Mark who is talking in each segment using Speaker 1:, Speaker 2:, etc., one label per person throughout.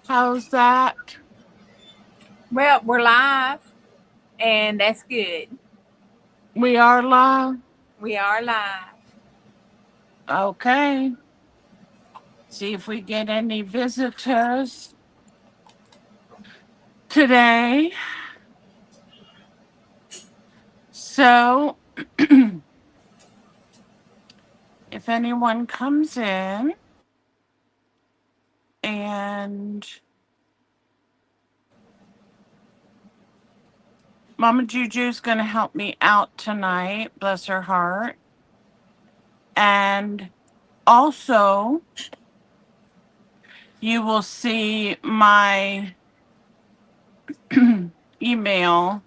Speaker 1: How's that?
Speaker 2: Well, we're live, and that's good.
Speaker 1: We are live.
Speaker 2: We are live.
Speaker 1: Okay. See if we get any visitors today. So, if anyone comes in and Mama Juju's going to help me out tonight, bless her heart. And also, you will see my email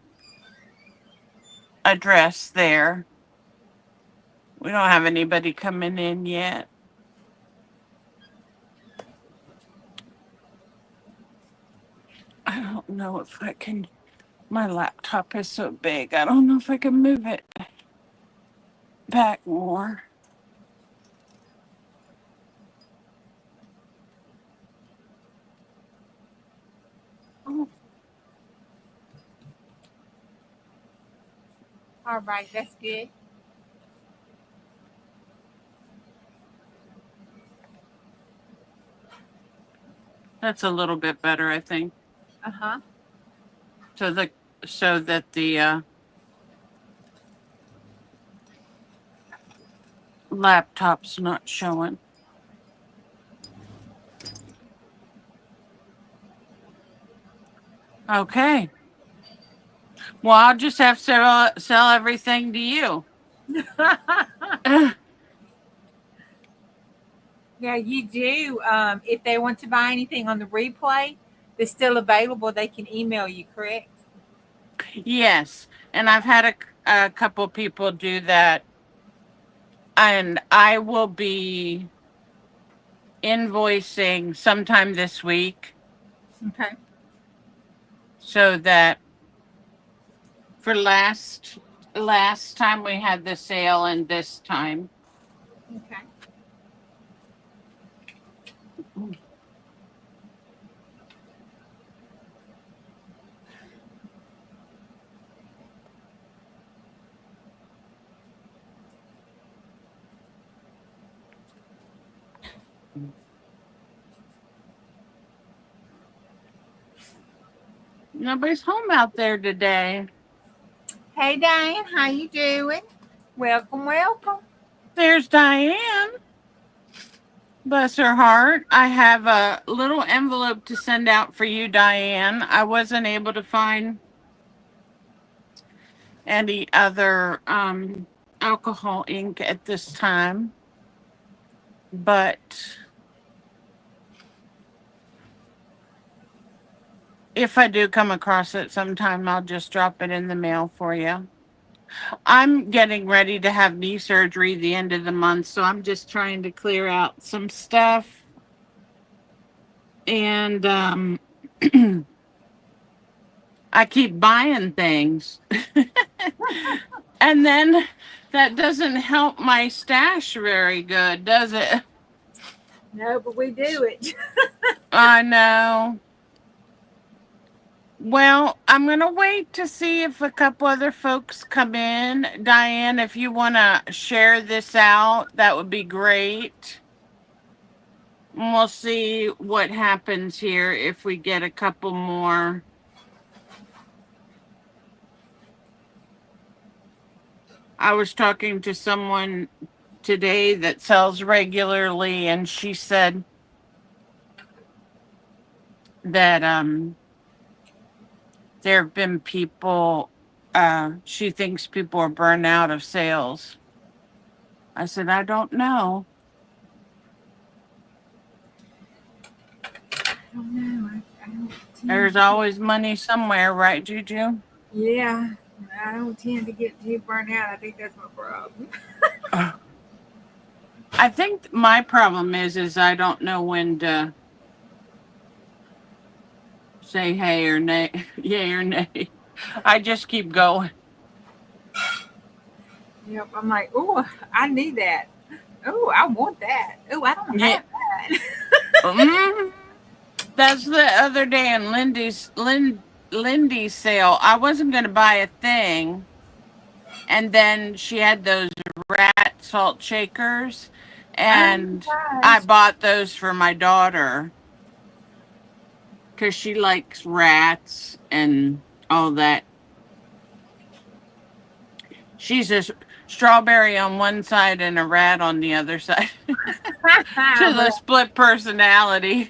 Speaker 1: address there. We don't have anybody coming in yet. I don't know if I can. My laptop is so big. I don't know if I can move it back more. Oh,
Speaker 2: All right, that's good.
Speaker 1: that's a little bit better, I think.
Speaker 2: Uh huh.
Speaker 1: So the so that the laptop's not showing. Okay. Well, I'll just have to sell everything to you.
Speaker 2: Yeah, you do. If they want to buy anything on the replay that's still available, they can email you, correct?
Speaker 1: Yes, and I've
Speaker 2: Okay.
Speaker 1: had a couple people do that, and I will be invoicing sometime this week
Speaker 2: Okay.
Speaker 1: so that for last time we had the sale and this time.
Speaker 2: Okay.
Speaker 1: Nobody's home out there today.
Speaker 2: Hey, Diane, how you doing? Welcome, welcome.
Speaker 1: There's Diane. Bless her heart. I have a little envelope to send out for you, Diane. I wasn't able to find any other alcohol ink at this time, but if I do come across it sometime, I'll just drop it in the mail for you. I'm getting ready to have knee surgery the end of the month, so I'm just trying to clear out some stuff. And I keep buying things. And then that doesn't help my stash very good, does it?
Speaker 2: No, but we do it.
Speaker 1: I know. Well, I'm going to wait to see if a couple other folks come in. Diane, if you want to share this out, that would be great. And we'll see what happens here if we get a couple more. I was talking to someone today that sells regularly, and she said that there have been people, she thinks people are burned out of sales. I said, I don't know.
Speaker 2: I don't know. I don't tend
Speaker 1: There's
Speaker 2: to get.
Speaker 1: always money somewhere, right, Juju?
Speaker 2: Yeah, I don't tend to get too burnt out. I think that's my problem.
Speaker 1: I think my problem is I don't know when to say hey or nay, yay or nay. I just keep going.
Speaker 2: Yep. I'm like, oh, I need that. Oh, I want that. Oh, I don't
Speaker 1: Yeah.
Speaker 2: have that.
Speaker 1: Mhm. That's the other day in Lindy's sale. I wasn't gonna buy a thing, and then she had those rat salt shakers,
Speaker 2: I'm
Speaker 1: and I
Speaker 2: surprised.
Speaker 1: bought those for my daughter because she likes rats and all that. She's a strawberry on one side and a rat on the other side. To the
Speaker 2: well,
Speaker 1: split personality.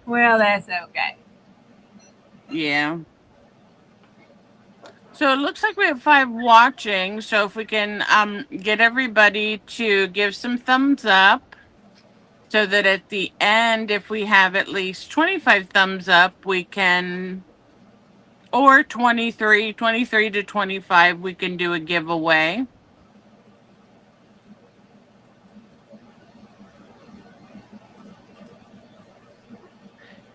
Speaker 2: well, that's okay.
Speaker 1: Yeah. So it looks like we have 5 watching. So if we can get everybody to give some thumbs up so that at the end, if we have at least 25 thumbs up, we can, or 23 to 25, we can do a giveaway.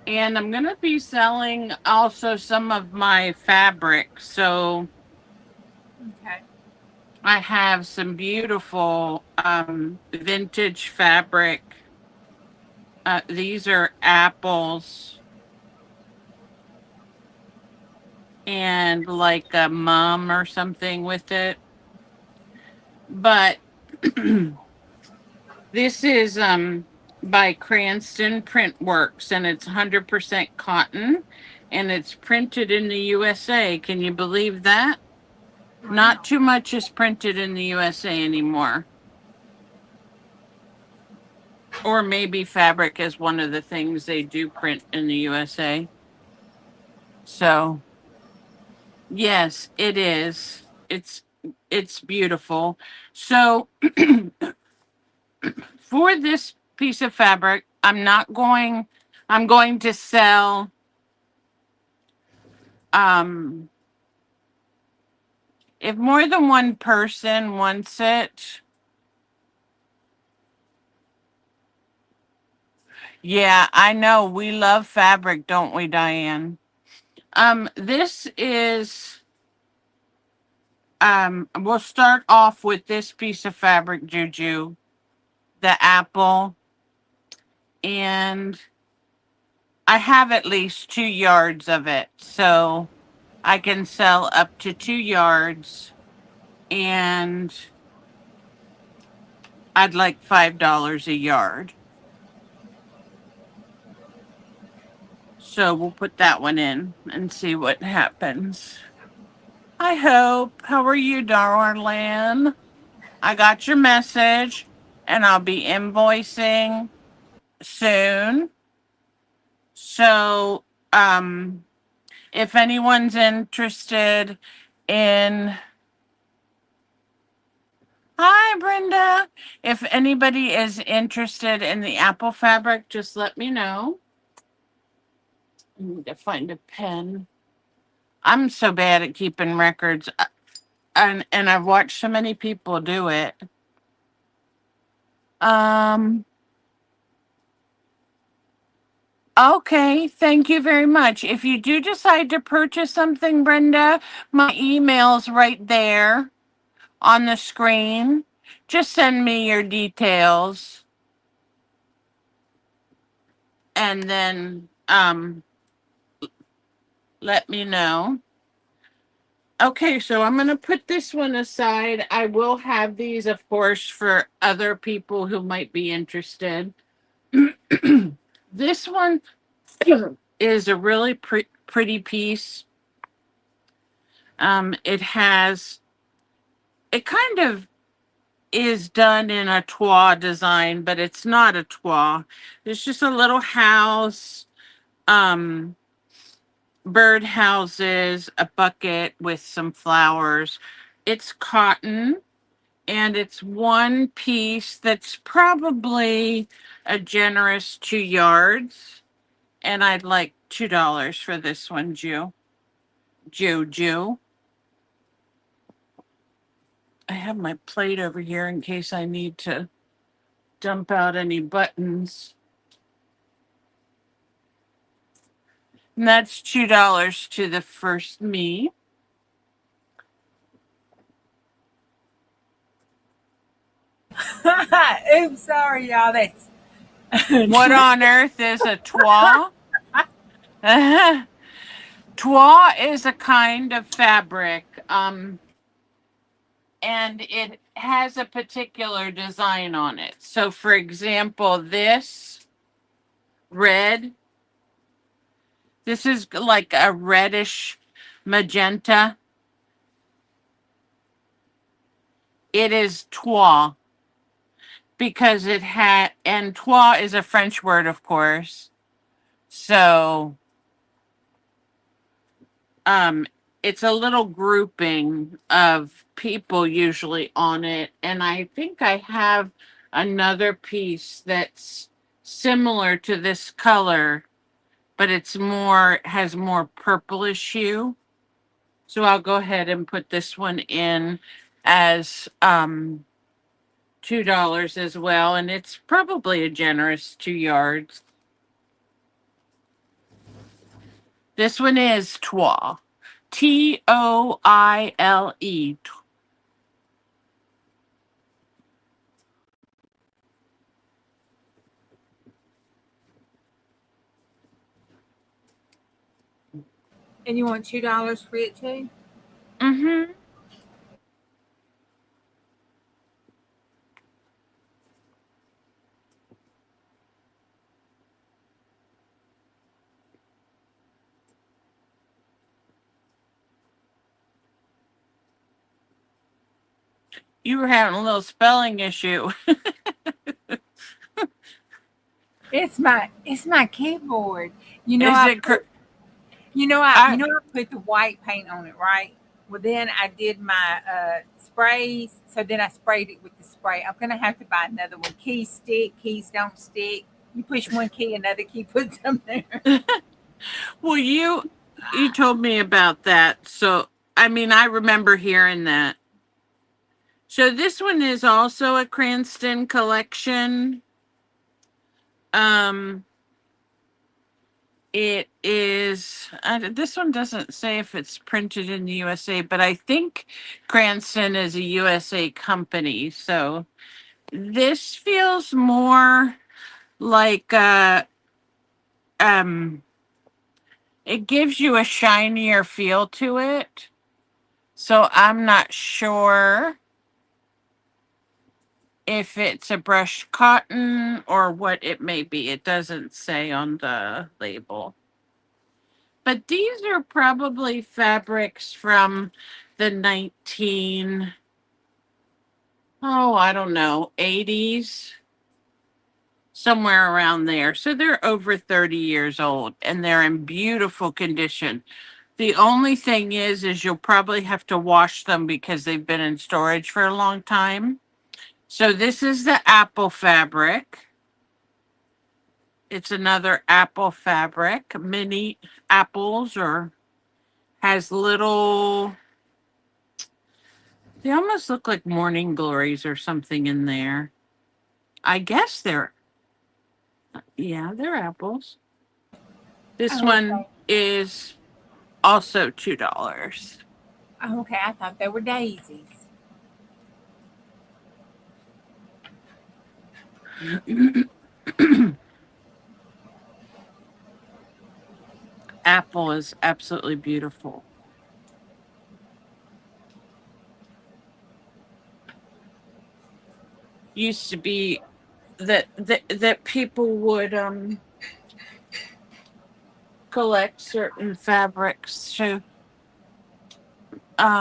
Speaker 1: And I'm going to be selling also some of my fabric. So
Speaker 2: Okay.
Speaker 1: I have some beautiful vintage fabric. These are apples and like a mum or something with it. But this is by Cranston Printworks, and it's 100% cotton, and it's printed in the USA. Can you believe that?
Speaker 2: Wow.
Speaker 1: Not too much is printed in the USA anymore. Or maybe fabric is one of the things they do print in the USA. So, yes, it is. It's beautiful. So, for this piece of fabric, I'm going to sell um if more than one person wants it. Yeah, I know. We love fabric, don't we, Diane? This is we'll start off with this piece of fabric, Juju, the apple, and I have at least 2 yards of it, so I can sell up to 2 yards, and I'd like $5 a yard. So we'll put that one in and see what happens. I hope. How are you, darling? I got your message, and I'll be invoicing soon. So, if anyone's interested in, hi, Brenda. If anybody is interested in the apple fabric, just let me know. I need to find a pen. I'm so bad at keeping records, and I've watched so many people do it. Um. Okay, thank you very much. If you do decide to purchase something, Brenda, my email's right there on the screen. Just send me your details, and then let me know. Okay, so I'm going to put this one aside. I will have these, of course, for other people who might be interested. This one is a really pretty piece. It has, it kind of is done in a toit design, but it's not a toit. It's just a little house, um, bird houses, a bucket with some flowers. It's cotton, and it's one piece that's probably a generous 2 yards. And I'd like $2 for this one, Juju. I have my plate over here in case I need to dump out any buttons. And that's $2 to the first me.
Speaker 2: Oops, sorry, y'all. That's
Speaker 1: What on earth is a toit? Twa is a kind of fabric, and it has a particular design on it. So, for example, this red, this is like a reddish magenta. It is twa because it had, and twa is a French word, of course. So, um, it's a little grouping of people usually on it. And I think I have another piece that's similar to this color, but it's more, has more purplish hue. So I'll go ahead and put this one in as $2 as well. And it's probably a generous 2 yards. This one is Toile. Toile.
Speaker 2: And you want $2 for it too?
Speaker 1: Mm-hmm. You were having a little spelling issue.
Speaker 2: It's my keyboard. You know
Speaker 1: Is
Speaker 2: I
Speaker 1: it?
Speaker 2: put you know
Speaker 1: I
Speaker 2: I put the white paint on it, right? Well, then I did my sprays. So then I sprayed it with the spray. I'm gonna have to buy another one. Keys stick, keys don't stick. You push one key, another key puts them there.
Speaker 1: well, you told me about that. So I mean, I remember hearing that. So this one is also a Cranston collection. Um, it is. This one doesn't say if it's printed in the USA, but I think Cranston is a USA company. So this feels more like um it gives you a shinier feel to it. So I'm not sure if it's a brushed cotton or what it may be. It doesn't say on the label. But these are probably fabrics from the 19, oh, I don't know, 80s, somewhere around there. So they're over 30 years old and they're in beautiful condition. The only thing is you'll probably have to wash them because they've been in storage for a long time. So this is the apple fabric. It's another apple fabric, mini apples, or has little, they almost look like morning glories or something in there. I guess they're, yeah, they're apples. This
Speaker 2: Oh,
Speaker 1: one
Speaker 2: okay.
Speaker 1: is also $2.
Speaker 2: Oh, okay. I thought they were daisies.
Speaker 1: Apple is absolutely beautiful. Used to be that people would collect certain fabrics to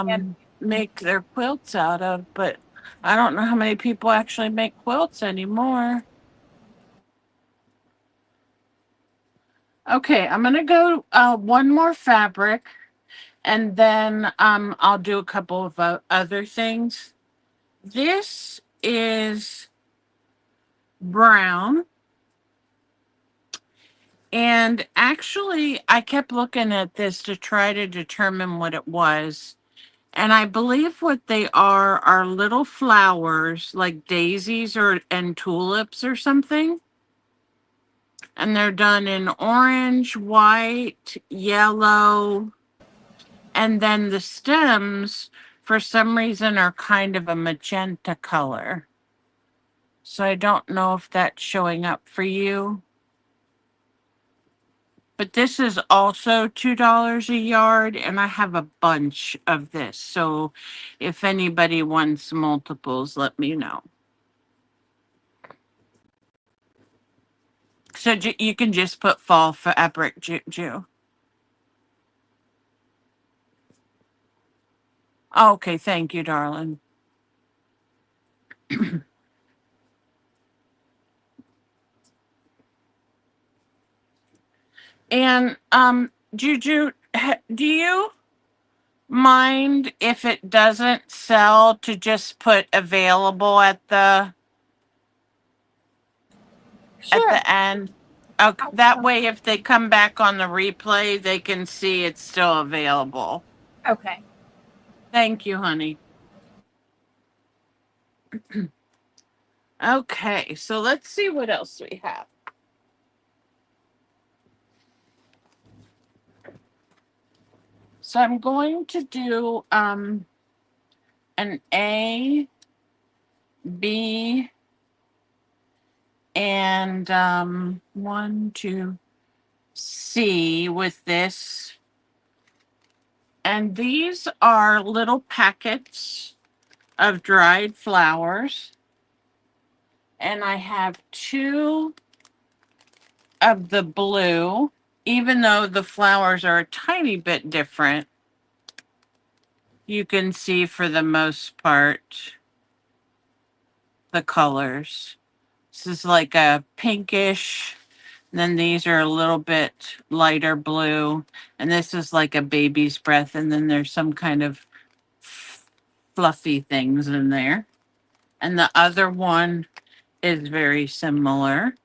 Speaker 2: Yeah.
Speaker 1: make their quilts out of, but I don't know how many people actually make quilts anymore. Okay, I'm gonna go one more fabric, and then I'll do a couple of other things. This is brown, and actually I kept looking at this to try to determine what it was. And I believe what they are little flowers like daisies or and tulips or something. And they're done in orange, white, yellow, and then the stems for some reason are kind of a magenta color. So I don't know if that's showing up for you. But this is also $2 a yard, and I have a bunch of this. So if anybody wants multiples, let me know. So you can just put fall fabric, Jew. Okay, thank you, darling. And Juju, do you mind if it doesn't sell to just put available at the
Speaker 2: Sure.
Speaker 1: end? Okay, that way if they come back on the replay, they can see it's still available.
Speaker 2: Okay.
Speaker 1: Thank you, honey. Okay, so let's see what else we have. So I'm going to do an A, B, and 1, 2, C with this. And these are little packets of dried flowers. And I have 2 of the blue, even though the flowers are a tiny bit different. You can see for the most part the colors. This is like a pinkish, and then these are a little bit lighter blue, and this is like a baby's breath, and then there's some kind of fluffy things in there. And the other one is very similar.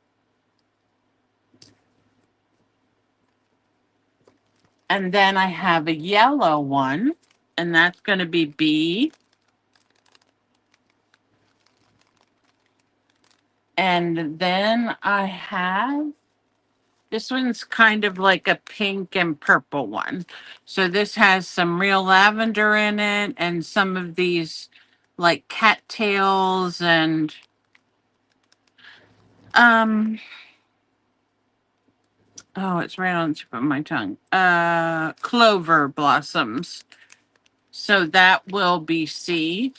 Speaker 1: And then I have a yellow one, and that's going to be B. And then I have, this one's kind of like a pink and purple one. So this has some real lavender in it and some of these like cattails and oh, it's right on the tip of my tongue. Clover blossoms. So that will be C.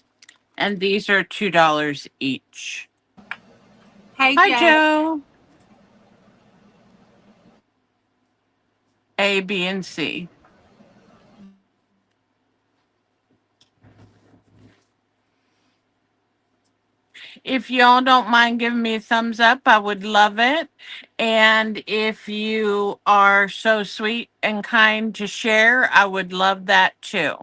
Speaker 1: And these are $2 each.
Speaker 2: Hey,
Speaker 1: Hi,
Speaker 2: Joe.
Speaker 1: Joe. A, B, and C. If y'all don't mind giving me a thumbs up, I would love it. And if you are so sweet and kind to share, I would love that too.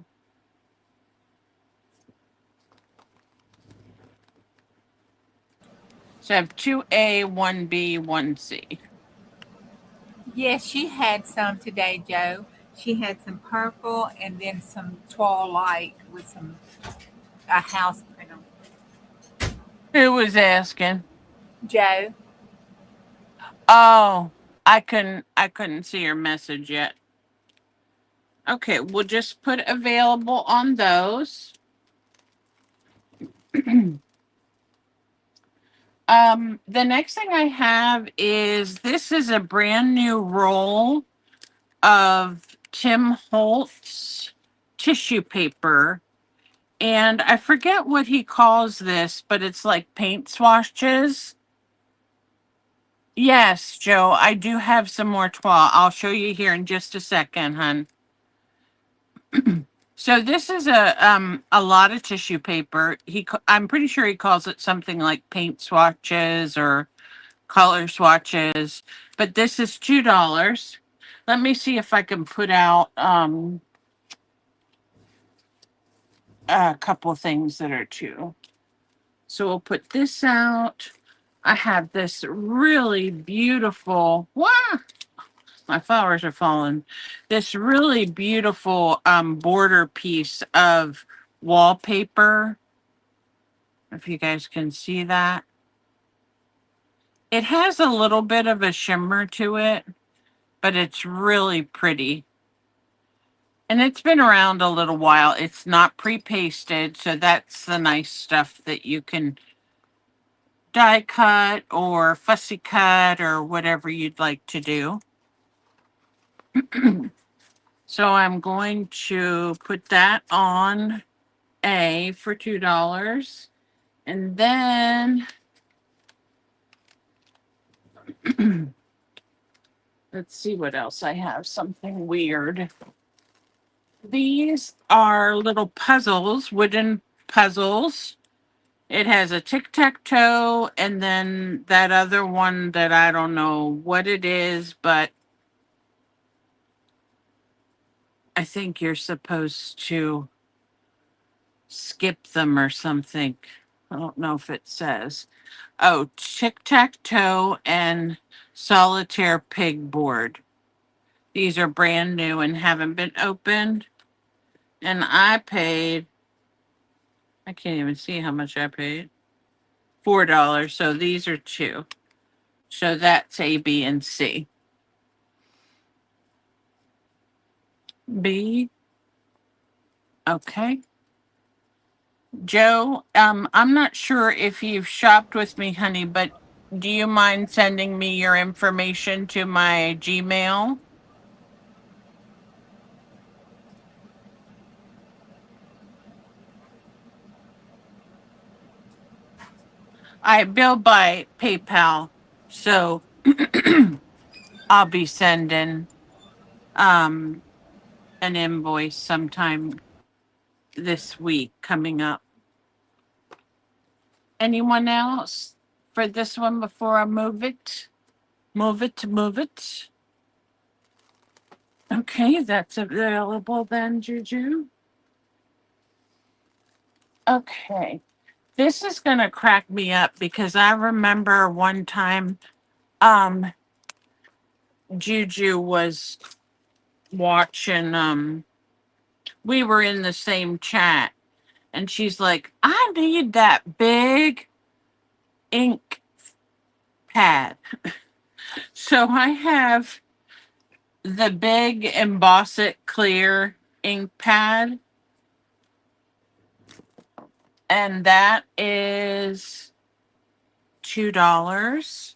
Speaker 1: So I have 2A, 1B, 1C.
Speaker 2: Yes, she had some today, Joe. She had some purple and then some twilight with some a house print on it.
Speaker 1: Who was asking?
Speaker 2: Joe.
Speaker 1: Oh, I couldn't see your message yet. Okay, we'll just put available on those. The next thing I have is this is a brand new roll of Tim Holtz tissue paper. And I forget what he calls this, but it's like paint swatches. Yes, Joe, I do have some more toile. I'll show you here in just a second, hun. So this is a lot of tissue paper. I'm pretty sure he calls it something like paint swatches or color swatches, but this is $2. Let me see if I can put out a couple things that are 2. So we'll put this out. I have this really beautiful, wow, my flowers are falling. This really beautiful border piece of wallpaper. If you guys can see that. It has a little bit of a shimmer to it, but it's really pretty. And it's been around a little while. It's not pre-pasted, so that's the nice stuff that you can die cut or fussy cut or whatever you'd like to do. So I'm going to put that on A for $2. And then let's see what else I have. Something weird. These are little puzzles, wooden puzzles. It has a tic-tac-toe and then that other one that I don't know what it is, but I think you're supposed to skip them or something. I don't know if it says. Oh, tic-tac-toe and solitaire pig board. These are brand new and haven't been opened. And I paid, I can't even see how much I paid. $4. So these are two. So that's A, B, and C. B. Okay. Joe, I'm not sure if you've shopped with me, honey, but do you mind sending me your information to my Gmail? I bill by PayPal, so I'll be sending um an invoice sometime this week coming up. Anyone else for this one before I move it? Move it, move it. Okay, that's available then, Juju. Okay. This is gonna crack me up because I remember one time Juju was watching we were in the same chat and she's like, I need that big ink pad. So I have the big Emboss It Clear ink pad, and that is $2.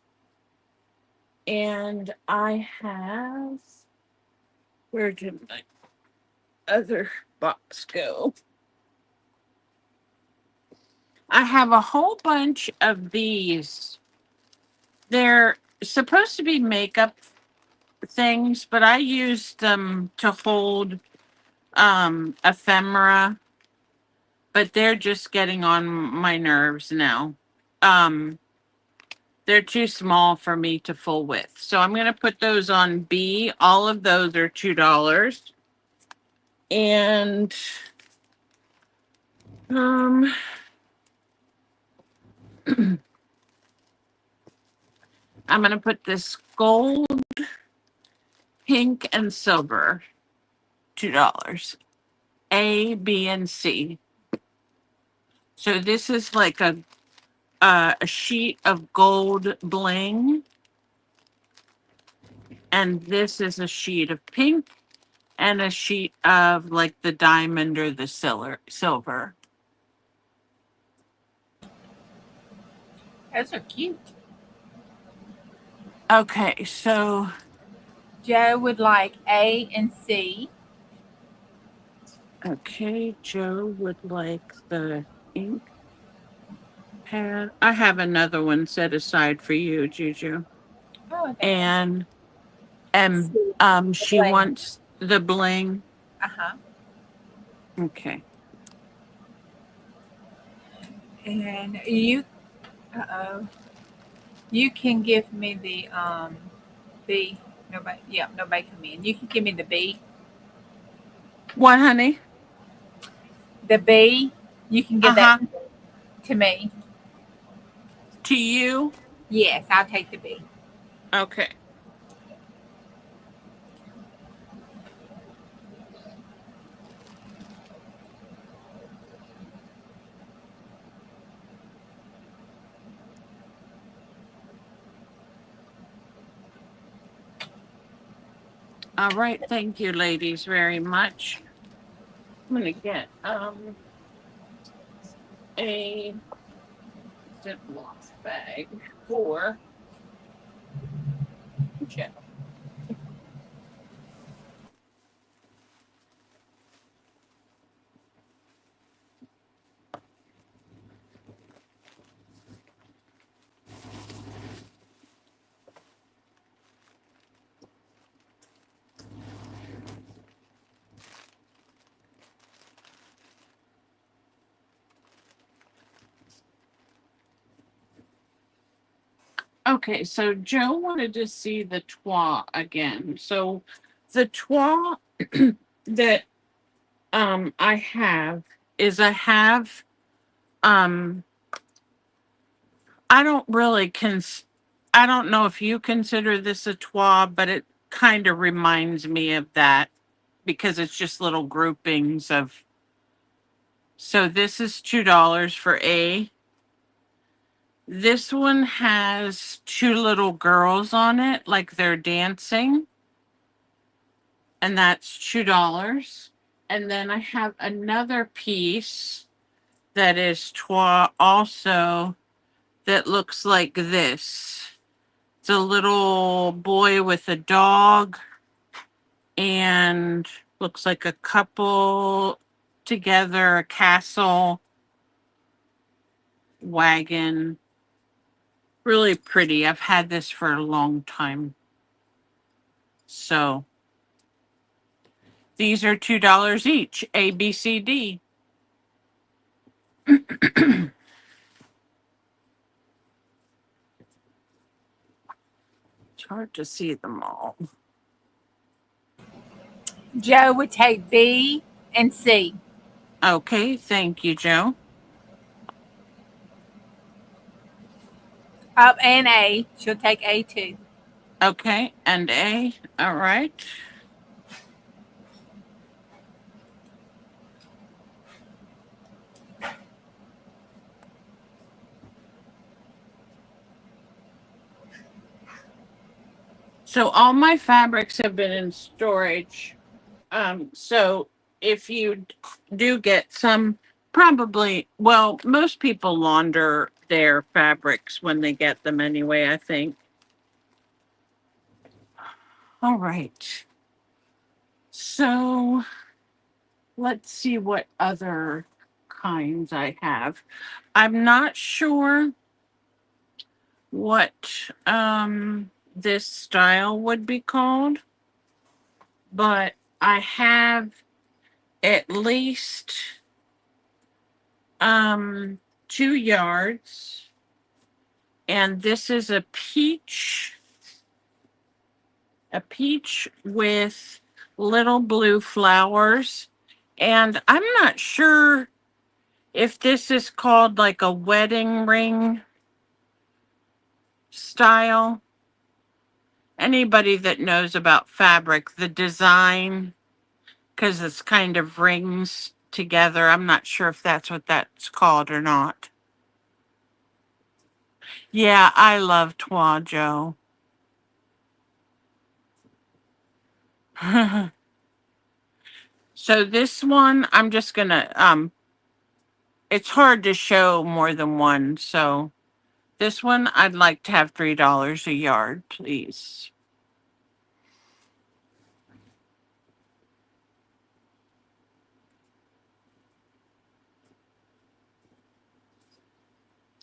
Speaker 1: And I have, where did my other box go? I have a whole bunch of these. They're supposed to be makeup things, but I use them to hold ephemera, but they're just getting on my nerves now. Um they're too small for me to full width. So I'm going to put those on B. All of those are $2. And um I'm going to put this gold, pink, and silver, $2. A, B, and C. So this is like a sheet of gold bling, and this is a sheet of pink, and a sheet of like the diamond or the silver.
Speaker 2: Those are cute.
Speaker 1: Okay, so
Speaker 2: Joe would like A and C.
Speaker 1: okay, Joe would like the ink pad. I have another one set aside for you, Juju.
Speaker 2: Oh, thank you.
Speaker 1: And
Speaker 2: C.
Speaker 1: she
Speaker 2: Bling.
Speaker 1: wants the bling.
Speaker 2: Uh-huh.
Speaker 1: Okay.
Speaker 2: And you, you can give me the B. Nobody come in. You can give me the B.
Speaker 1: What, honey?
Speaker 2: The B. You can give that
Speaker 1: Uh-huh.
Speaker 2: to me.
Speaker 1: To you?
Speaker 2: Yes, I'll take the B.
Speaker 1: Okay. All right, thank you, ladies, very much. I'm gonna get a Ziploc bag for Joe. Okay, so Joe wanted to see the toit again. So the toit that I have is I have um I don't really I don't know if you consider this a toit, but it kind of reminds me of that because it's just little groupings of. So this is $2 for A. This one has two little girls on it, like they're dancing, and that's $2. And then I have another piece that is toit also that looks like this. It's a little boy with a dog and looks like a couple together, a castle wagon. Really pretty. I've had this for a long time. So these are $2 each, A, B, C, D. It's hard to see them all.
Speaker 2: Joe would take B and C.
Speaker 1: Okay, thank you, Joe.
Speaker 2: Up and A. She'll take A too.
Speaker 1: Okay, and A. All right. So all my fabrics have been in storage. So if you do get some, probably, well, most people launder their fabrics when they get them anyway, I think. All right. So let's see what other kinds I have. I'm not sure what this style would be called, but I have at least 2 yards, and this is a peach with little blue flowers, and I'm not sure if this is called like a wedding ring style. Anybody that knows about fabric, the design, because it's kind of rings together, I'm not sure if that's what that's called or not. Yeah, I love Twa Joe. So this one, I'm just gonna it's hard to show more than one, so this one I'd like to have $3 a yard, please.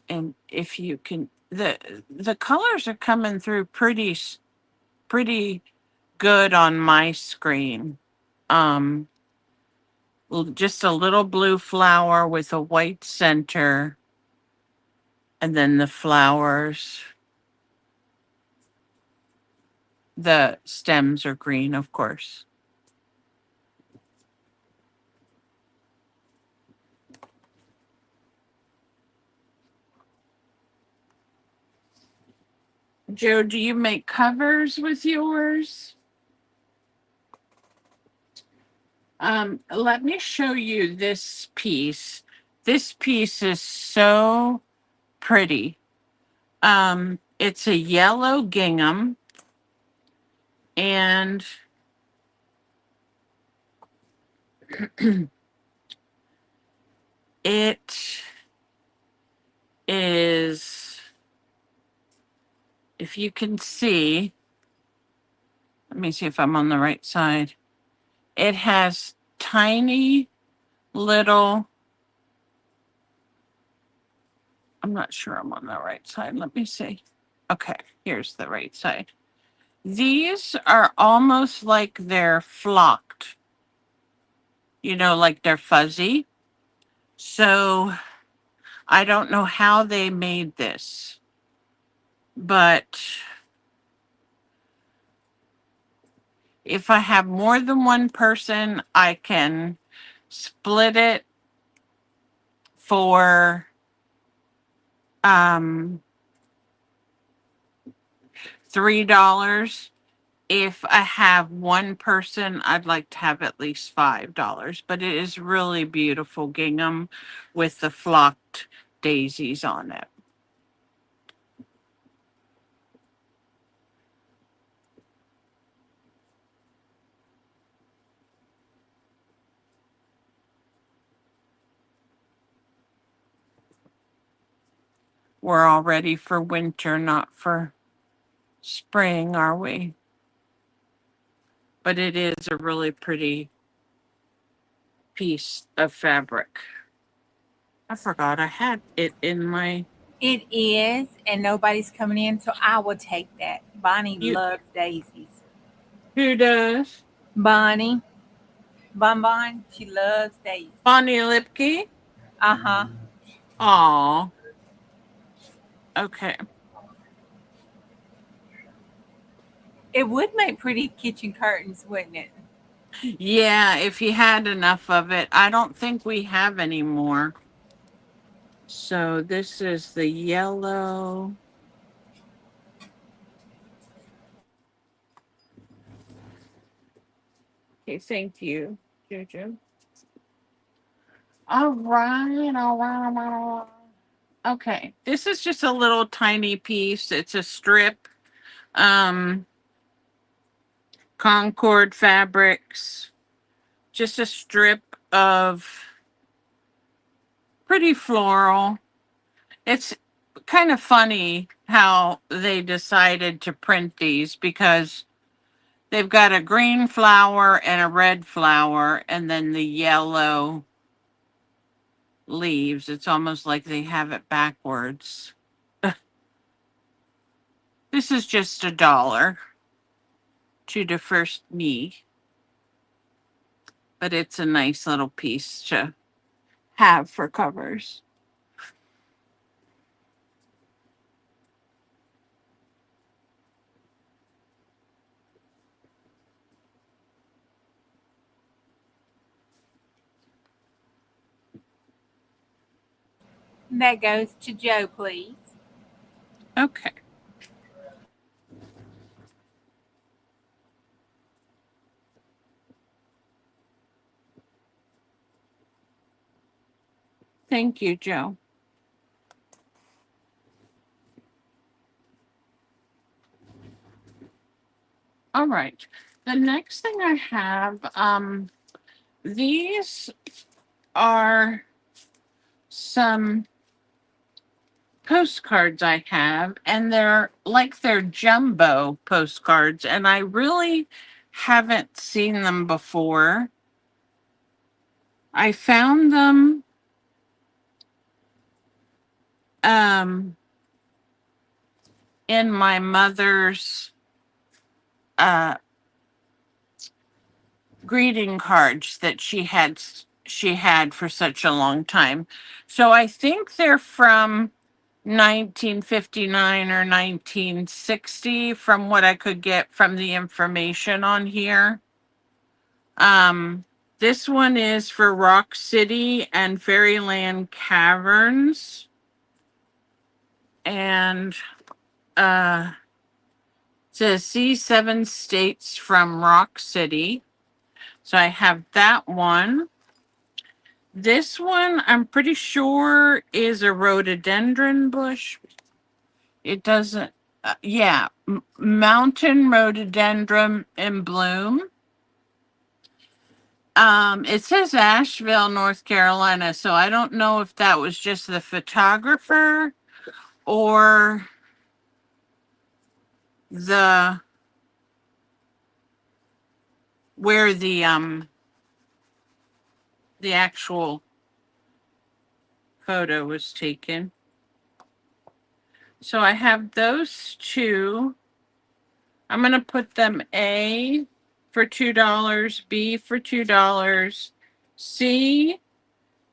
Speaker 1: And if you can, the colors are coming through pretty good on my screen. Um, just a little blue flower with a white center, and then the flowers. The stems are green, of course. Joe, do you make covers with yours? Let me show you this piece. This piece is so pretty. It's a yellow gingham, and it is, if you can see, let me see if I'm on the right side. It has tiny little, I'm not sure I'm on the right side. Let me see. Okay, here's the right side. These are almost like they're flocked, like they're fuzzy. So I don't know how they made this. but if I have more than one person, I can split it for $3. If I have one person, I'd like to have at least $5. But it is really beautiful gingham with the flocked daisies on it. We're all ready for winter, not for spring, are we? But it is a really pretty piece of fabric. I forgot I had it in my.
Speaker 2: It is, and nobody's coming in, so I will take that. Bonnie
Speaker 1: You,
Speaker 2: loves daisies.
Speaker 1: who does?
Speaker 2: Bonnie, Bonbon, she loves daisies.
Speaker 1: Bonnie Lipke?
Speaker 2: Uh-huh.
Speaker 1: Aw. Okay.
Speaker 2: It would make pretty kitchen curtains, wouldn't it?
Speaker 1: Yeah, if you had enough of it. I don't think we have any more. So this is the yellow. Okay, thank you, Jojo. All right, all right, all right, all right. Okay, this is just a little tiny piece. It's a strip. Concord Fabrics. Just a strip of pretty floral. It's kind of funny how they decided to print these because they've got a green flower and a red flower and then the yellow leaves. It's almost like they have it backwards. This is just $1 to the first knee, but it's a nice little piece to have for covers.
Speaker 2: That goes to Joe, please.
Speaker 1: Okay. Thank you, Joe. All right. The next thing I have, these are some postcards I have, and they're jumbo postcards, and I really haven't seen them before. I found them in my mother's greeting cards that she had for such a long time. So I think they're from 1959 or 1960 from what I could get from the information on here. This one is for Rock City and Fairyland Caverns. And it says see 7 states from Rock City. So I have that one. This one, I'm pretty sure, is a rhododendron bush. It doesn't, yeah, mountain rhododendron in bloom. It says Asheville, North Carolina, so I don't know if that was just the photographer or the where the actual photo was taken. So I have those two. I'm going to put them A for $2, B for $2. C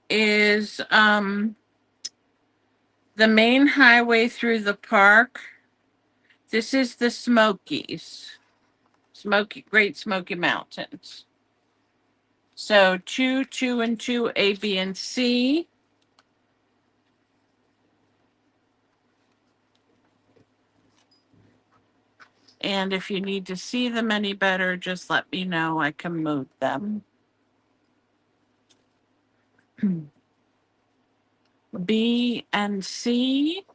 Speaker 1: is the main highway through the park. This is the Smokies. Great Smoky Mountains. So 2, 2, and 2, A, B, and C. And if you need to see them any better, just let me know. I can move them. B and C.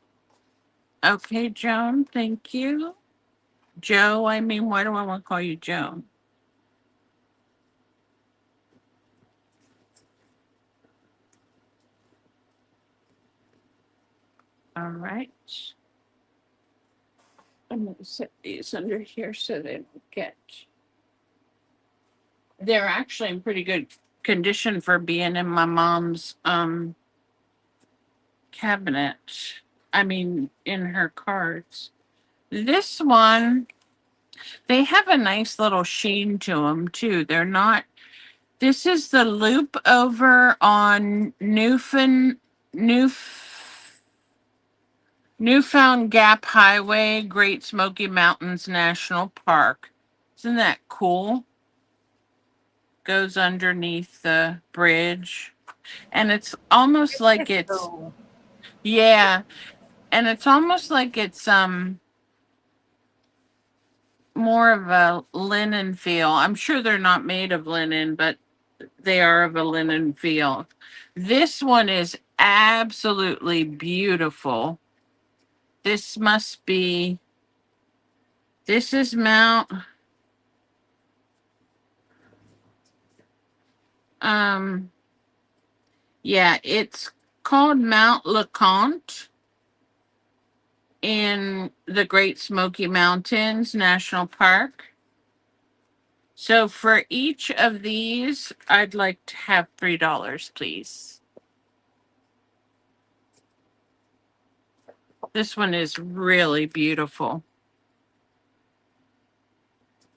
Speaker 1: Okay, Joan, thank you. Joe, I mean, why do I want to call you Joan? All right. I'm going to set these under here so they don't get. They're actually in pretty good condition for being in my mom's cabinet. I mean, in her cards. This one, they have a nice little sheen to them too. They're not. This is the loop over on Newfound Gap Highway, Great Smoky Mountains National Park. Isn't that cool? Goes underneath the bridge. And it's almost like it's
Speaker 2: Cool.
Speaker 1: yeah. And it's almost like it's more of a linen feel. I'm sure they're not made of linen, but they are of a linen feel. This one is absolutely beautiful. This must be, this is Mount, yeah, it's called Mount LeConte in the Great Smoky Mountains National Park. So for each of these, I'd like to have $3, please. This one is really beautiful.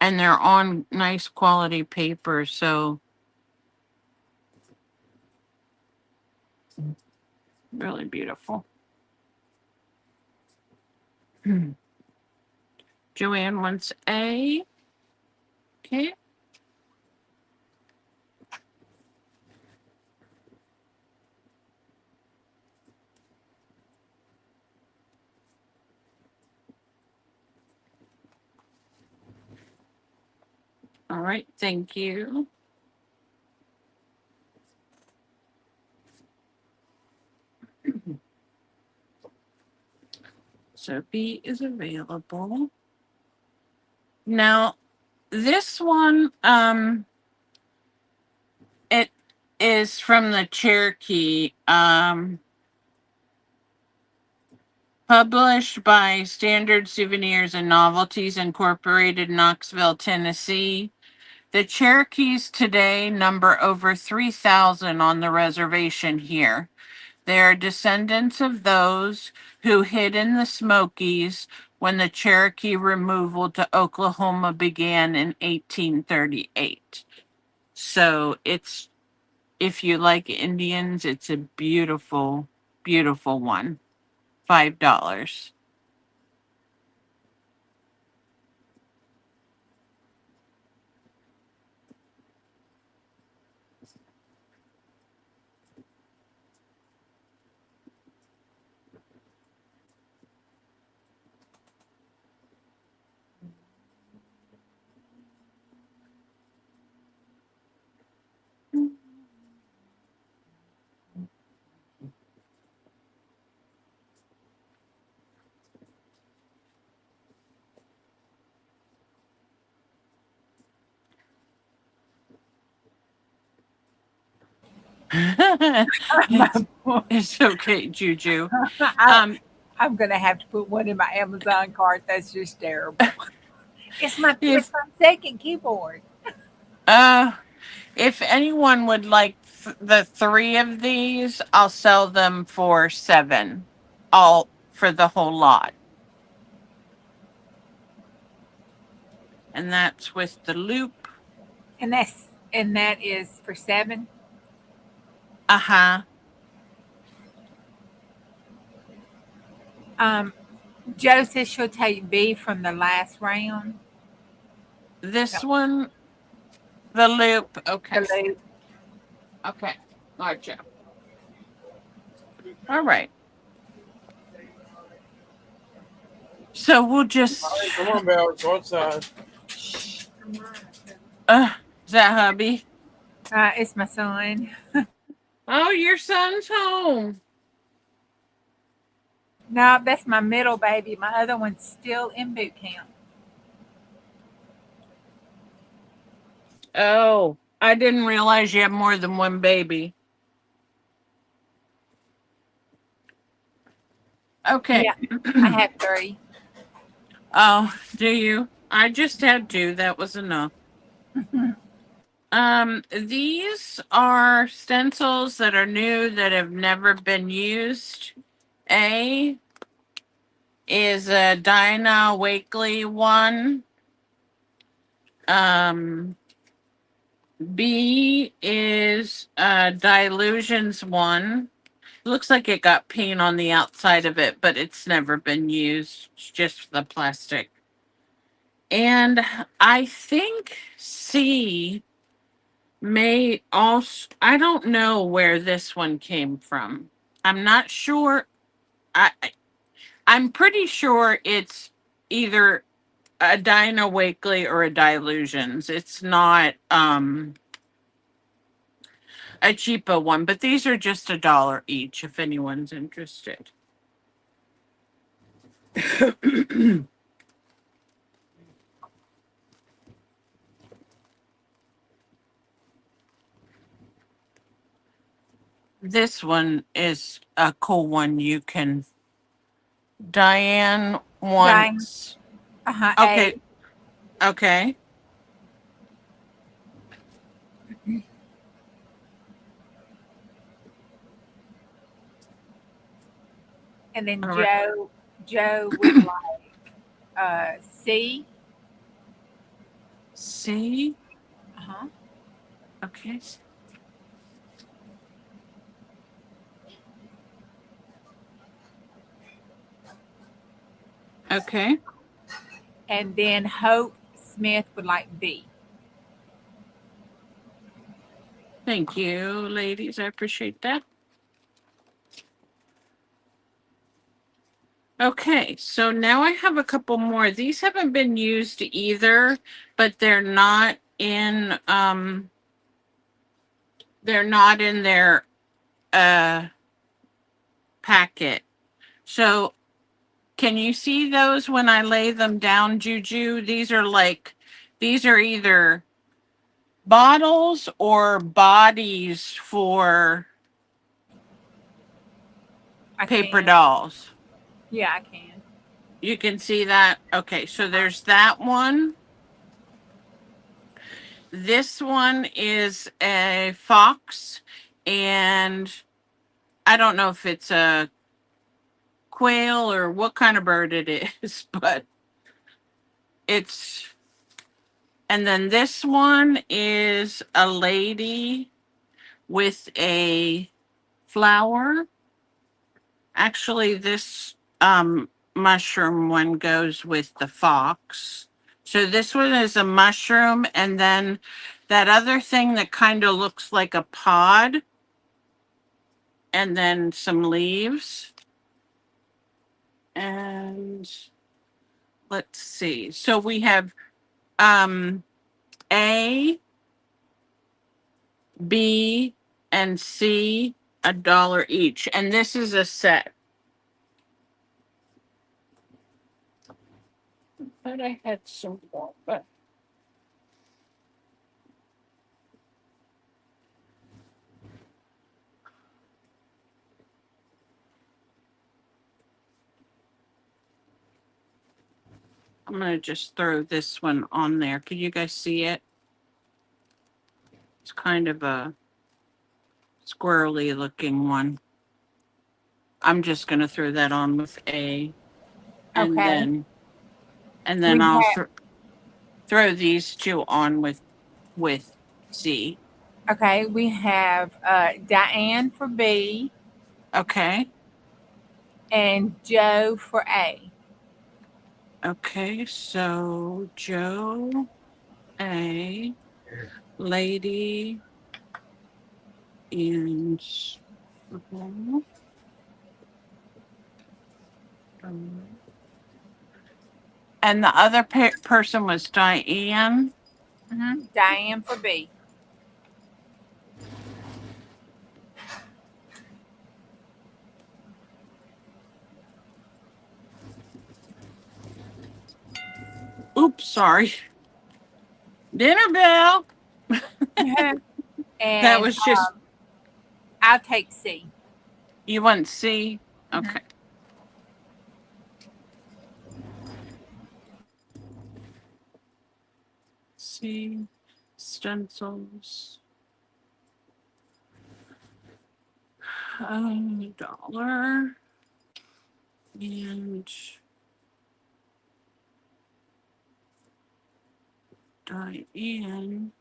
Speaker 1: And they're on nice quality paper, so really beautiful. Joanne wants A. Okay. All right, thank you. So B is available. Now, this one, it is from the Cherokee, published by Standard Souvenirs and Novelties Incorporated, Knoxville, Tennessee. The Cherokees today number over 3,000 on the reservation here. They are descendants of those who hid in the Smokies when the Cherokee removal to Oklahoma began in 1838. So it's, if you like Indians, it's a beautiful, beautiful one. $5. It's okay, Juju.
Speaker 2: I'm gonna have to put one in my Amazon cart. That's just terrible. It's my
Speaker 1: If
Speaker 2: second keyboard.
Speaker 1: uh if anyone would like the three of these, I'll sell them for $7. All for the whole lot. And that's with the loop.
Speaker 2: And that is for 7.
Speaker 1: Uh-huh.
Speaker 2: Um, Joe says she'll take B from the last round.
Speaker 1: This one, the loop. Okay.
Speaker 2: The loop.
Speaker 1: Okay. Gotcha. All right. So we'll just.
Speaker 3: All right, come on, Belle. Go outside.
Speaker 1: Is that hubby?
Speaker 2: It's my son.
Speaker 1: Oh, your son's home.
Speaker 2: No, that's my middle baby. My other one's still in boot camp.
Speaker 1: Oh, I didn't realize you have more than one baby. Okay.
Speaker 2: Yeah, I have 3.
Speaker 1: Oh, do you? I just had 2. That was enough. These are stencils that are new that have never been used. A is a Dinah Wakely one. B is Dilutions one. Looks like it got paint on the outside of it, but it's never been used. It's just the plastic. And I think C may also, I don't know where this one came from. I'm not sure. I'm pretty sure it's either a Dinah Wakely or a Dilutions. It's not a cheaper one, but these are just $1 each if anyone's interested. This one is a cool one. You can. Diane wants. Okay.
Speaker 2: A.
Speaker 1: Okay.
Speaker 2: And then
Speaker 1: All right.
Speaker 2: Joe would like C.
Speaker 1: C.
Speaker 2: Uh-huh.
Speaker 1: Okay. Okay.
Speaker 2: And then Hope Smith would like B.
Speaker 1: Thank you, ladies. I appreciate that. Okay, so now I have a couple more. These haven't been used either, but they're not in their packet. So can you see those when I lay them down, Juju? These are either bottles or bodies for paper dolls.
Speaker 2: Yeah, I can.
Speaker 1: You can see that? Okay, so there's that one. This one is a fox, and I don't know if it's a quail or what kind of bird it is, but it's. And then this one is a lady with a flower. Actually, this mushroom one goes with the fox. So this one is a mushroom, and then that other thing that kind of looks like a pod, and then some leaves. And let's see. So we have A, B, and C, $1 each. And this is a set. I thought I had some more, but I'm going to just throw this one on there. Can you guys see it? It's kind of a squirrely looking one. I'm just going to throw that on with A. And
Speaker 2: Okay.
Speaker 1: then I'll throw these two on with C.
Speaker 2: Okay, we have Diane for B
Speaker 1: Okay.
Speaker 2: and Joe for A.
Speaker 1: Okay, so Joe A, Lady, and and the other person was Diane.
Speaker 2: Diane for B.
Speaker 1: Oops, sorry. Dinner bell. That
Speaker 2: And
Speaker 1: was just,
Speaker 2: I'll take C.
Speaker 1: you want C?
Speaker 2: Mhm.
Speaker 1: Okay. C, stencils. Dollar. And Diane.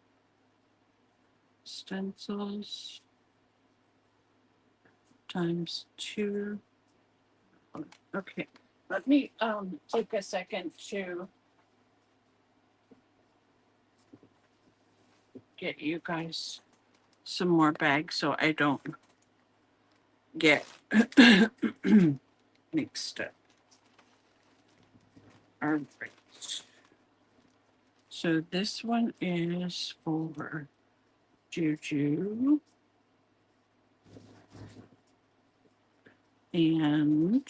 Speaker 1: Stencils. Times 2. Okay. Let me take a second to get you guys some more bags so I don't get mixed up. All right. So this one is for Juju. And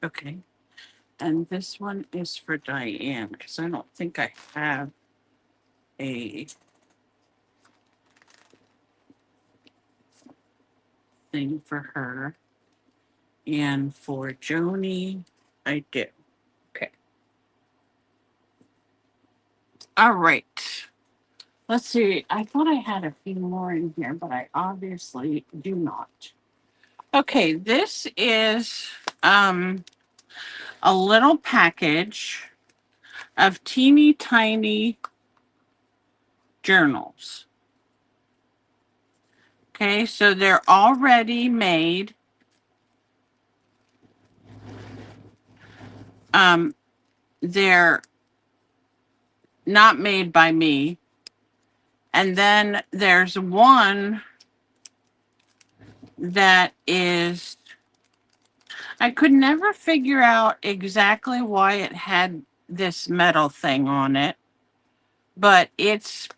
Speaker 1: okay. And this one is for Diane because I don't think I have a thing for her. And for Joni, I do. Okay. All right. Let's see. I thought I had a few more in here, but I obviously do not. Okay, this is a little package of teeny tiny journals. Okay, so they're already made. They're not made by me. And then there's one that is, I could never figure out exactly why it had this metal thing on it, but it's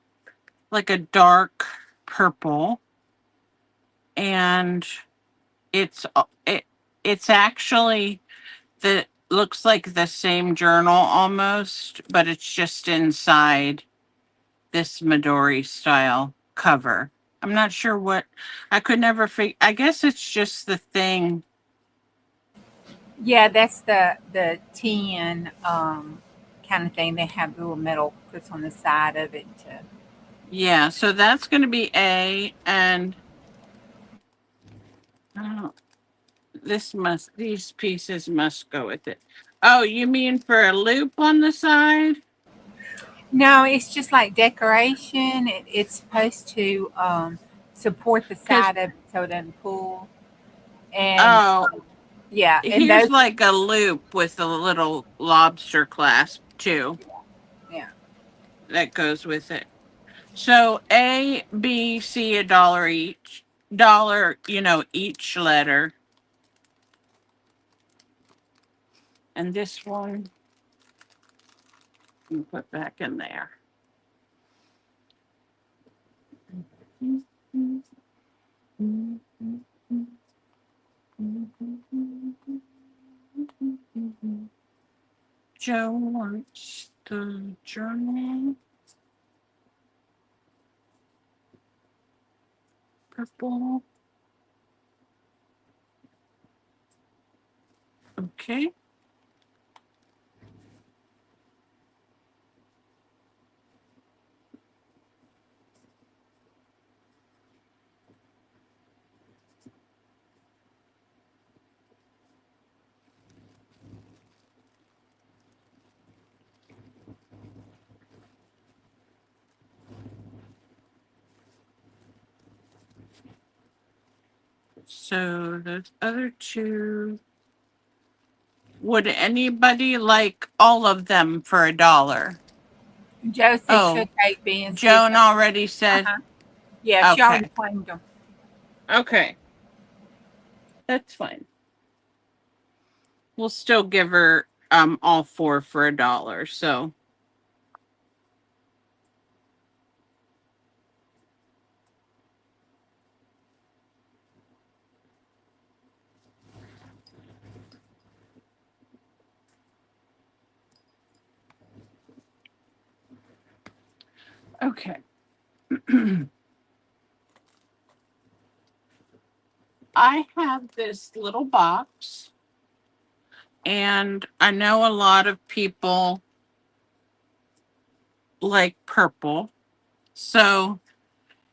Speaker 1: like a dark purple and it's it's actually the looks like the same journal almost, but it's just inside this Midori style cover. I'm not sure what I could never figure. I guess it's just the thing.
Speaker 2: Yeah, that's the tin kind of thing. They have little metal clips on the side of it to.
Speaker 1: Yeah, so that's going to be A, and oh, these pieces must go with it. Oh, you mean for a loop on the side?
Speaker 2: No, it's just like decoration. It's supposed to support the
Speaker 1: Because
Speaker 2: side of it so it doesn't pull. And
Speaker 1: oh,
Speaker 2: yeah, and
Speaker 1: here's
Speaker 2: those.
Speaker 1: like a loop with a little lobster clasp too
Speaker 2: Yeah.
Speaker 1: that goes with it. So A, B, C, $1 each. Dollar, each letter. And this one you put back in there. Joe wants the journal. Purple. Okay. So those other two. Would anybody like all of them for $1?
Speaker 2: Joe said she'll
Speaker 1: Oh,
Speaker 2: take being said.
Speaker 1: Joan already said,
Speaker 2: Uh-huh. Yeah, she already
Speaker 1: okay.
Speaker 2: claimed them.
Speaker 1: Okay. That's fine. We'll still give her all four for $1. So okay. I have this little box, and I know a lot of people like purple. So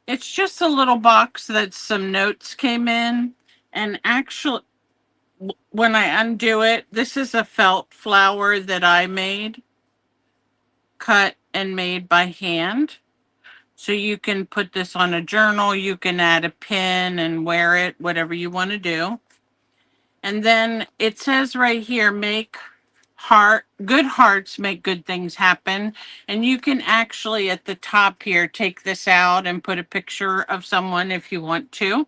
Speaker 1: it's just a little box that some notes came in. And actually, when I undo it, this is a felt flower that I made, cut and made by hand. So you can put this on a journal, you can add a pin and wear it, whatever you want to do. And then it says right here, good hearts make good things happen. And you can actually at the top here take this out and put a picture of someone if you want to.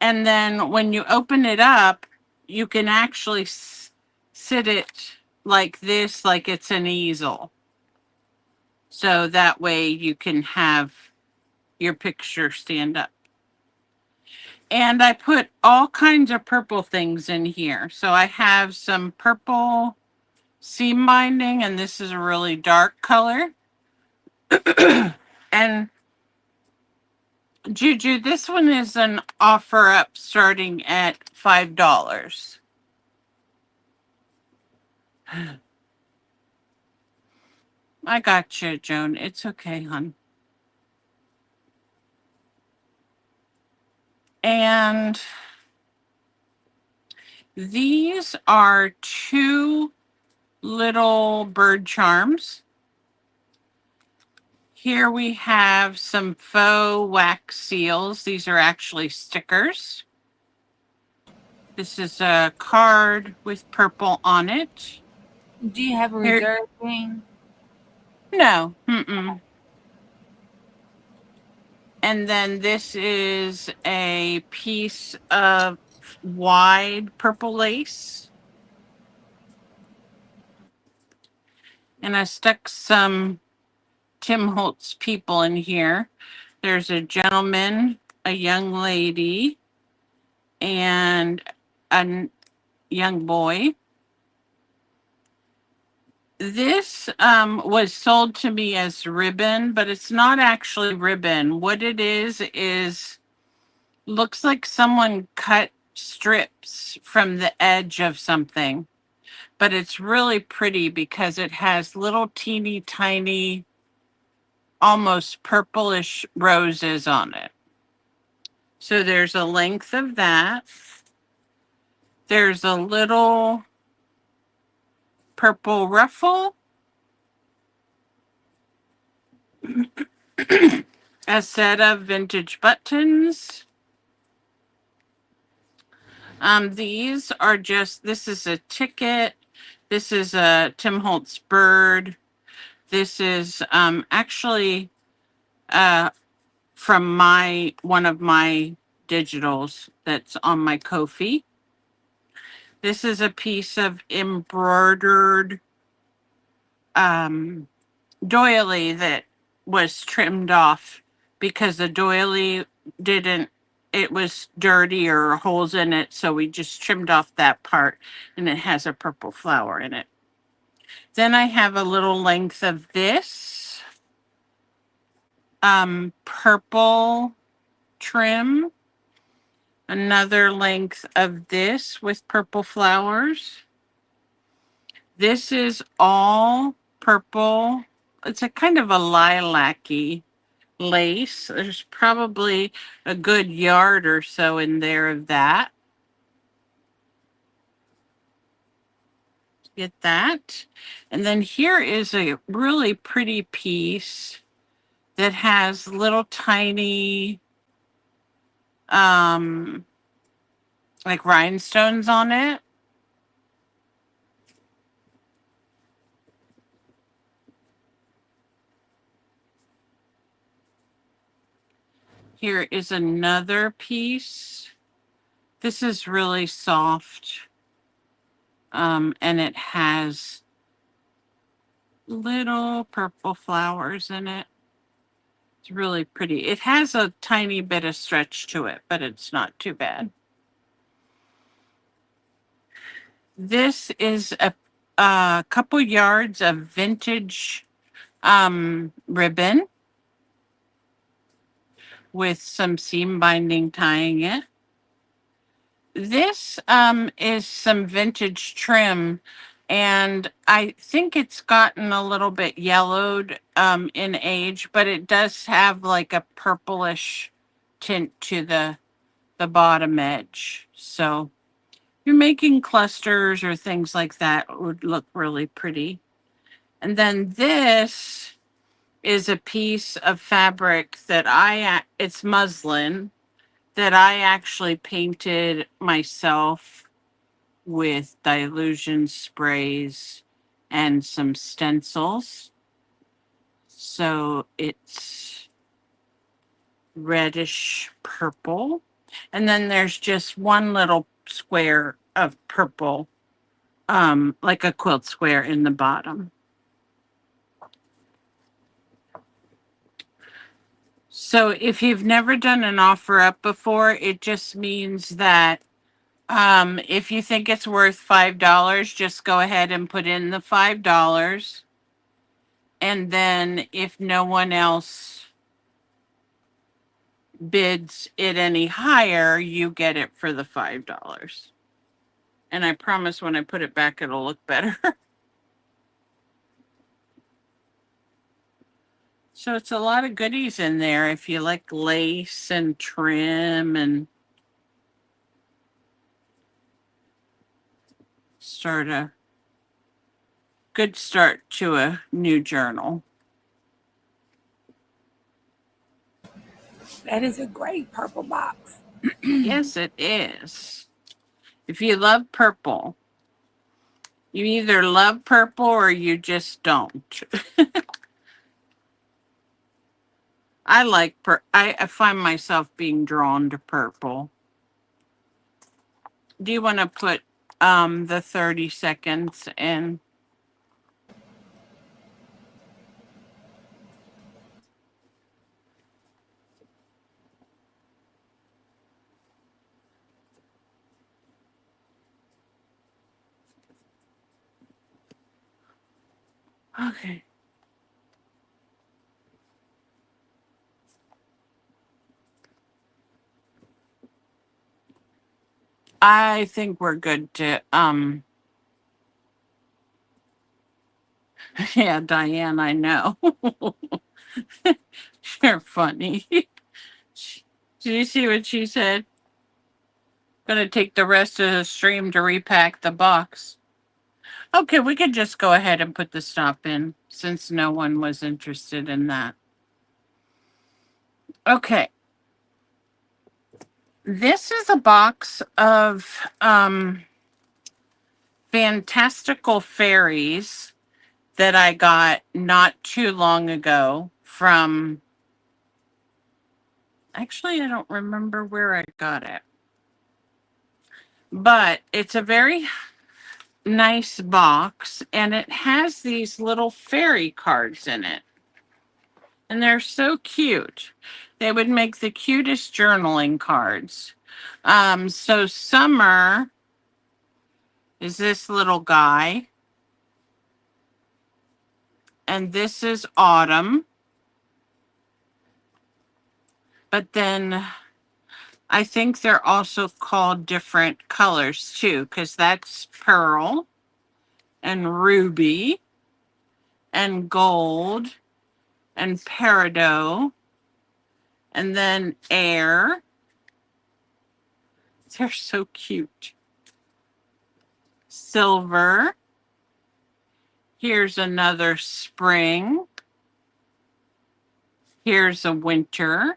Speaker 1: And then when you open it up, you can actually sit it like this, like it's an easel. So that way you can have your picture stand up. And I put all kinds of purple things in here. So I have some purple seam binding, and this is a really dark color. And Juju, this one is an offer up starting at $5. I got you, Joan. It's okay, hon. And these are two little bird charms. Here we have some faux wax seals. These are actually stickers. This is a card with purple on it.
Speaker 2: Do you have a
Speaker 1: Here-
Speaker 2: reserve thing?
Speaker 1: No. Mm-mm. And then this is a piece of wide purple lace. And I stuck some Tim Holtz people in here. There's a gentleman, a young lady, and a young boy. This was sold to me as ribbon, but it's not actually ribbon. What it is looks like someone cut strips from the edge of something, but it's really pretty because it has little teeny tiny, almost purplish roses on it. So there's a length of that. There's a little purple ruffle, a set of vintage buttons. These are just, this is a ticket. This is a Tim Holtz bird. This is actually from one of my digitals that's on my Ko-fi. This is a piece of embroidered doily that was trimmed off because the doily it was dirty or holes in it, so we just trimmed off that part, and it has a purple flower in it. Then I have a little length of this purple trim, another length of this with purple flowers. This is all purple. It's a kind of a lilac-y lace. There's probably a good yard or so in there of that. Get that. And then here is a really pretty piece that has little tiny like rhinestones on it. Here is another piece. This is really soft. And it has little purple flowers in it. It's really pretty. It has a tiny bit of stretch to it, but it's not too bad. This is a couple yards of vintage ribbon with some seam binding tying it. This is some vintage trim, and I think it's gotten a little bit yellowed in age, but it does have like a purplish tint to the bottom edge. So if you're making clusters or things like that, it would look really pretty. And then this is a piece of fabric that it's muslin that I actually painted myself with Dylusion sprays and some stencils. So it's reddish purple. And then there's just one little square of purple, like a quilt square in the bottom. So if you've never done an offer up before, it just means that if you think it's worth $5, just go ahead and put in the $5. And then if no one else bids it any higher, you get it for the $5. And I promise when I put it back, it'll look better. So it's a lot of goodies in there if you like lace and trim and good start to a new journal.
Speaker 2: That is a great purple box.
Speaker 1: Yes, it is. If you love purple, you either love purple or you just don't. I find myself being drawn to purple. Do you want to put the 30 seconds in? Okay. I think we're good to yeah, Diane, I know. You're funny. Did you see what she said? Gonna take the rest of the stream to repack the box. Okay, we could just go ahead and put the stop in since no one was interested in that. Okay. This is a box of fantastical fairies that I got not too long ago from. Actually, I don't remember where I got it. But it's a very nice box and it has these little fairy cards in it. And they're so cute. They would make the cutest journaling cards. So Summer is this little guy. And this is Autumn. But then I think they're also called different colors too, because that's Pearl and Ruby and Gold and Peridot and then Air. They're so cute. Silver. Here's another spring. Here's a winter.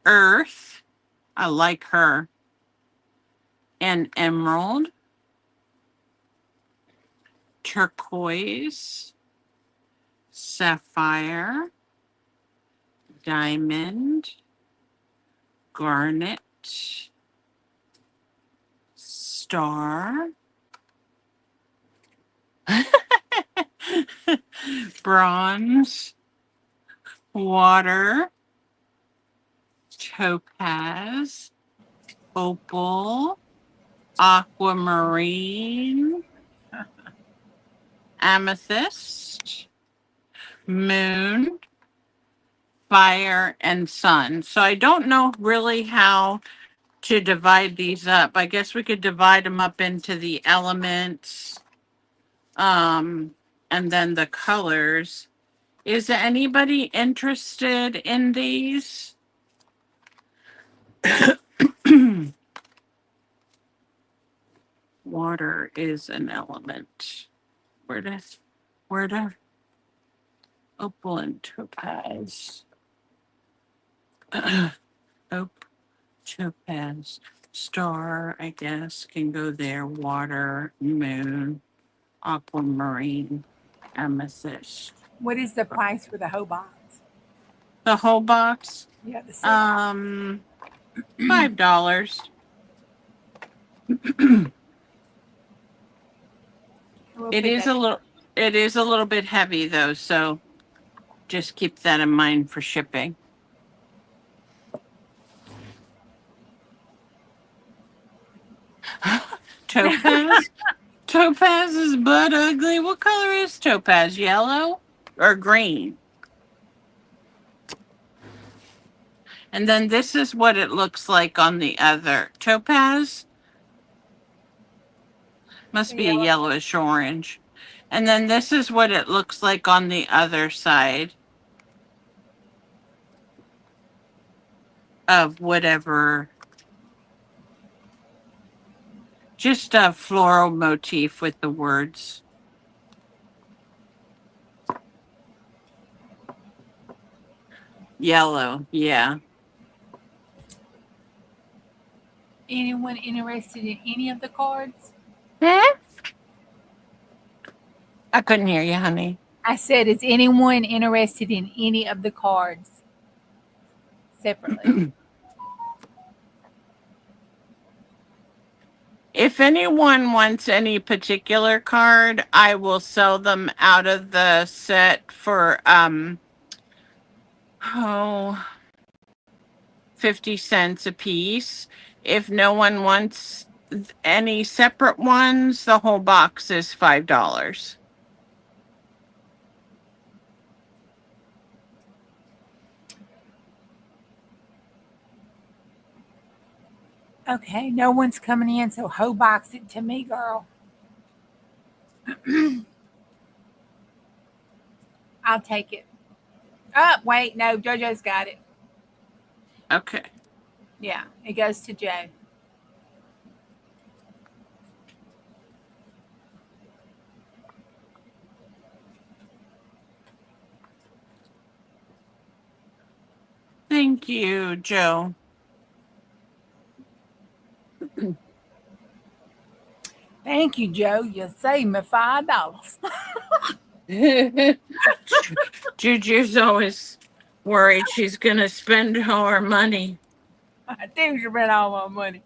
Speaker 1: earth. I like her. And emerald. Turquoise. Sapphire. Diamond. Garnet. Star. Bronze. Water. Topaz. Opal. Aquamarine. Amethyst. Moon. Fire, and sun. So I don't know really how to divide these up. I guess we could divide them up into the elements, and then the colors. Is anybody interested in these? Water is an element. Where does opal and topaz? Opal, topaz, star, I guess, can go there. Water, moon, aquamarine, amethyst.
Speaker 2: What is the price for the whole box?
Speaker 1: The whole box,
Speaker 2: Yeah, the set.
Speaker 1: $5.
Speaker 2: We'll
Speaker 1: It
Speaker 2: put
Speaker 1: is
Speaker 2: that-
Speaker 1: a little bit heavy though, so just keep that in mind for shipping. Topaz? Topaz is butt ugly. What color is topaz? Yellow or green? And then this is what it looks like on the other. Topaz must be a yellowish orange. And then this is what it looks like on the other side of whatever. Just a floral motif with the words. Yellow, yeah.
Speaker 2: Anyone interested in any of the cards?
Speaker 1: Hmm? I couldn't hear you, honey.
Speaker 2: I said, is anyone interested in any of the cards separately?
Speaker 1: If anyone wants any particular card, I will sell them out of the set for 50 cents a piece. If no one wants any separate ones, the whole box is $5.
Speaker 2: Okay, no one's coming in, so ho box it to me, girl. I'll take it. Oh, wait, no, JoJo's got it.
Speaker 1: Okay.
Speaker 2: Yeah, it goes to Joe.
Speaker 1: Thank you, Joe.
Speaker 2: Thank you, Joe. You saved me $5.
Speaker 1: Juju's always worried she's going to spend all her money.
Speaker 2: I think you spent all my money.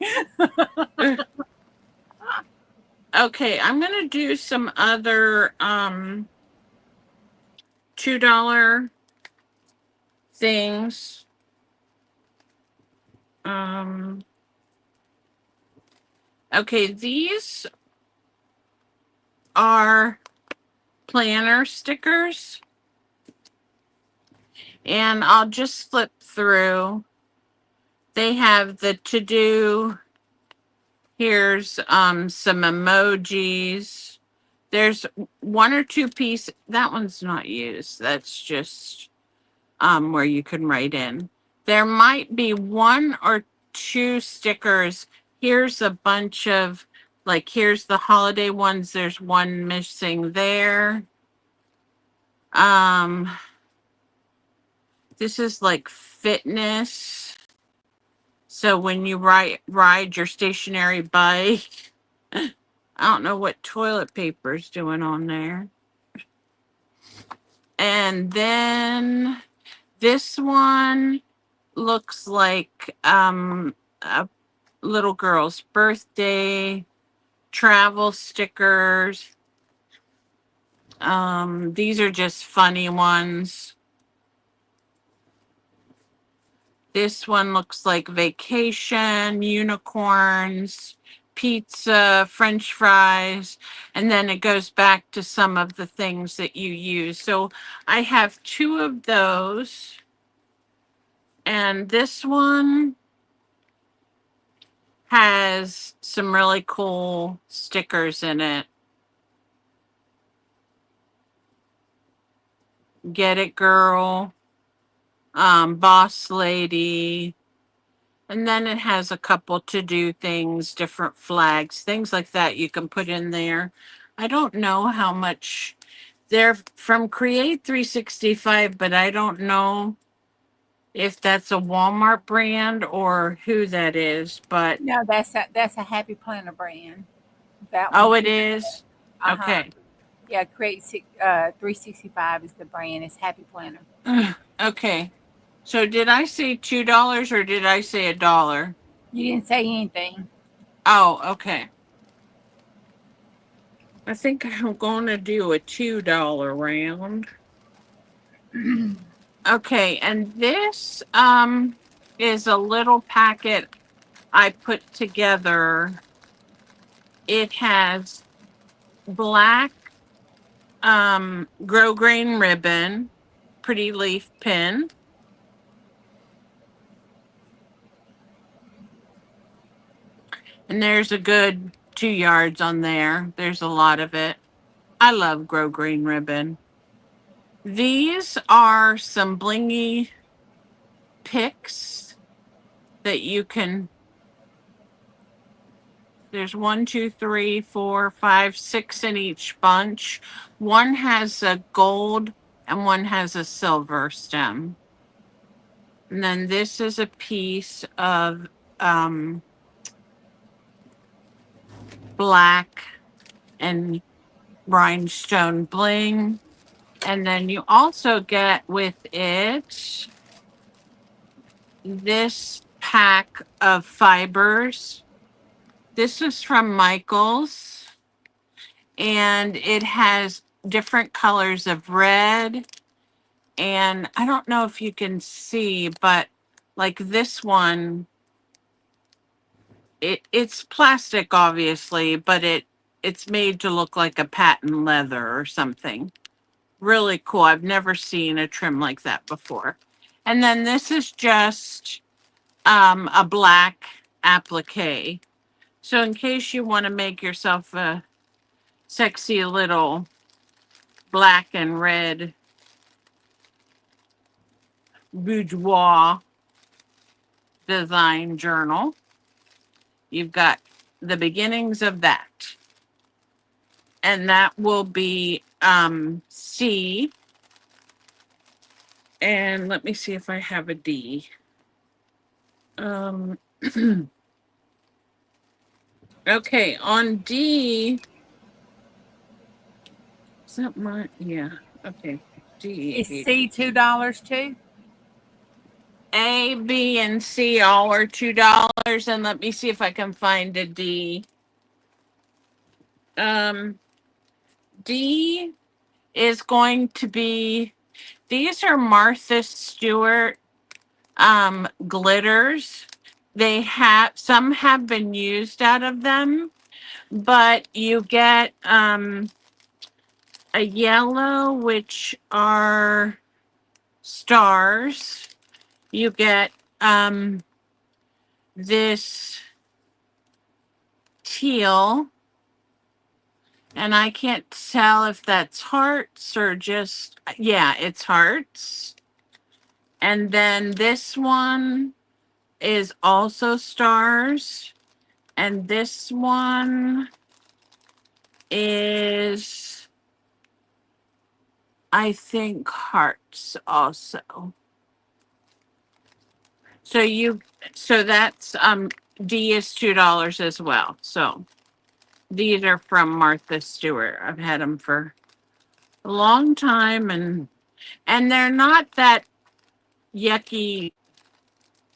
Speaker 1: Okay, I'm going to do some other $2 things. Okay, these are planner stickers. And I'll just flip through. They have the to-do. Here's some emojis. There's one or two pieces. That one's not used. That's just where you can write in. There might be one or two stickers. Here's a bunch of, like, here's the holiday ones. There's one missing there. This is like fitness. So when you ride your stationary bike, I don't know what toilet paper is doing on there. And then this one looks like a little girl's birthday, travel stickers. These are just funny ones. This one looks like vacation, unicorns, pizza, French fries, and then it goes back to some of the things that you use. So I have two of those. And this one has some really cool stickers in it. Get it, girl. Boss lady. And then it has a couple to do things, different flags, things like that you can put in there. I don't know how much they're from Create 365, but I don't know if that's a Walmart brand or who that is. But
Speaker 2: No, that's a Happy Planner brand. That
Speaker 1: oh,
Speaker 2: one.
Speaker 1: it is?
Speaker 2: Uh-huh.
Speaker 1: Okay.
Speaker 2: Yeah, 365 is the brand. It's Happy Planner.
Speaker 1: Okay. So did I say $2 or did I say $1?
Speaker 2: You didn't say anything.
Speaker 1: Oh, okay. I think I'm going to do a $2 round. Okay, and this is a little packet I put together. It has black grow grain ribbon, pretty leaf pin. And there's a good 2 yards on there. There's a lot of it. I love grow green ribbon. These are some blingy picks that you can. There's 1, 2, 3, 4, 5, 6 in each bunch. One has a gold and one has a silver stem. And then this is a piece of black and rhinestone bling. And then you also get with it this pack of fibers. This is from Michaels, and it has different colors of red. And I don't know if you can see, but like this one, it's plastic, obviously, but it's made to look like a patent leather or something. Really cool. I've never seen a trim like that before. And then this is just a black applique. So in case you want to make yourself a sexy little black and red boudoir design journal, you've got the beginnings of that. And that will be C. And let me see if I have a D. Okay, on D, is that my, yeah, okay, D.
Speaker 2: Is C $2 too?
Speaker 1: A, B, and C all are $2, and let me see if I can find a D. D is going to be, these are Martha Stewart glitters. They have, some have been used out of them, but you get a yellow, which are stars. You get this teal, and I can't tell if that's hearts or just, yeah, it's hearts. And then this one is also stars. And this one is, I think, hearts also. So that's D is $2 as well. So these are from Martha Stewart. I've had them for a long time, and they're not that yucky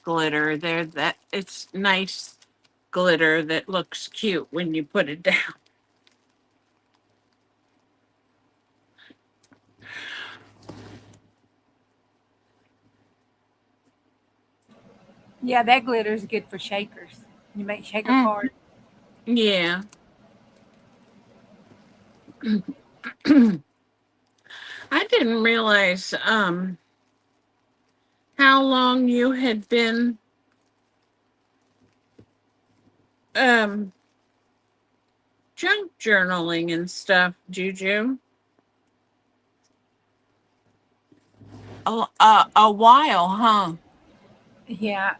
Speaker 1: glitter. They're that it's nice glitter that looks cute when you put it down.
Speaker 2: Yeah, that glitter is good for shakers. You make shaker
Speaker 1: Mm.
Speaker 2: cards.
Speaker 1: Yeah. I didn't realize how long you had been um junk journaling and stuff, Juju. A while, huh?
Speaker 2: Yeah.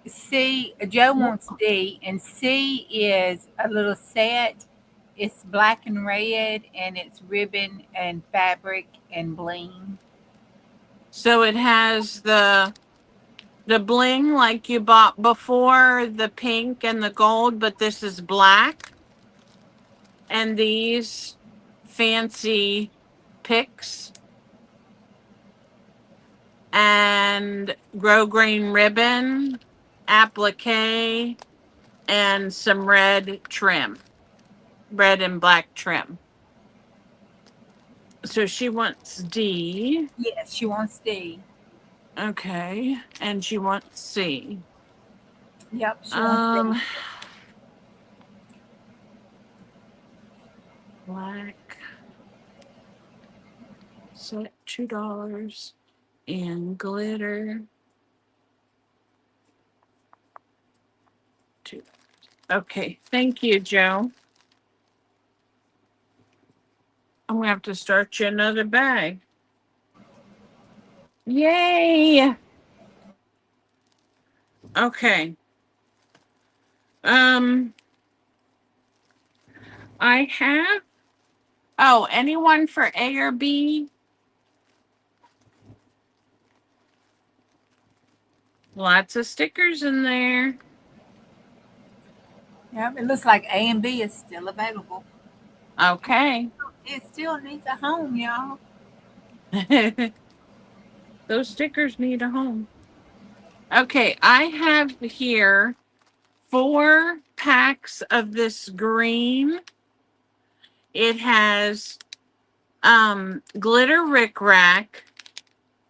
Speaker 2: C, Joe wants D, and C is a little set. It's black and red, and it's ribbon and fabric and bling.
Speaker 1: So it has the bling like you bought before, the pink and the gold, but this is black. And these fancy picks and grosgrain ribbon, applique, and some red trim, red and black trim. So she wants D.
Speaker 2: Yes, she wants D.
Speaker 1: Okay. And she wants C.
Speaker 2: Yep, she wants D.
Speaker 1: Black. Set $2 and glitter. Two. Okay. Thank you, Joe. I'm gonna have to start you another bag. Yay! Okay. I have. Oh, anyone for A or B? Lots of stickers in there.
Speaker 2: Yep, it looks like A and B is still available.
Speaker 1: Okay.
Speaker 2: It still needs a home, y'all.
Speaker 1: Those stickers need a home. Okay, I have here 4 packs of this green. It has glitter rickrack,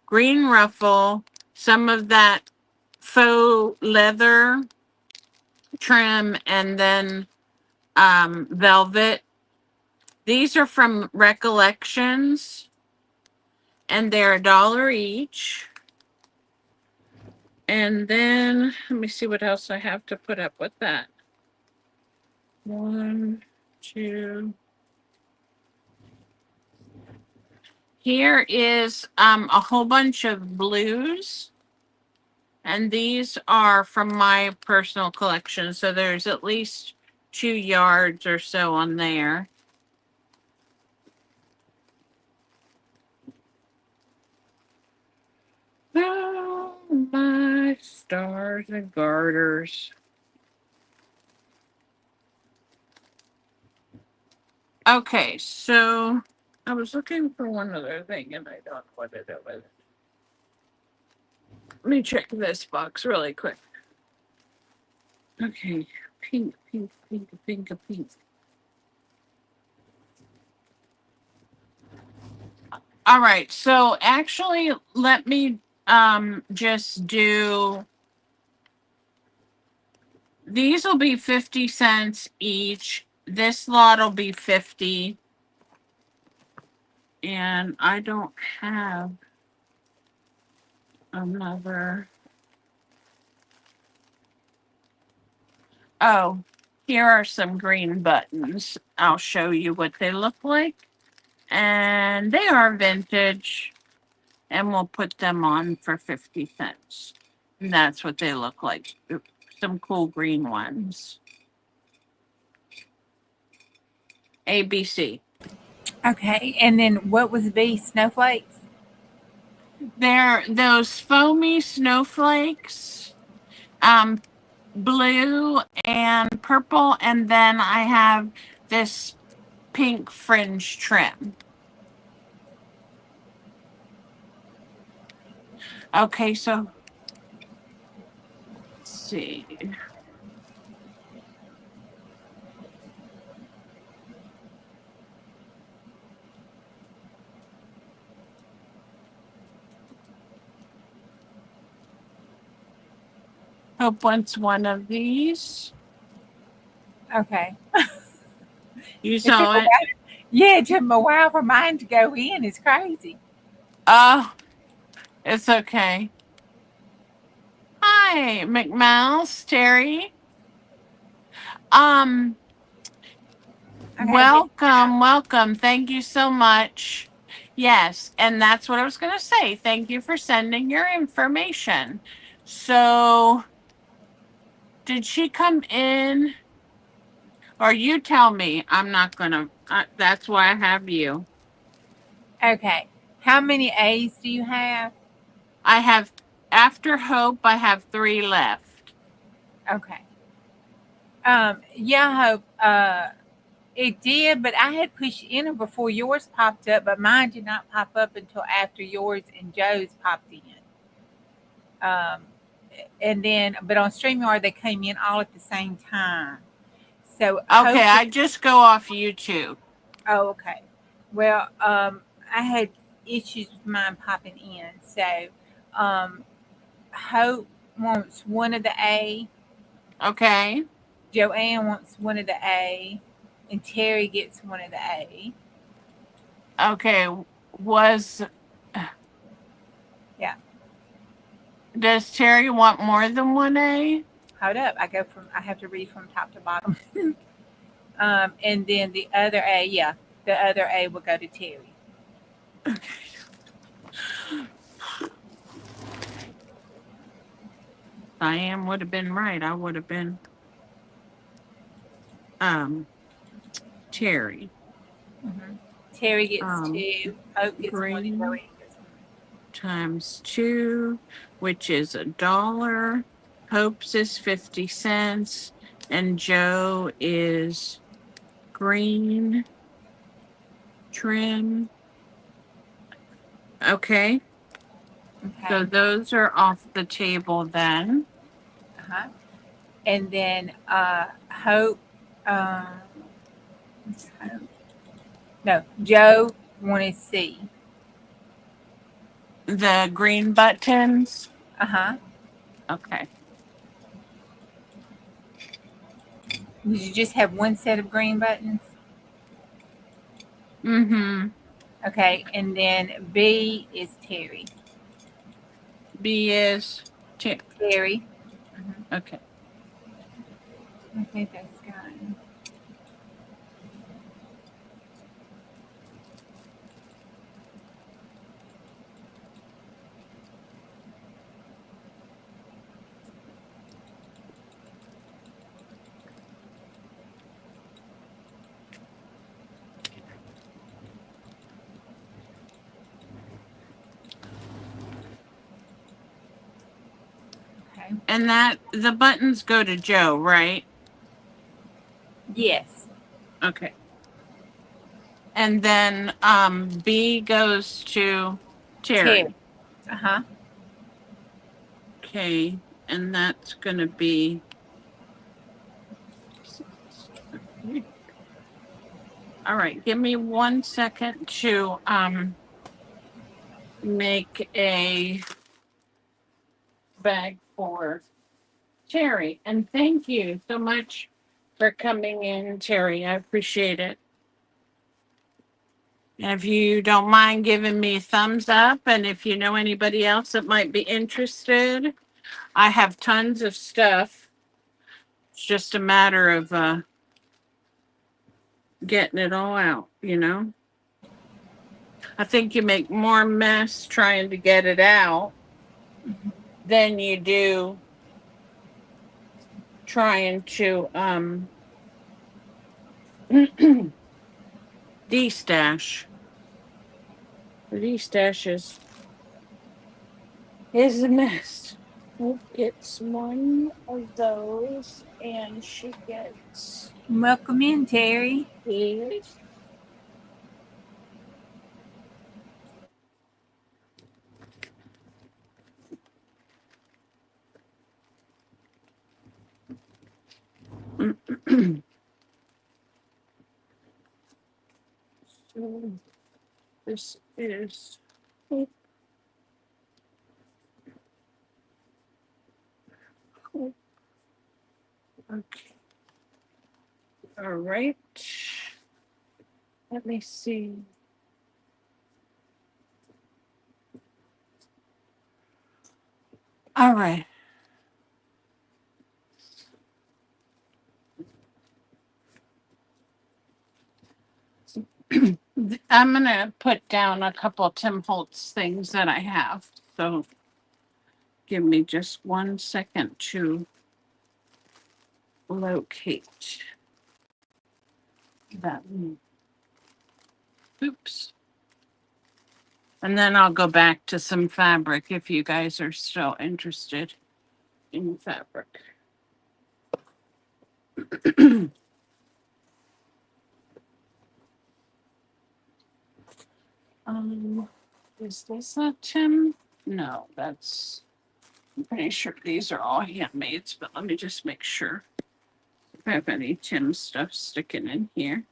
Speaker 1: green ruffle, some of that faux leather trim, and then velvet. These are from Recollections, and they're $1 each. And then let me see what else I have to put up with that. 1, 2. Here is a whole bunch of blues. And these are from my personal collection. So there's at least 2 yards or so on there. Oh, my stars and garters. Okay, so I was looking for one other thing and I don't know what to do with it. Let me check this box really quick. Okay, pink, pink, pink, pink, pink. All right, so actually, let me just do. These will be 50 cents each. This lot will be 50. And I don't have another. Oh, here are some green buttons. I'll show you what they look like. And they are vintage. And we'll put them on for 50 cents. And that's what they look like. Some cool green ones. ABC.
Speaker 2: Okay, and then what was B? Snowflakes?
Speaker 1: They're those foamy snowflakes, um, blue and purple, and then I have this pink fringe trim. Okay, so let's see. Hope wants one of these.
Speaker 2: Okay.
Speaker 1: You
Speaker 2: It took
Speaker 1: saw
Speaker 2: a
Speaker 1: it?
Speaker 2: while. Yeah, it took me a while for mine to go in. It's crazy.
Speaker 1: Oh, it's okay. Hi, McMouse, Terry. Um,
Speaker 2: Okay, but
Speaker 1: welcome. Thank you so much. Yes, and that's what I was going to say. Thank you for sending your information. So, did she come in? Or you tell me. I'm not going to. That's why I have you.
Speaker 2: okay. How many A's do you have?
Speaker 1: I have, after Hope, I have 3 left.
Speaker 2: Okay. Yeah, I hope it did, but I had pushed enter before yours popped up, but mine did not pop up until after yours and Joe's popped in. Um, and then, but on StreamYard they came in all at the same time. So
Speaker 1: Okay,
Speaker 2: Hope.
Speaker 1: I just go off YouTube.
Speaker 2: Oh, okay. Well, I had issues with mine popping in, so Hope wants one of the A.
Speaker 1: Okay.
Speaker 2: Joanne wants one of the A, and Terry gets one of the A.
Speaker 1: Okay. Was
Speaker 2: Yeah.
Speaker 1: Does Terry want more than 1A?
Speaker 2: Hold up. I have to read from top to bottom. And then the other A, yeah, the other A will go to Terry.
Speaker 1: Diane would have been right. I would have been Terry.
Speaker 2: Mm-hmm. Terry gets
Speaker 1: Um,
Speaker 2: 2. Hope gets 1. And
Speaker 1: green
Speaker 2: Joanne gets 1.
Speaker 1: times 2, which is $1. Hope's is 50 cents, and Joe is green trim. Okay, so
Speaker 2: Okay.
Speaker 1: those are off the table then.
Speaker 2: Uh-huh. And then Hope, um, no, Joe wanted C.
Speaker 1: The green buttons.
Speaker 2: Uh-huh.
Speaker 1: Okay.
Speaker 2: Did you just have one set of green buttons?
Speaker 1: Mm-hmm.
Speaker 2: Okay. And then B is Terry.
Speaker 1: B is
Speaker 2: Terry.
Speaker 1: okay.
Speaker 2: I think that's gone. Okay.
Speaker 1: And that the buttons go to Joe, right?
Speaker 2: Yes.
Speaker 1: Okay. And then B goes to Terry.
Speaker 2: Terry. Uh-huh.
Speaker 1: Okay. And that's gonna be all right. Give me 1 second to make a bag for Terry. And thank you so much for coming in, Terry. I appreciate it. And if you don't mind giving me a thumbs up, and if you know anybody else that might be interested, I have tons of stuff. It's just a matter of getting it all out, you know? I think you make more mess trying to get it out than you do trying to destash. The destash is is a mess. It's one of those, and she gets
Speaker 2: Welcome in, Terry.
Speaker 1: this. So this is okay. All right. Let me see. All right. I'm going to put down a couple of Tim Holtz things that I have. So give me just 1 second to locate that. Oops. And then I'll go back to some fabric if you guys are still interested in fabric. Is this a Tim? No, that's. I'm pretty sure these are all handmaids, but let me just make sure if I have any Tim stuff sticking in here.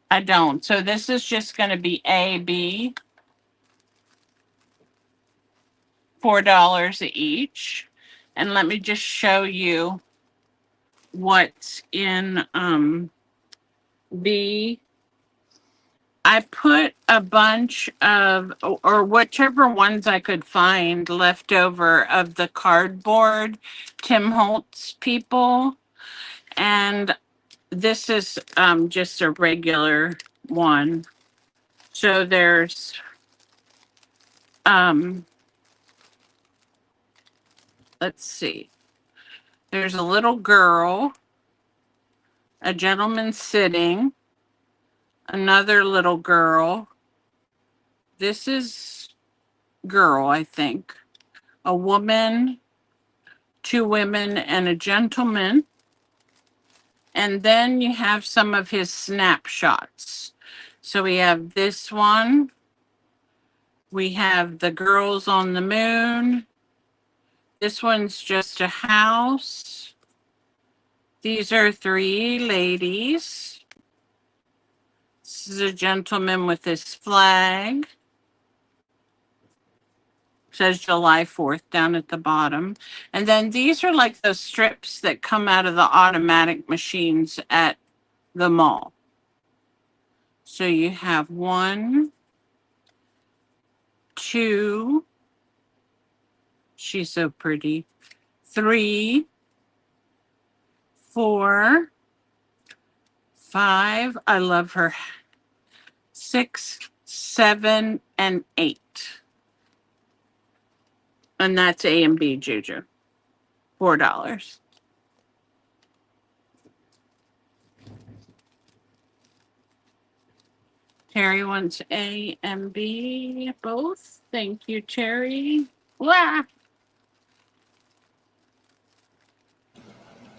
Speaker 1: I don't. So this is just going to be A, B, $4 each. And let me just show you what's in B. I put a bunch of, or whichever ones I could find left over of the cardboard Tim Holtz people. And this is just a regular one. So there's, let's see. There's a little girl, a gentleman sitting, another little girl. This is girl, I think. A woman, 2 women, and a gentleman. And then you have some of his snapshots. So we have this one. We have the girls on the moon. This one's just a house. These are 3 ladies. This is a gentleman with his flag. Says July 4th down at the bottom. And then these are like those strips that come out of the automatic machines at the mall. So you have 1, 2. She's so pretty. 3, 4, 5. I love her. 6, 7, and 8. And that's A and B, Juju. $4. Terry wants A and B both. Thank you, Terry. Wah!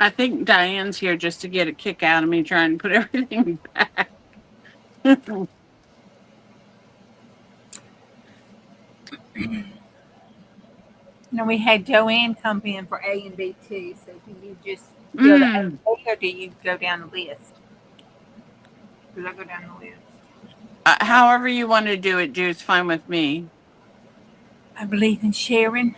Speaker 1: I think Diane's here just to get a kick out of me trying to put everything back.
Speaker 2: Now we had Joanne come in for A and B too. So do you just go to A and B, or do you go down the list? Because I go down the list.
Speaker 1: However you want to do it, Jude's fine with me.
Speaker 2: I believe in sharing.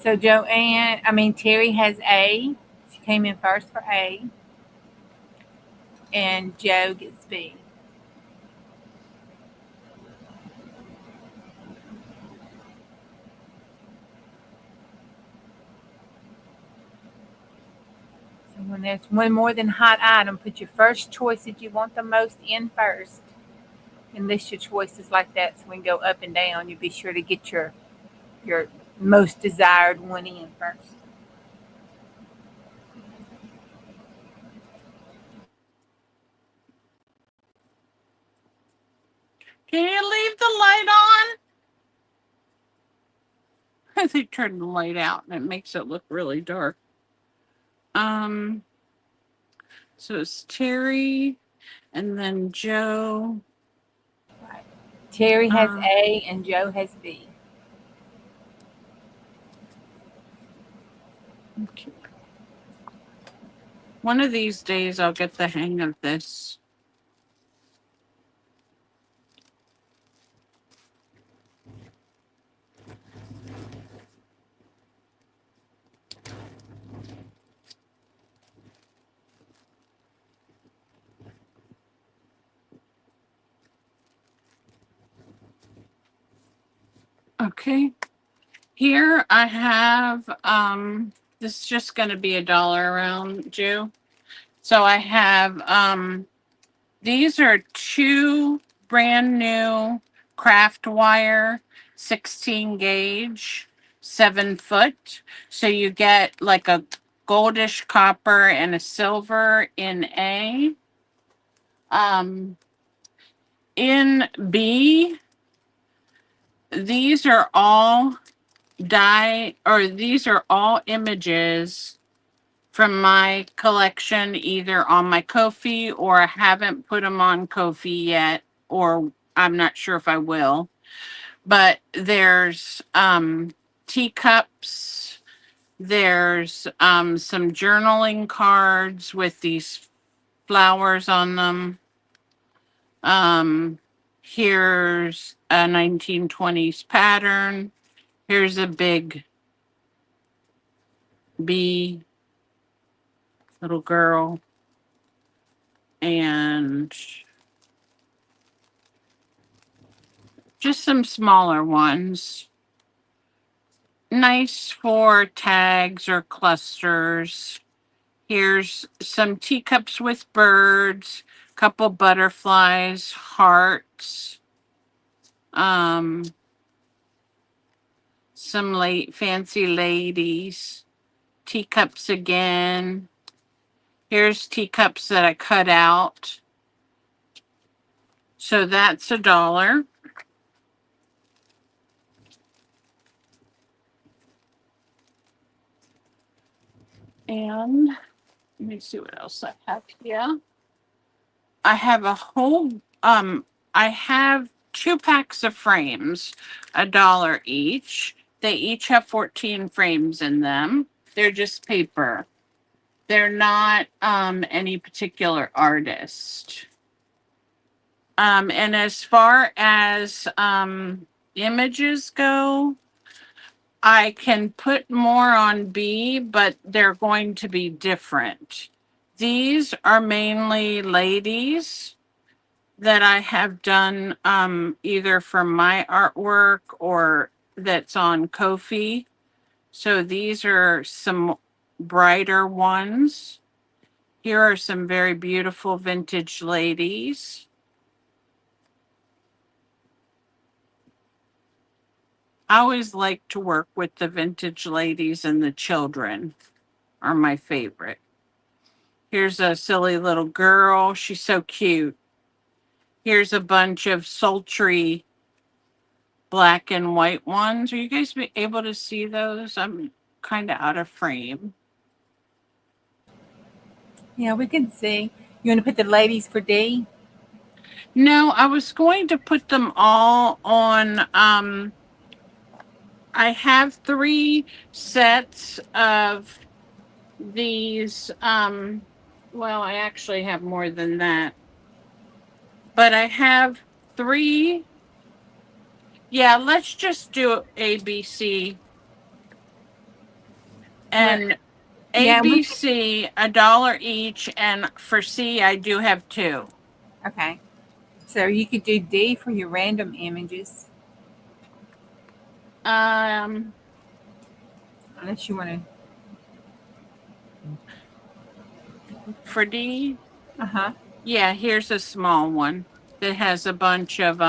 Speaker 2: So Terry has A. She came in first for A. And Joe gets B. So when there's one more than hot item, put your first choice that you want the most in first. And list your choices like that so we can go up and down. You be sure to get your most desired one in first.
Speaker 1: Can you leave the light on? They turn the light out and it makes it look really dark. So it's Terry and then Joe.
Speaker 2: Right. Terry has
Speaker 1: Uh,
Speaker 2: A and Joe has B.
Speaker 1: Okay. One of these days I'll get the hang of this. Okay. Here I have this is just gonna be $1 around Jew. So I have these are 2 brand new craft wire 16 gauge 7-foot. So you get like a goldish copper and a silver in A. In B, these are all these are all images from my collection, either on my Ko-fi or I haven't put them on Ko-fi yet, or I'm not sure if I will. But there's teacups, there's some journaling cards with these flowers on them. Here's a 1920s pattern. Here's a big bee little girl. And just some smaller ones. Nice for tags or clusters. Here's some teacups with birds, couple butterflies, hearts, some fancy ladies, teacups again. Here's teacups that I cut out. So that's $1. And let me see what else I have here. I have a whole I have 2 packs of frames, $1 each. They each have 14 frames in them. They're just paper. They're not any particular artist. And as far as images go, I can put more on B, but they're going to be different. These are mainly ladies that I have done either for my artwork or that's on Ko-fi. So these are some brighter ones. Here are some very beautiful vintage ladies. I always like to work with the vintage ladies, and the children are my favorite. Here's a silly little girl. She's so cute. Here's a bunch of sultry black and white ones. Are you guys able to see those? I'm kind of out of frame.
Speaker 2: Yeah, we can see. You want to put the ladies for D?
Speaker 1: No, I was going to put them all on. I have 3 sets of these. Well, I actually have more than that. But I have 3. Yeah, let's just do ABC. And
Speaker 2: Yeah,
Speaker 1: ABC, $1 each. And for C, I do have 2.
Speaker 2: Okay. So you could do D for your random images,
Speaker 1: Um,
Speaker 2: unless you want
Speaker 1: for D,
Speaker 2: to.
Speaker 1: yeah, here's a small one that has a bunch of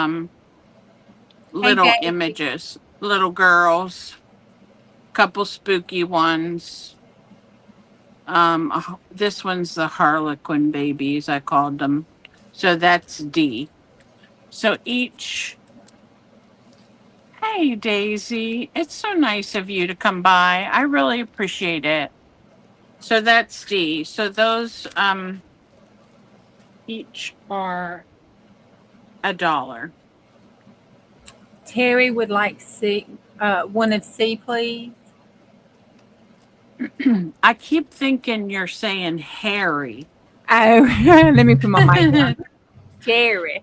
Speaker 1: little
Speaker 2: Gabe.
Speaker 1: images, little girls. couple spooky ones. This one's the Harlequin babies, I called them. So that's D. So each. Hey, Daisy. It's so nice of you to come by. I really appreciate it. So that's D. So those each are $1.
Speaker 2: Terry would like C, one of C, please.
Speaker 1: I keep thinking you're saying Harry.
Speaker 2: Oh, let me put my mic on. Terry.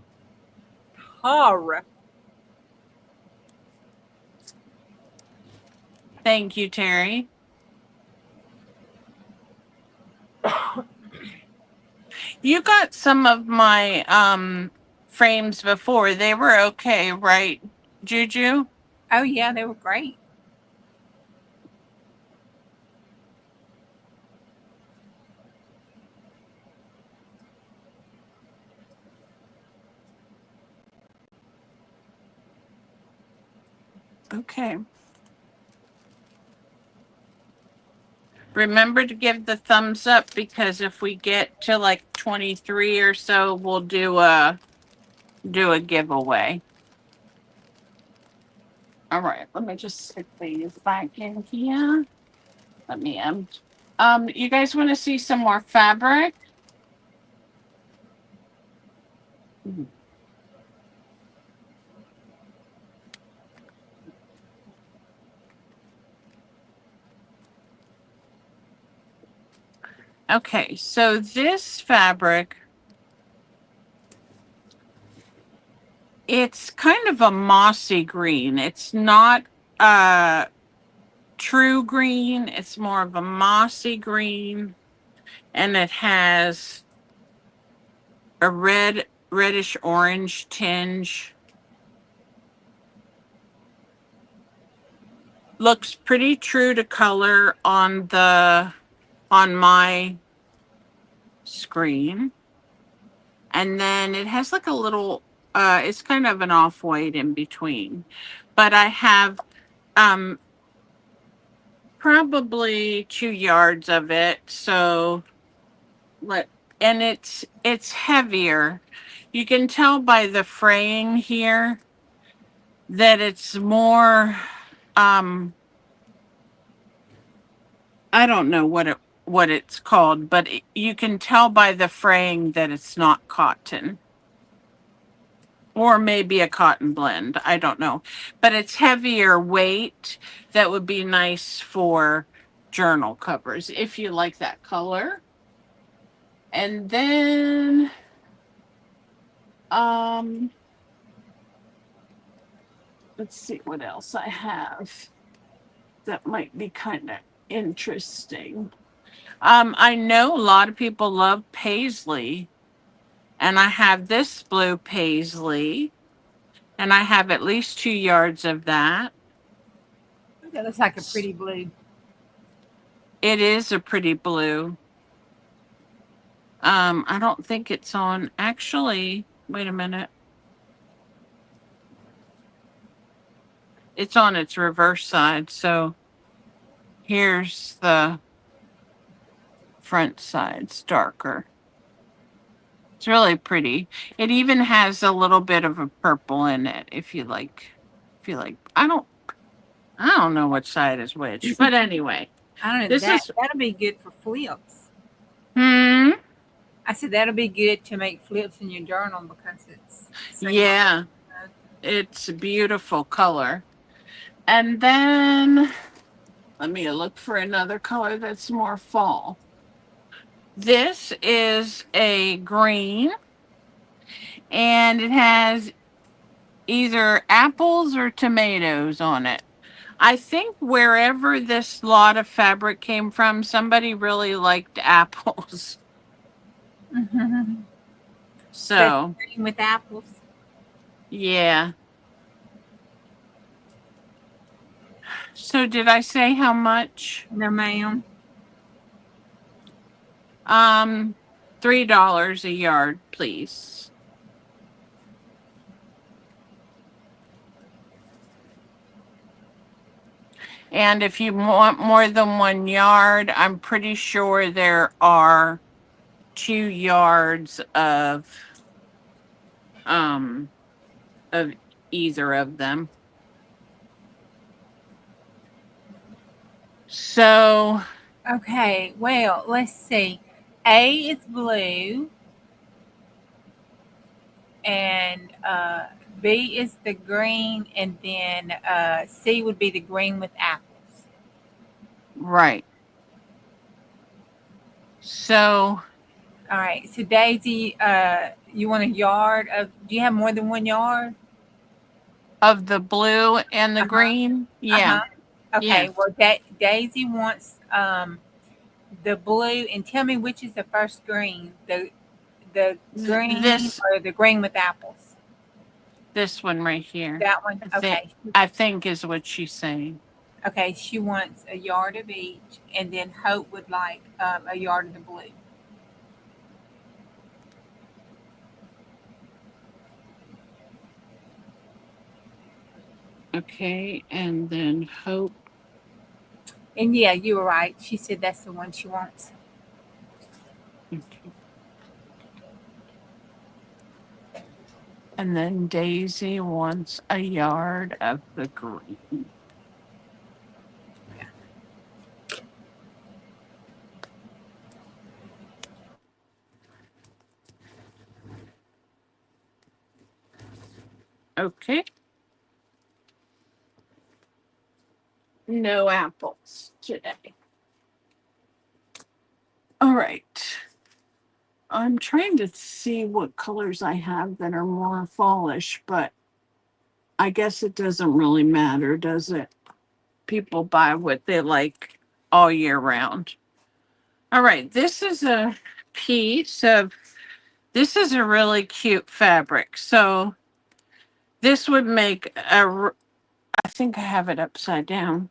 Speaker 2: Horror.
Speaker 1: Thank you, Terry. You got some of my frames before. They were okay, right, Juju?
Speaker 2: Oh, yeah, they were great.
Speaker 1: Okay. Remember to give the thumbs up, because if we get to like 23 or so, we'll do a giveaway. All right, let me just stick these back in here. Let me you guys want to see some more fabric? Okay, so this fabric, it's kind of a mossy green. It's not a true green. It's more of a mossy green, and it has a reddish orange tinge. Looks pretty true to color on my screen. And then it has like a little it's kind of an off-white in between. But I have probably 2 yards of it. So and it's heavier. You can tell by the fraying here that it's more I don't know what it's called, but you can tell by the fraying that it's not cotton. Or maybe a cotton blend. I don't know. But it's heavier weight. That would be nice for journal covers if you like that color. And then let's see what else I have that might be kind of interesting. I know a lot of people love paisley, and I have this blue paisley, and I have at least 2 yards of that.
Speaker 2: That looks like a pretty blue.
Speaker 1: It is a pretty blue. I don't think it's on. Actually, wait a minute. It's on its reverse side. So here's the front side. It's darker. It's really pretty. It even has a little bit of a purple in it. If you like, I don't know which side is which, but anyway.
Speaker 2: I don't know.
Speaker 1: This
Speaker 2: That'll be good for flips.
Speaker 1: I
Speaker 2: said that'll be good to make flips in your journal because it's
Speaker 1: yeah. It's a beautiful color. And then let me look for another color that's more fall. This is a green, and it has either apples or tomatoes on it. I think wherever this lot of fabric came from, somebody really liked apples.
Speaker 2: Mm-hmm.
Speaker 1: So,
Speaker 2: green with apples.
Speaker 1: Yeah. So did I say how much?
Speaker 2: No, ma'am.
Speaker 1: $3 a yard, please. And if you want more than 1 yard, I'm pretty sure there are 2 yards of either of them. So
Speaker 2: Okay, well, let's see. A is blue, and B is the green, and then C would be the green with apples.
Speaker 1: right. So
Speaker 2: All right, so Daisy, you want a yard of, do you have more than 1 yard?
Speaker 1: of the blue and the
Speaker 2: Uh-huh.
Speaker 1: green, yeah,
Speaker 2: Uh-huh. Okay,
Speaker 1: yeah.
Speaker 2: well, Daisy wants the blue, and tell me which is the first green, the green
Speaker 1: This
Speaker 2: or the green with apples?
Speaker 1: one right here,
Speaker 2: That one? Okay.
Speaker 1: I think is what she's saying.
Speaker 2: Okay, she wants a yard of each, and then Hope would like a yard of the blue.
Speaker 1: Okay, and then Hope.
Speaker 2: And yeah, you were right. She said that's the one she wants.
Speaker 1: Okay. And then Daisy wants a yard of the green. Okay. No apples today. All right. I'm trying to see what colors I have that are more fallish, but I guess it doesn't really matter, does it? People buy what they like all year round. All right. This is a really cute fabric. So this would make I think I have it upside down.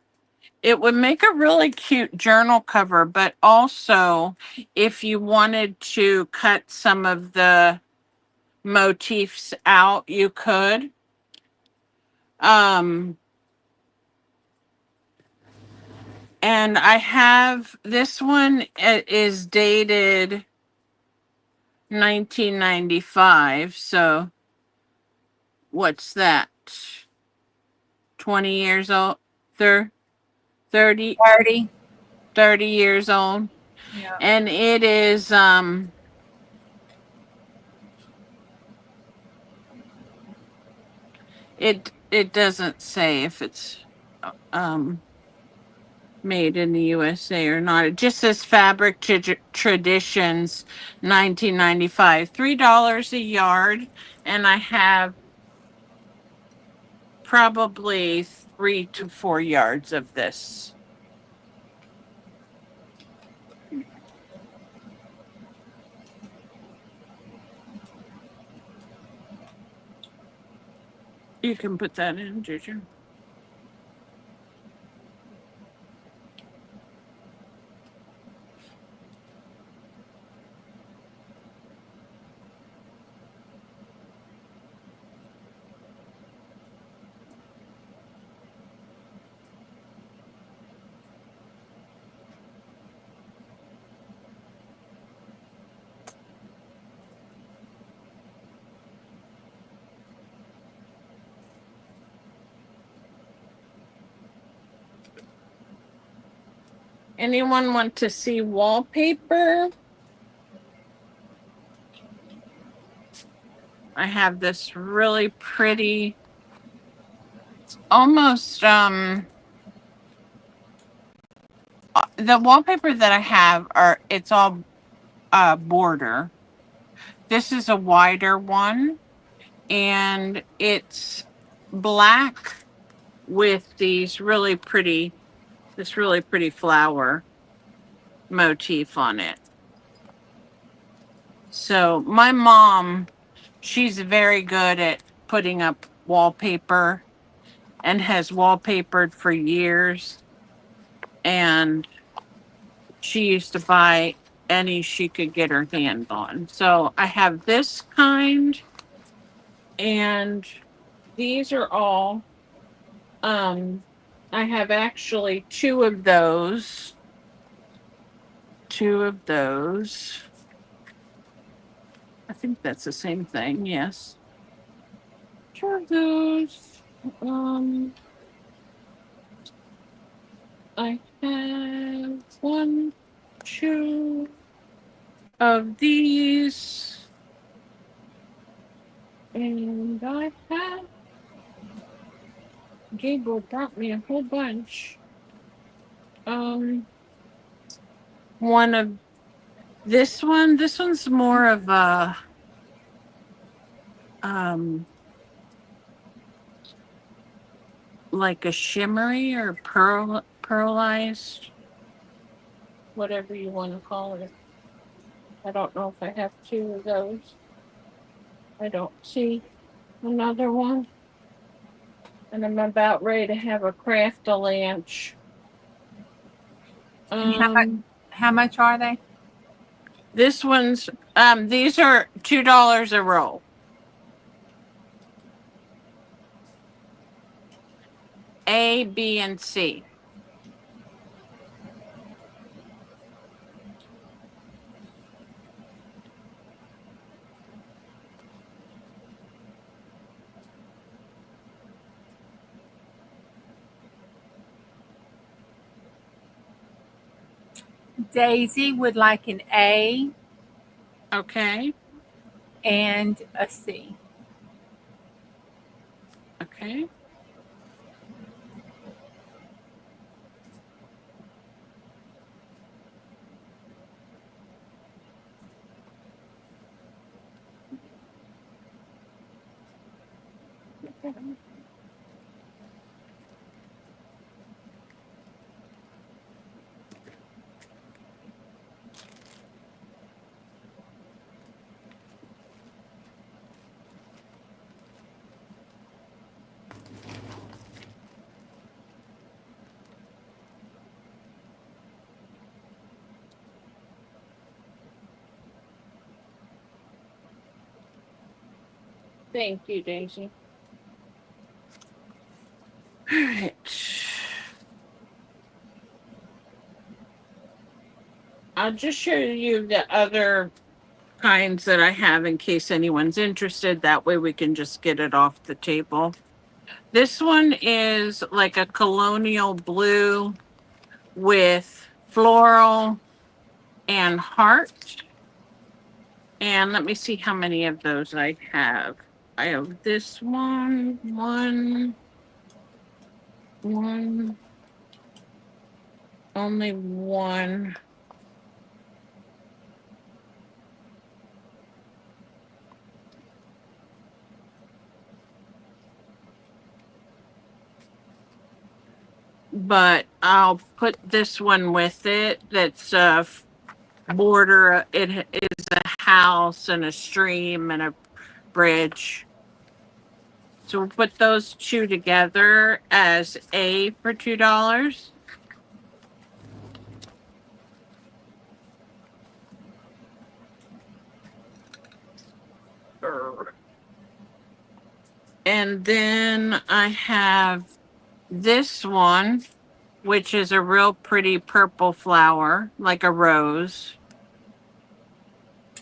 Speaker 1: It would make a really cute journal cover, but also if you wanted to cut some of the motifs out, you could. Um, and I have this one, it is dated 1995. So what's that? 20 years old? 30,
Speaker 2: 30.
Speaker 1: 30 years old.
Speaker 2: Yeah.
Speaker 1: And it is it doesn't say if it's made in the USA or not. It just says Fabric Traditions 1995. $3 a yard, and I have probably 3 to 4 yards of this. You can put that in, Ginger. Anyone want to see wallpaper? I have this really pretty, it's almost the wallpaper that I have it's all border. This is a wider one, and it's black with this really pretty flower motif on it. So my mom, she's very good at putting up wallpaper and has wallpapered for years. And she used to buy any she could get her hand on. So I have this kind, and these are all I I have actually two of those. Two of those. I think that's the same thing, yes. Two of those. I have one, two of these. And I have Gable brought me a whole bunch. One of this one. This one's more of a like a shimmery or pearlized, whatever you want to call it. I don't know if I have two of those. I don't see another one. And I'm about ready to have a craft-a-lanch.
Speaker 2: And how much are they?
Speaker 1: This one's these are $2 a roll. A, B, and C.
Speaker 2: Daisy would like an A
Speaker 1: Okay.
Speaker 2: and a C.
Speaker 1: Okay. Thank you, Daisy. All right. I'll just show you the other kinds that I have in case anyone's interested. That way we can just get it off the table. This one is like a colonial blue with floral and heart. And let me see how many of those I have. I have this one, only one. But I'll put this one with it. That's a border. It is a house and a stream and a bridge. So we'll put those two together as A for $2. And then I have this one, which is a real pretty purple flower, like a rose.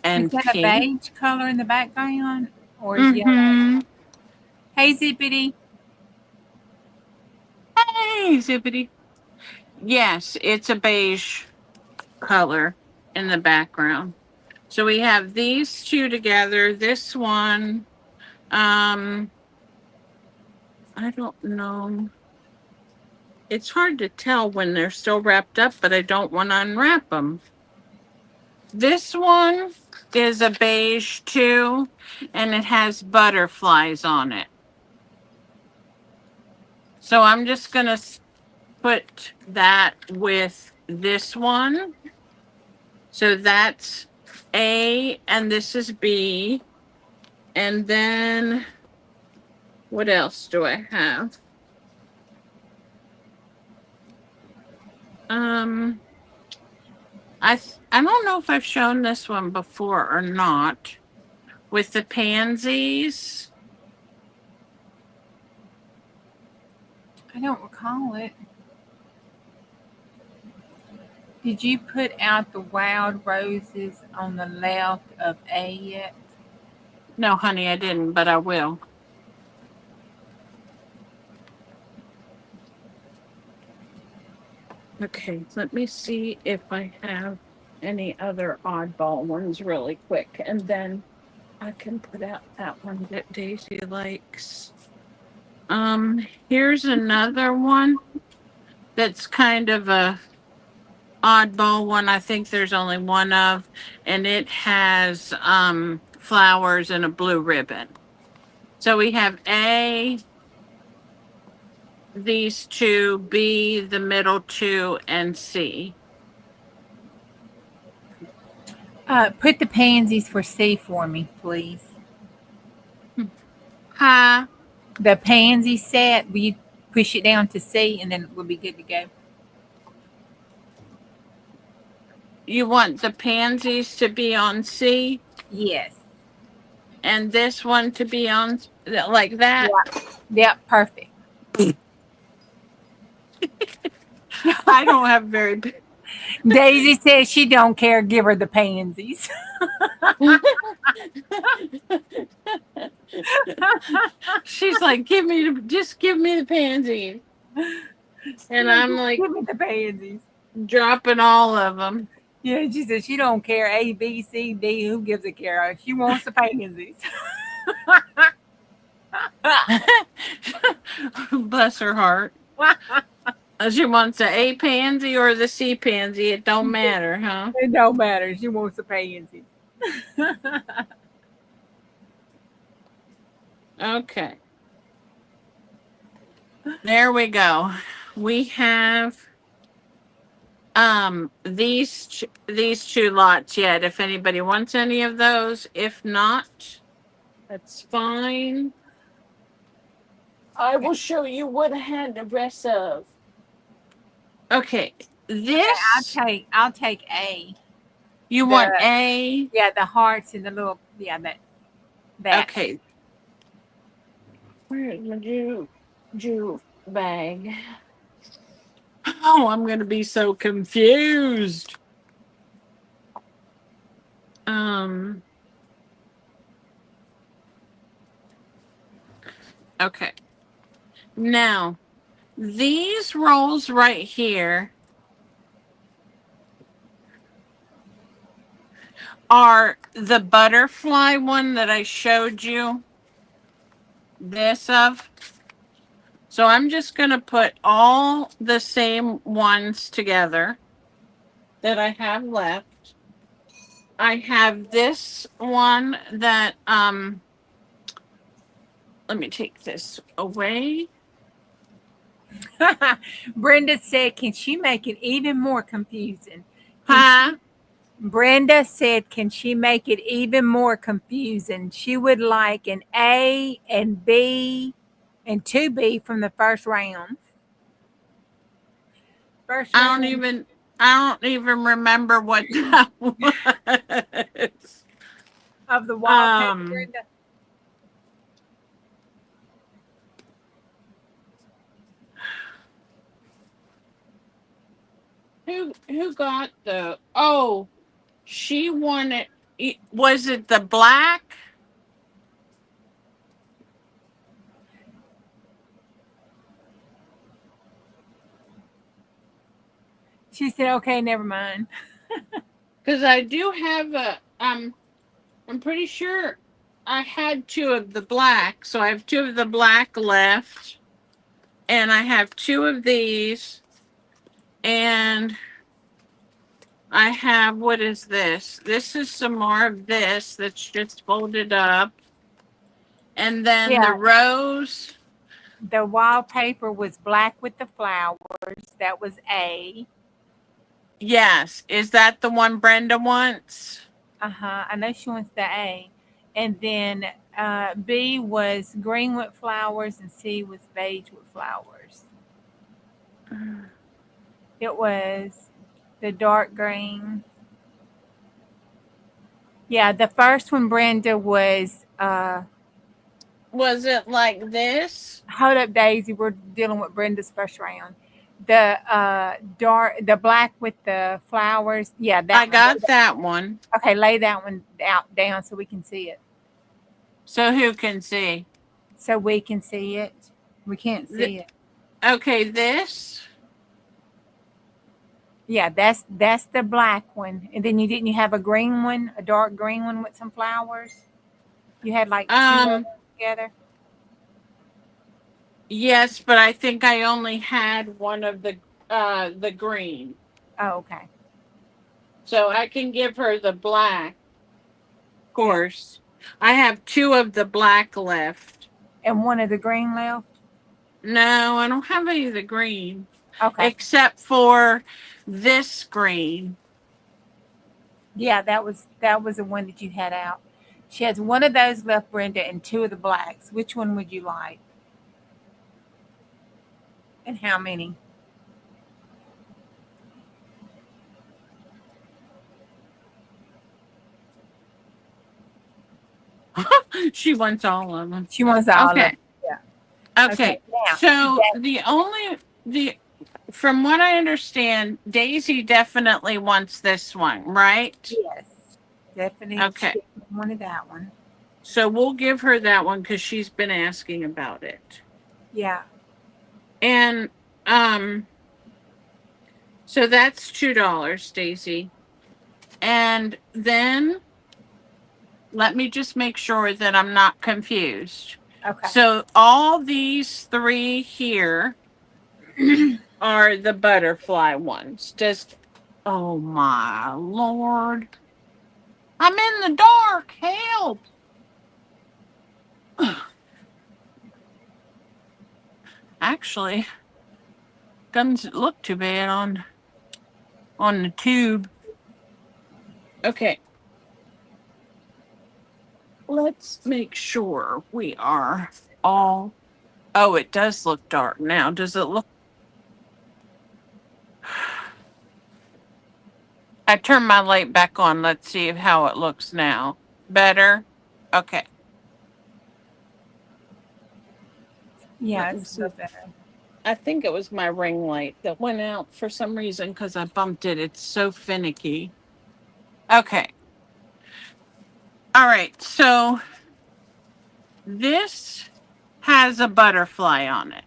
Speaker 1: And
Speaker 2: is that
Speaker 1: pink.
Speaker 2: a beige color in the background, or is yellow? Hey, Zippity.
Speaker 1: Hey, Zippity. Yes, it's a beige color in the background. So we have these two together. This one, I don't know. It's hard to tell when they're still wrapped up, but I don't want to unwrap them. This one is a beige too, and it has butterflies on it. So I'm just going to put that with this one. So that's A, and this is B. And then what else do I have? I don't know if I've shown this one before or not. With the pansies.
Speaker 2: I don't recall it. Did you put out the wild roses on the left of A yet?
Speaker 1: No, honey, I didn't, but I will. Okay, let me see if I have any other oddball ones really quick, and then I can put out that one that Daisy likes. Here's another one that's kind of a oddball one. I think there's only one of, and it has flowers and a blue ribbon. So we have A, these two, B, the middle two, and C.
Speaker 2: Put the pansies for C for me, please.
Speaker 1: Huh?
Speaker 2: The pansy set, will you push it down to C and then we'll be good to go?
Speaker 1: You want the pansies to be on C
Speaker 2: Yes.
Speaker 1: and this one to be on like that?
Speaker 2: Yep, perfect.
Speaker 1: I don't have very big.
Speaker 2: Daisy says she don't care. Give her the pansies.
Speaker 1: She's like, just give me the pansies. And I'm like,
Speaker 2: give me the pansies.
Speaker 1: Dropping all of them.
Speaker 2: Yeah, she said she don't care. A, B, C, D. Who gives a care? She wants the pansies.
Speaker 1: Bless her heart. She wants the A pansy or the C pansy. It don't matter, huh?
Speaker 2: It don't matter. She wants the pansies.
Speaker 1: Okay. There we go. We have these two lots yet. If anybody wants any of those, if not, that's fine. I will show you what I had the rest of. Okay, this
Speaker 2: I'll take A.
Speaker 1: You want A?
Speaker 2: Yeah, the hearts and the little that.
Speaker 1: Okay. Where's my Jew bag? Oh, I'm gonna be so confused. Okay. Now, these rolls right here are the butterfly one that I showed you this of. So I'm just going to put all the same ones together that I have left. I have this one that, let me take this away.
Speaker 2: Brenda said, can she make it even more confusing? Brenda said, can she make it even more confusing? She would like an A and B and 2B from the first round.
Speaker 1: I don't even remember what that was.
Speaker 2: Of the wallpaper, Brenda.
Speaker 1: Who got the she wanted, was it the black?
Speaker 2: She said, okay, never mind.
Speaker 1: Because I do have I'm pretty sure I had 2 of the black, so I have 2 of the black left. And I have 2 of these. And I have, what is this? This is some more of this that's just folded up. And then the rose.
Speaker 2: The wallpaper was black with the flowers. That was A.
Speaker 1: Yes. Is that the one Brenda wants?
Speaker 2: I know she wants the A. And then B was green with flowers and C was beige with flowers. It was the dark green. Yeah, the first one, Brenda, was
Speaker 1: Was it like this?
Speaker 2: Hold up, Daisy. We're dealing with Brenda's first round. The black with the flowers. Yeah, that
Speaker 1: I
Speaker 2: one.
Speaker 1: got that one.
Speaker 2: Okay, lay that one out down so we can see it.
Speaker 1: So who can see?
Speaker 2: So we can see it. We can't see it.
Speaker 1: Okay, this.
Speaker 2: Yeah, that's the black one. And then you have a green one, a dark green one with some flowers. You had like two of them together.
Speaker 1: Yes, but I think I only had one of the green.
Speaker 2: Oh, okay.
Speaker 1: So I can give her the black. Of course. I have two of the black left.
Speaker 2: And one of the green left.
Speaker 1: No, I don't have any of the green.
Speaker 2: Okay.
Speaker 1: Except for this green.
Speaker 2: Yeah, that was the one that you had out. She has one of those left, Brenda, and two of the blacks. Which one would you like? And how many?
Speaker 1: She wants all of them.
Speaker 2: She wants all of them.
Speaker 1: Okay.
Speaker 2: Yeah.
Speaker 1: Okay.
Speaker 2: Now,
Speaker 1: So the from what I understand, Daisy definitely wants this one, right?
Speaker 2: yes, definitely.
Speaker 1: Okay.
Speaker 2: She wanted that one.
Speaker 1: So we'll give her that one because she's been asking about it.
Speaker 2: Yeah.
Speaker 1: And so that's $2, Daisy. And then let me just make sure that I'm not confused.
Speaker 2: Okay.
Speaker 1: So all these three here are the butterfly ones. Oh my Lord. I'm in the dark. Help. Actually, doesn't look too bad on the tube. Okay. Let's make sure we are all. Oh, it does look dark now. Does it look? I turned my light back on. Let's see how it looks now. Better? Okay.
Speaker 2: Yeah,
Speaker 1: Let me
Speaker 2: it's
Speaker 1: see.
Speaker 2: a little better.
Speaker 1: I think it was my ring light that went out for some reason because I bumped it. It's so finicky. Okay. All right. So this has a butterfly on it.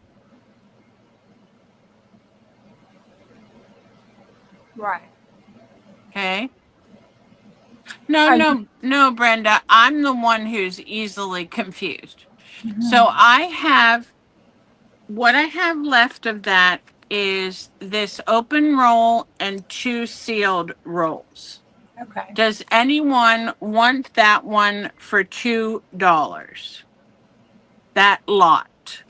Speaker 2: Right.
Speaker 1: Okay. No, Brenda. I'm the one who's easily confused. So what I have left of that is this open roll and two sealed rolls.
Speaker 2: Okay.
Speaker 1: Does anyone want that one for $2? That lot.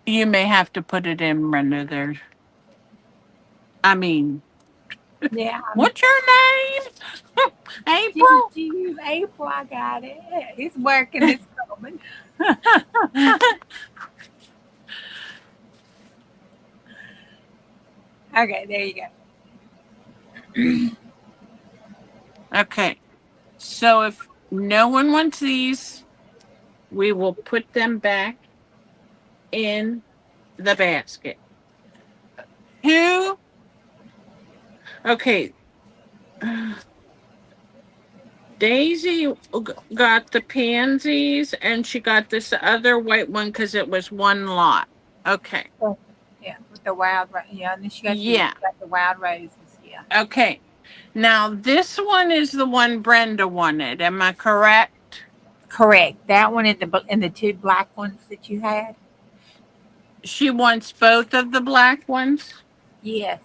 Speaker 1: You may have to put it in, Brenda. There. I mean,
Speaker 2: Yeah.
Speaker 1: what's your name? April.
Speaker 2: April, I got it. It's working. It's coming. Okay, there you go.
Speaker 1: Okay. So if no one wants these, we will put them back in the basket. Who? Okay. Daisy got the pansies and she got this other white one because it was one lot. Okay.
Speaker 2: Yeah, with the wild, yeah, and then she got, got the wild roses. Yeah.
Speaker 1: Okay. Now this one is the one Brenda wanted. Am I correct?
Speaker 2: Correct. That one and the two black ones that you had.
Speaker 1: She wants both of the black ones.
Speaker 2: Yes.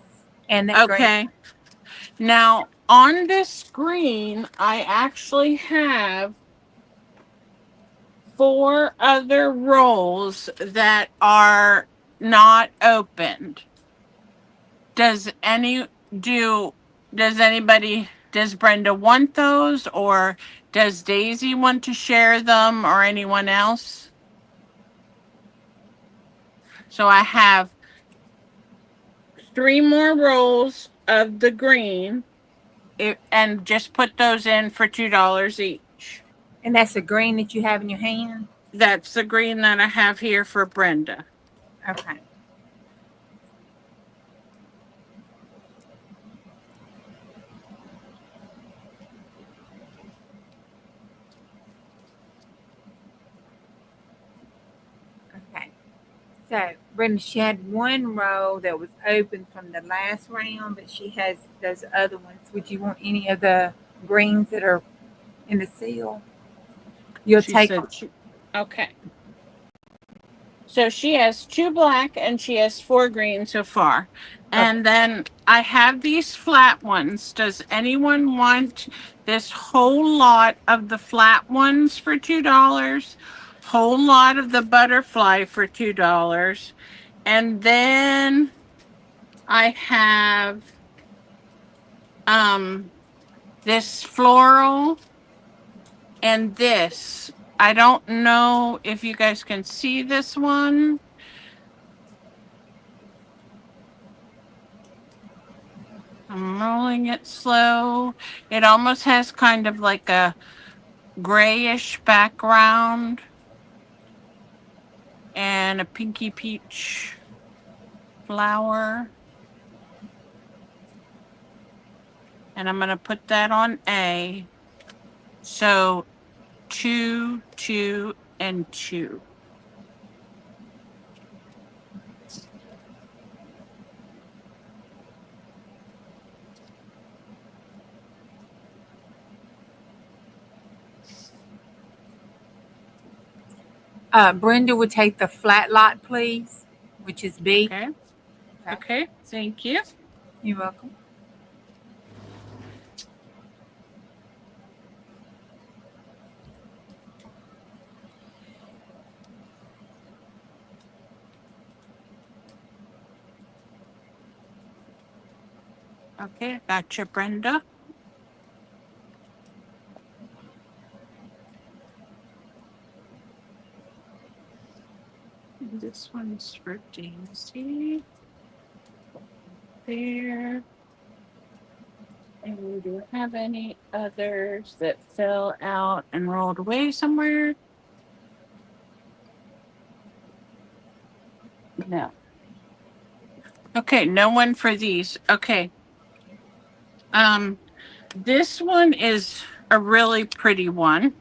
Speaker 2: And
Speaker 1: okay. Green. Now on this screen, I actually have 4 other rolls that are not opened. Does Brenda want those, or does Daisy want to share them, or anyone else? So I have 3 more rolls of the green, and just put those in for $2 each.
Speaker 2: And that's the green that you have in your hand?
Speaker 1: That's the green that I have here for Brenda.
Speaker 2: Okay. Okay. So, Brenda, she had one row that was open from the last round, but she has those other ones. Would you want any of the greens that are in the seal? You'll
Speaker 1: She
Speaker 2: take
Speaker 1: said okay. So she has 2 black and she has 4 green so far. And then I have these flat ones. Does anyone want this whole lot of the flat ones for $2? Whole lot of the butterfly for $2. And then I have this floral and this. I don't know if you guys can see this one. I'm rolling it slow. It almost has kind of like a grayish background and a pinky peach flower. And I'm going to put that on A. So 2, 2, and 2.
Speaker 2: Brenda would take the flat lot, please, which is B.
Speaker 1: Okay. Okay. Thank you.
Speaker 2: You're welcome.
Speaker 1: Okay. Gotcha, Brenda. And this one's for Daisy. There. And do we have any others that fell out and rolled away somewhere? No. Okay, no one for these. Okay. This one is a really pretty one.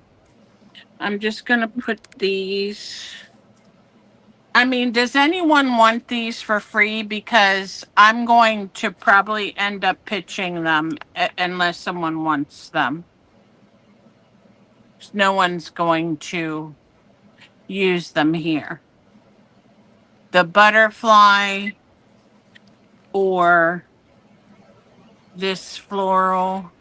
Speaker 1: I'm just gonna put these. I mean, does anyone want these for free? Because I'm going to probably end up pitching them unless someone wants them. No one's going to use them here. The butterfly or this floral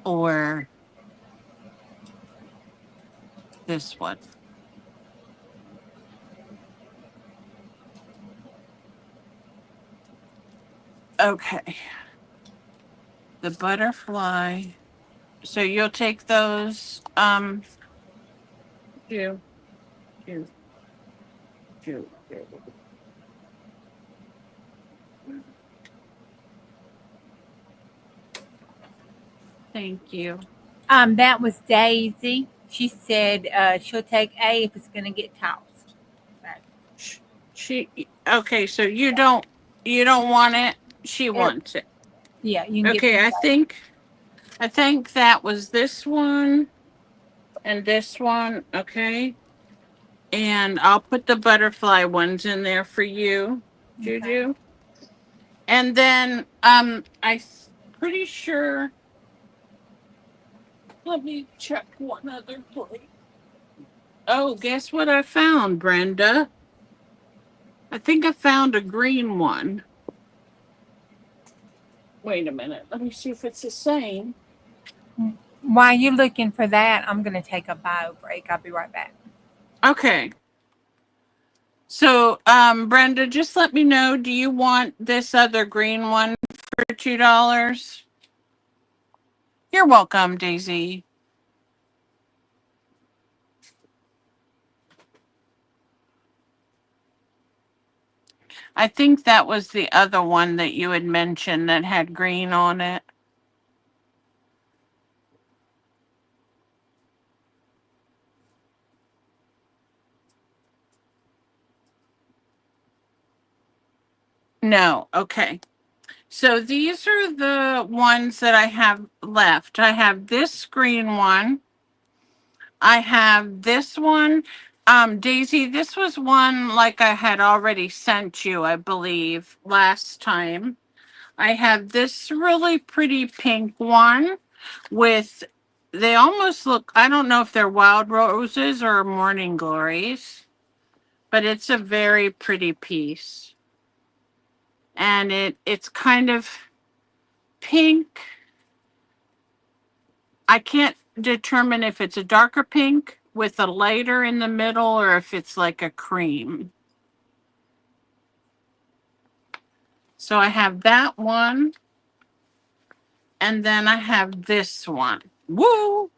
Speaker 1: or this one. Okay. The butterfly. So you'll take those, two. Thank you.
Speaker 2: That was Daisy. She said she'll take A if it's going to get tossed.
Speaker 1: She okay, so you don't want it. She wants it.
Speaker 2: Yeah, you can
Speaker 1: Okay,
Speaker 2: get
Speaker 1: I think that was this one and this one, okay? And I'll put the butterfly ones in there for you, Juju. And then I'm pretty sure, let me check one other plate. Oh, guess what I found, Brenda? I think I found a green one. Wait a minute. Let me see if it's the same.
Speaker 2: While you're looking for that, I'm going to take a bio break. I'll be right back.
Speaker 1: Okay. So, Brenda, just let me know. Do you want this other green one for $2? You're welcome, Daisy. I think that was the other one that you had mentioned that had green on it. No, okay. So these are the ones that I have left. I have this green one. I have this one. Daisy, this was one like I had already sent you, I believe, last time. I have this really pretty pink one with, they almost look, I don't know if they're wild roses or morning glories, but it's a very pretty piece. And it's kind of pink. I can't determine if it's a darker pink with a lighter in the middle or if it's like a cream. So I have that one. And then I have this one. Woo!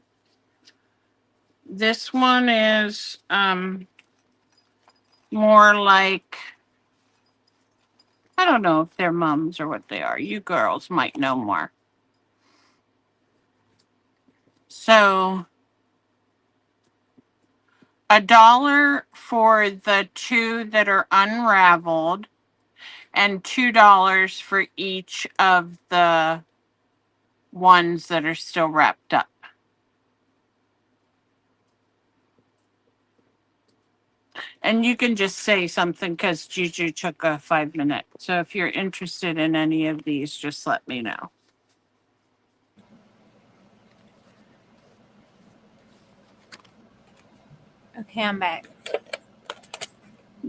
Speaker 1: This one is more like, I don't know if they're mums or what they are. You girls might know more. So $1 for the two that are unraveled and $2 for each of the ones that are still wrapped up. And you can just say something because Juju took a 5 minute. So if you're interested in any of these, just let me know.
Speaker 2: Okay, I'm back.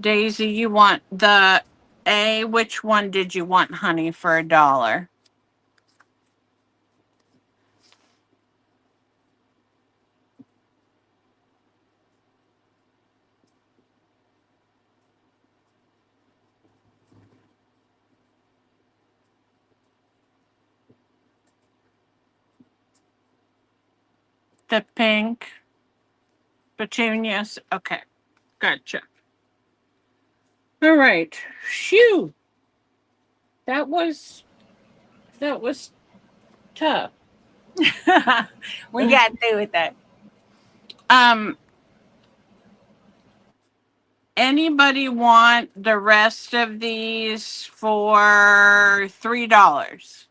Speaker 1: Daisy, you want the A? Which one did you want, honey, for $1? The pink petunias. Okay, gotcha. All right. Phew. That was tough.
Speaker 2: We got through with that.
Speaker 1: Anybody want the rest of these for $3?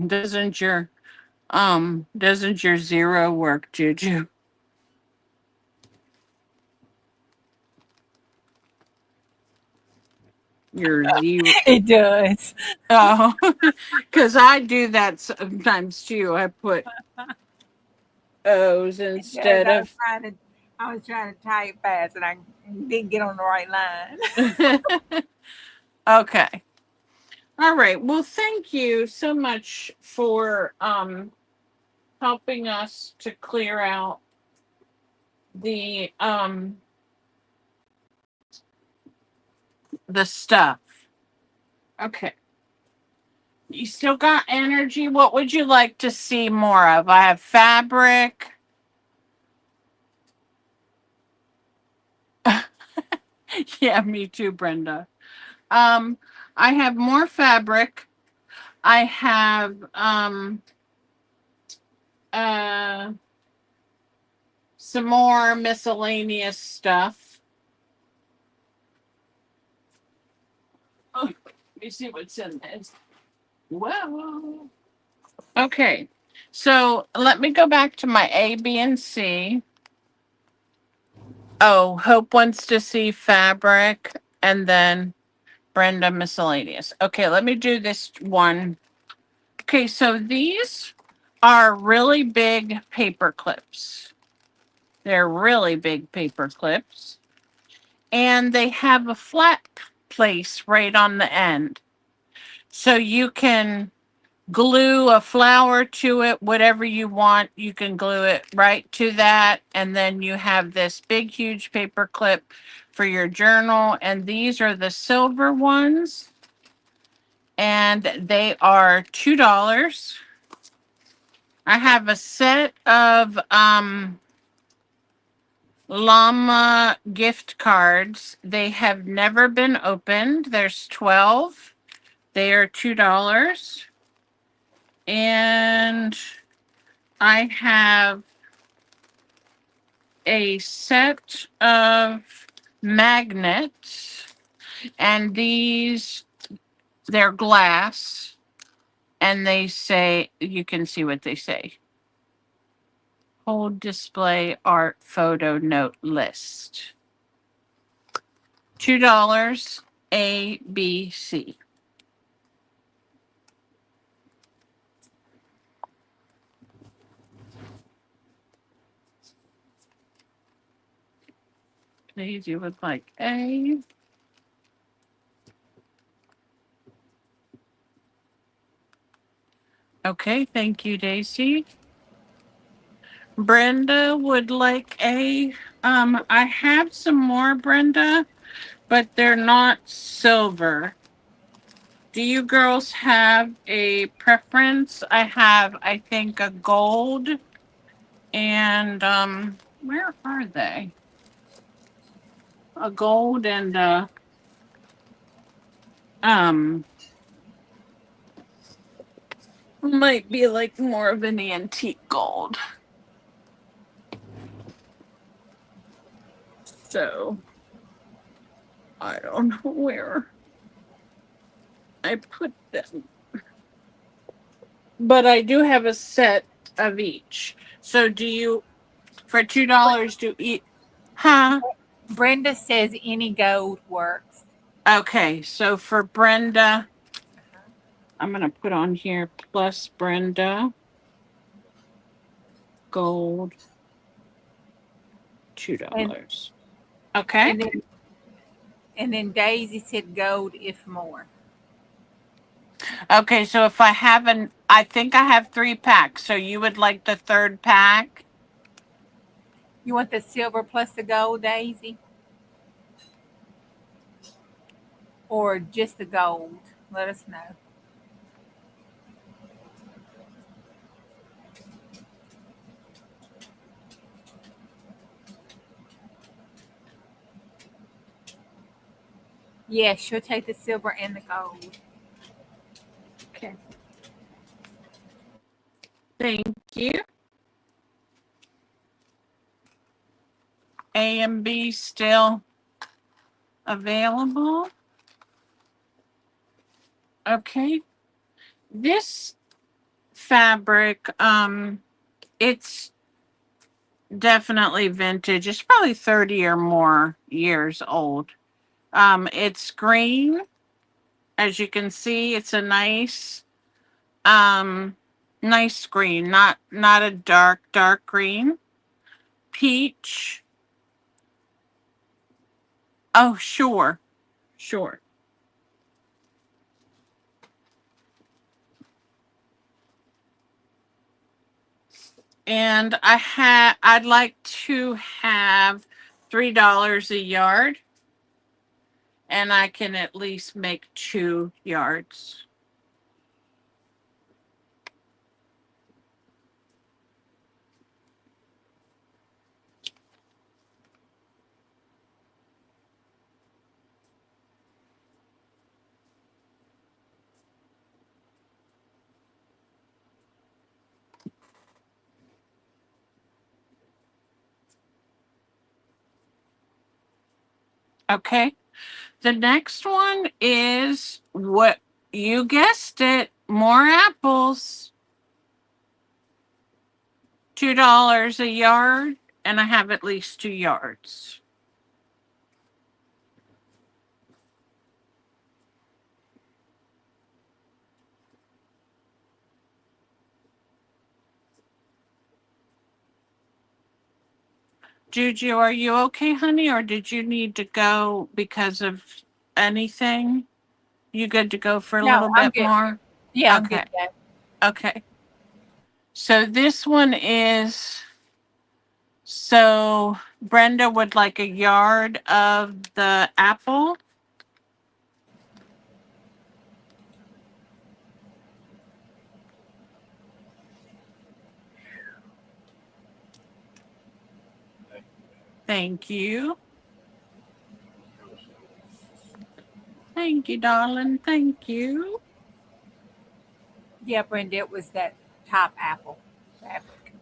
Speaker 1: Doesn't your zero work, Juju? Your zero.
Speaker 2: It does.
Speaker 1: Oh, because I do that sometimes too. I put O's instead
Speaker 2: I
Speaker 1: of.
Speaker 2: was trying to type fast and I didn't get on the right line.
Speaker 1: Okay. All right. Well, thank you so much for helping us to clear out the stuff. Okay. You still got energy? What would you like to see more of? I have fabric. Yeah, me too, Brenda. I have more fabric. I have some more miscellaneous stuff. Oh, let me see what's in this. Whoa. Okay. So let me go back to my A, B, and C. Oh, Hope wants to see fabric and then Brenda miscellaneous. Okay, let me do this one. Okay, so these are really big paper clips. They're really big paper clips. And they have a flat place right on the end. So you can glue a flower to it, whatever you want. You can glue it right to that. And then you have this big, huge paper clip for your journal. And these are the silver ones. And they are $2. I have a set of Llama gift cards. They have never been opened. There's 12. They are $2. And I have a set of magnets, and they're glass, and they say, you can see what they say. Hold display art photo note list. $2 A, B, C. Please, you would like A. Okay, thank you, Daisy. Brenda would like A. I have some more, Brenda, but they're not silver. Do you girls have a preference? I have, I think, a gold and where are they? A gold and um might be like more of an antique gold. So I don't know where I put them. But I do have a set of each. So do you, for $2, do eat? Huh?
Speaker 2: Brenda says any gold works.
Speaker 1: Okay, so for Brenda, I'm gonna put on here plus Brenda gold $2. Okay.
Speaker 2: And then Daisy said gold if more.
Speaker 1: Okay, so if I haven't, I think I have 3 packs. So you would like the 3rd pack?
Speaker 2: You want the silver plus the gold, Daisy? Or just the gold? Let us know. Yes, she'll take the silver and the gold.
Speaker 1: Okay. Thank you. A and B still available. Okay. This fabric, it's definitely vintage. It's probably 30 or more years old. It's green. As you can see, it's a nice nice green, not a dark green. Peach. Oh, sure. Sure. And I'd like to have $3 a yard, and I can at least make 2 yards. Okay. The next one is what you guessed it, more apples. $2 a yard, and I have at least 2 yards. Juju, are you okay, honey, or did you need to go because of anything? You good to go for a
Speaker 2: No,
Speaker 1: little
Speaker 2: I'm
Speaker 1: bit
Speaker 2: good.
Speaker 1: more?
Speaker 2: Yeah, I'm
Speaker 1: Okay.
Speaker 2: good. Yeah.
Speaker 1: Okay. So this one is, so Brenda would like a yard of the apple. Thank you. Thank you, darling. Thank you.
Speaker 2: Yeah, Brenda, it was that top apple fabric.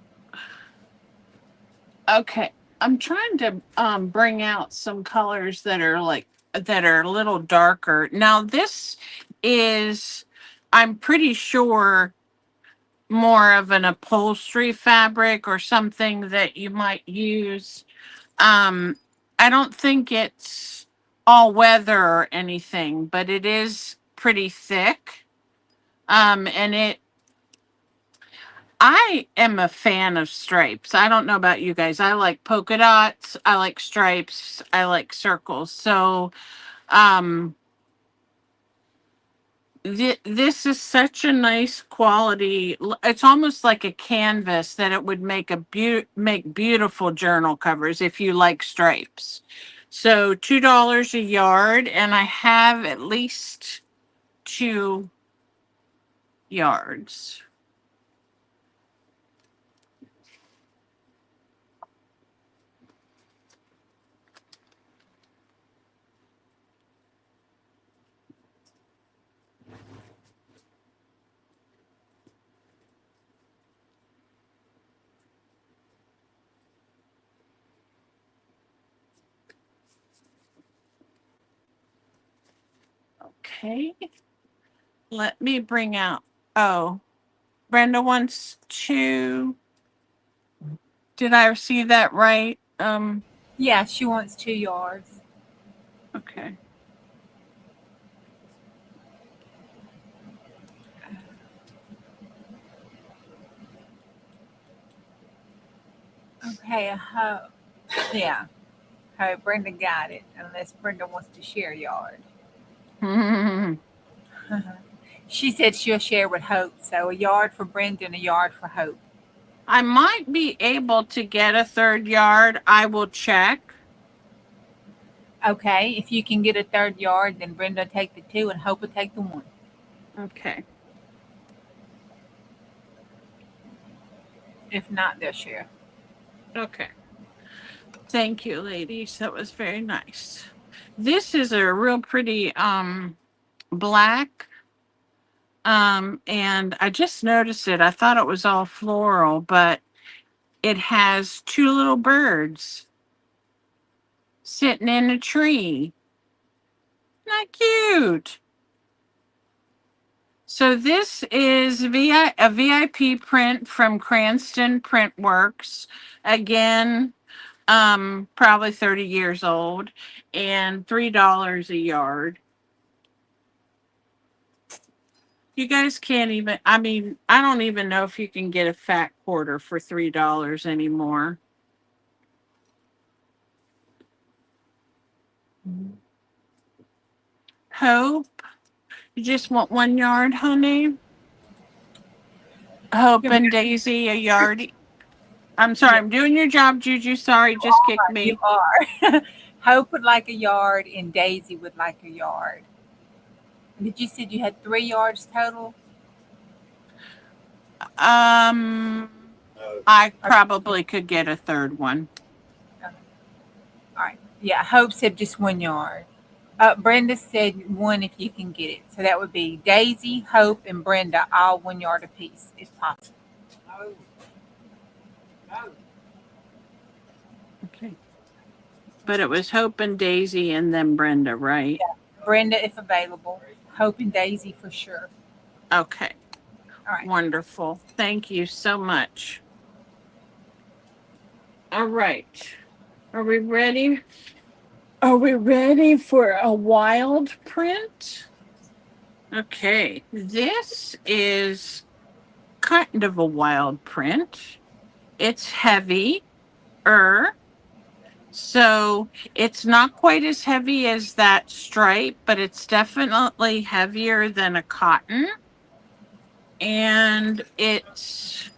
Speaker 1: Okay. I'm trying to bring out some colors that are a little darker. Now this is, I'm pretty sure, more of an upholstery fabric or something that you might use. Um I don't think it's all weather or anything, but it is pretty thick. And I am a fan of stripes. I don't know about you guys. I like polka dots, I like stripes, I like circles. So, um, this is such a nice quality. It's almost like a canvas that it would make make beautiful journal covers if you like stripes. So $2 a yard, and I have at least 2 yards. Okay. Let me bring out. Oh, Brenda wants to. Did I see that right?
Speaker 2: Yeah, she wants 2 yards.
Speaker 1: Okay.
Speaker 2: Okay, yeah. Brenda got it, unless Brenda wants to share yard. She said she'll share with Hope, so a yard for Brenda and a yard for Hope.
Speaker 1: I might be able to get a 3rd yard. I will check.
Speaker 2: Okay, if you can get a 3rd yard, then Brenda will take the 2 and Hope will take the 1.
Speaker 1: Okay.
Speaker 2: If not, they'll share.
Speaker 1: Okay. Thank you, ladies. That was very nice. This is a real pretty black. And I just noticed it. I thought it was all floral, but it has 2 little birds sitting in a tree. Not cute. So this is a VIP print from Cranston Printworks. Again, probably 30 years old, and $3 a yard. You guys can't even, I mean, I don't even know if you can get a fat quarter for $3 anymore. Hope, you just want 1 yard, honey? Hope
Speaker 2: Yeah,
Speaker 1: and Daisy, a yard. I'm sorry,
Speaker 2: yeah,
Speaker 1: I'm doing your job, Juju. Sorry, just kick
Speaker 2: you
Speaker 1: me.
Speaker 2: are. Hope would like a yard and Daisy would like a yard. Did you said you had 3 yards total?
Speaker 1: Um, I probably could get a 3rd one.
Speaker 2: All right. Yeah, Hope said just 1 yard. Brenda said 1 if you can get it. So that would be Daisy, Hope, and Brenda all 1 yard apiece if possible.
Speaker 1: Okay. But it was Hope and Daisy and then Brenda, right?
Speaker 2: Brenda if available. Hope and Daisy for sure.
Speaker 1: Okay.
Speaker 2: All right.
Speaker 1: Wonderful. Thank you so much. All right. Are we ready? Are we ready for a wild print? Okay. This is kind of a wild print. It's heavy. So it's not quite as heavy as that stripe, but it's definitely heavier than a cotton. And it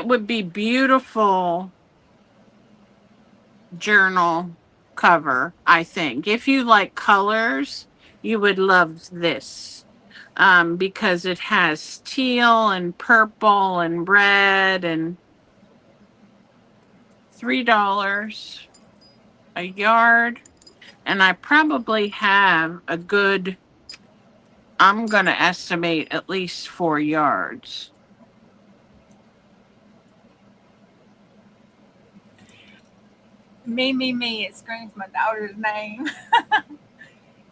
Speaker 1: would be beautiful journal cover, I think. If you like colors, you would love this. Because it has teal and purple and red and $3 a yard. And I probably have a good, I'm going to estimate at least 4 yards.
Speaker 2: Me. It screams my daughter's name.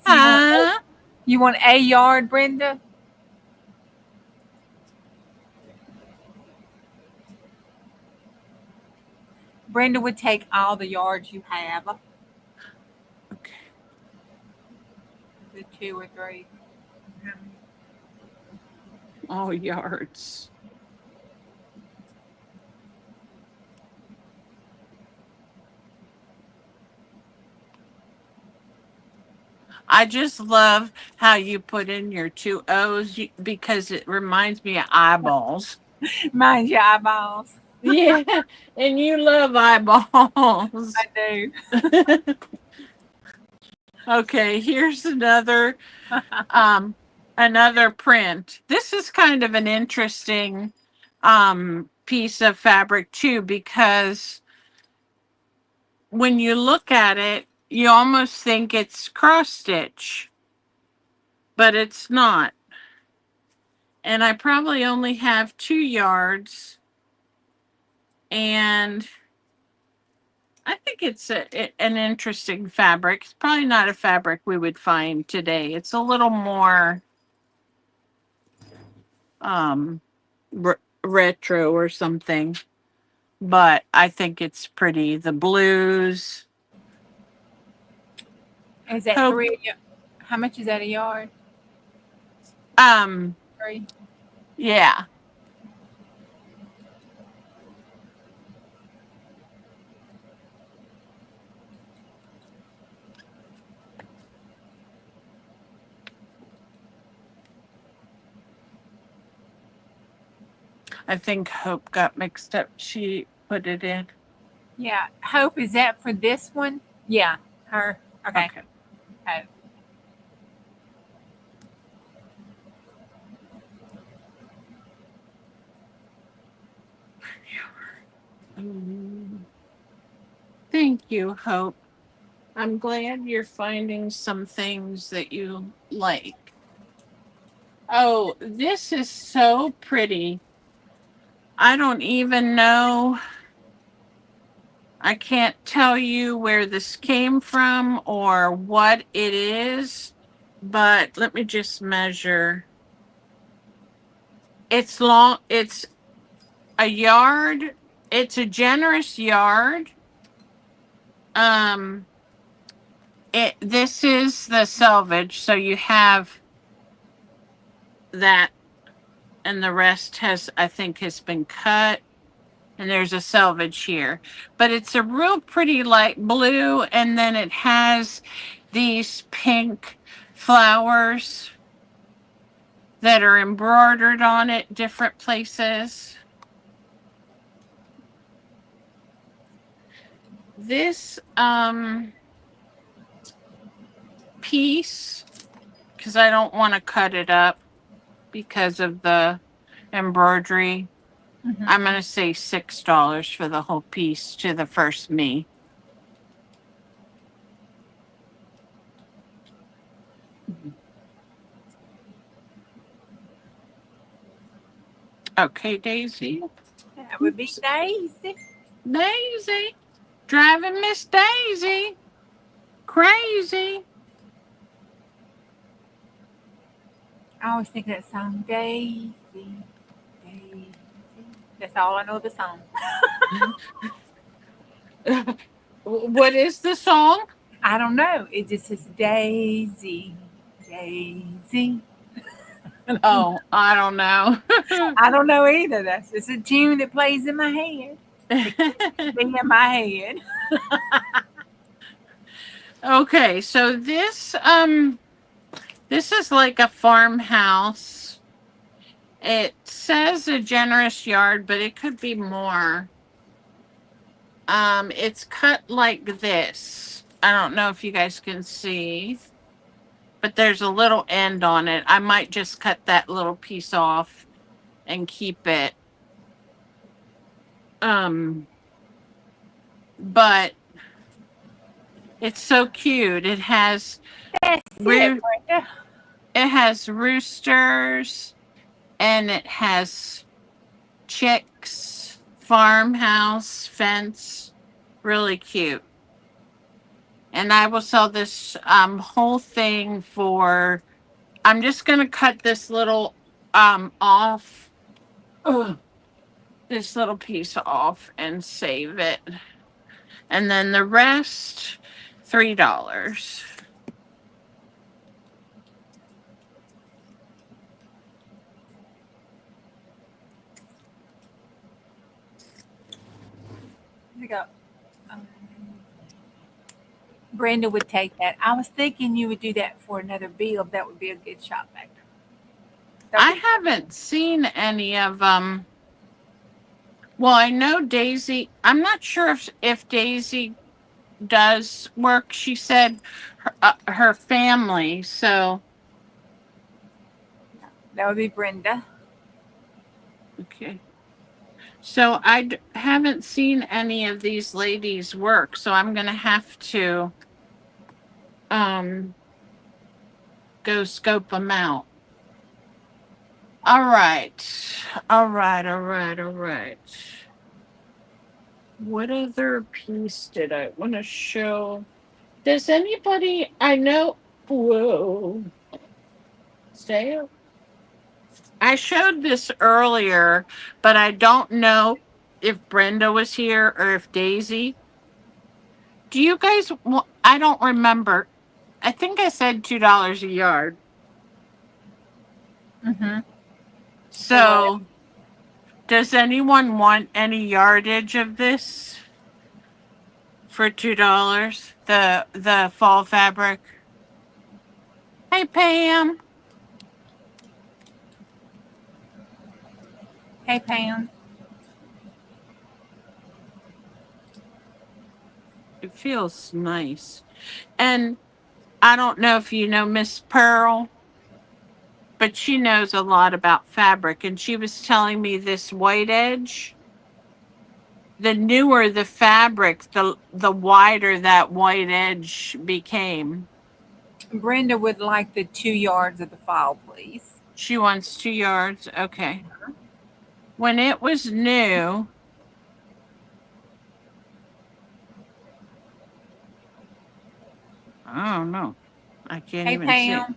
Speaker 1: Huh?
Speaker 2: You want a yard, Brenda? Brenda would take all the yards you have.
Speaker 1: Okay.
Speaker 2: The 2 or 3.
Speaker 1: All yards. I just love how you put in your 2 O's because it reminds me of eyeballs.
Speaker 2: Mine's your eyeballs.
Speaker 1: Yeah, and you love eyeballs.
Speaker 2: I do.
Speaker 1: Okay, here's another print. This is kind of an interesting piece of fabric too, because when you look at it, you almost think it's cross stitch, but it's not. And I probably only have 2 yards, and I think it's an interesting fabric. It's probably not a fabric we would find today. It's a little more retro or something, but I think it's pretty. The blues.
Speaker 2: Is that
Speaker 1: Hope-
Speaker 2: 3? How much is that a yard? 3.
Speaker 1: Yeah. I think Hope got mixed up. She put it in.
Speaker 2: Yeah. Hope, is that for this one? Yeah. Her. Okay. Hope.
Speaker 1: Thank you, Hope. I'm glad you're finding some things that you like. Oh, this is so pretty. I don't even know. I can't tell you where this came from or what it is, but let me just measure. It's long, it's a yard. It's a generous yard. This is the selvage, so you have that, and the rest I think has been cut, and there's a selvage here. But it's a real pretty light blue, and then it has these pink flowers that are embroidered on it different places. This piece, because I don't want to cut it up because of the embroidery, I'm going to say $6 for the whole piece to the first me. Okay, Daisy.
Speaker 2: That would be Daisy.
Speaker 1: Daisy. Driving Miss Daisy. Crazy.
Speaker 2: I always think of that song, Daisy, Daisy. That's all I know of the song.
Speaker 1: What is the song?
Speaker 2: I don't know. It just says Daisy, Daisy.
Speaker 1: Oh, I don't know.
Speaker 2: I don't know either. That's just a tune that plays in my head. Be in my head.
Speaker 1: Okay, so this is like a farmhouse. It says a generous yard, but it could be more. It's cut like this. I don't know if you guys can see, but there's a little end on it. I might just cut that little piece off and keep it. But it's so cute. It has
Speaker 2: That's it, Brenda.
Speaker 1: it has roosters and it has chicks, farmhouse, fence. Really cute. And I will sell this whole thing for. I'm just gonna cut this little off. Ugh, this little piece off and save it. And then the rest, $3.
Speaker 2: We go. um, Brenda would take that. I was thinking you would do that for another bill. That would be a good shop factor.
Speaker 1: I haven't seen any of them. Well, I know Daisy. I'm not sure if Daisy does work. She said her family. So
Speaker 2: That would be Brenda.
Speaker 1: okay. So I haven't seen any of these ladies work. So I'm gonna have to go scope them out. All right. All right. What other piece did I want to show? Does anybody I know? Whoa. Stay up. I showed this earlier, but I don't know if Brenda was here or if Daisy. Do you guys? I don't remember. I think I said $2 a yard.
Speaker 2: Mm-hmm.
Speaker 1: So, does anyone want any yardage of this for $2? The fall fabric. Hey Pam.
Speaker 2: Hey, Pam.
Speaker 1: It feels nice. And I don't know if you know Miss Pearl, but she knows a lot about fabric. And she was telling me this white edge, the newer the fabric, the wider that white edge became.
Speaker 2: Brenda would like the 2 yards of the file, please.
Speaker 1: She wants 2 yards. Okay. When it was new, I don't know. I can't
Speaker 2: Hey,
Speaker 1: even
Speaker 2: Pam.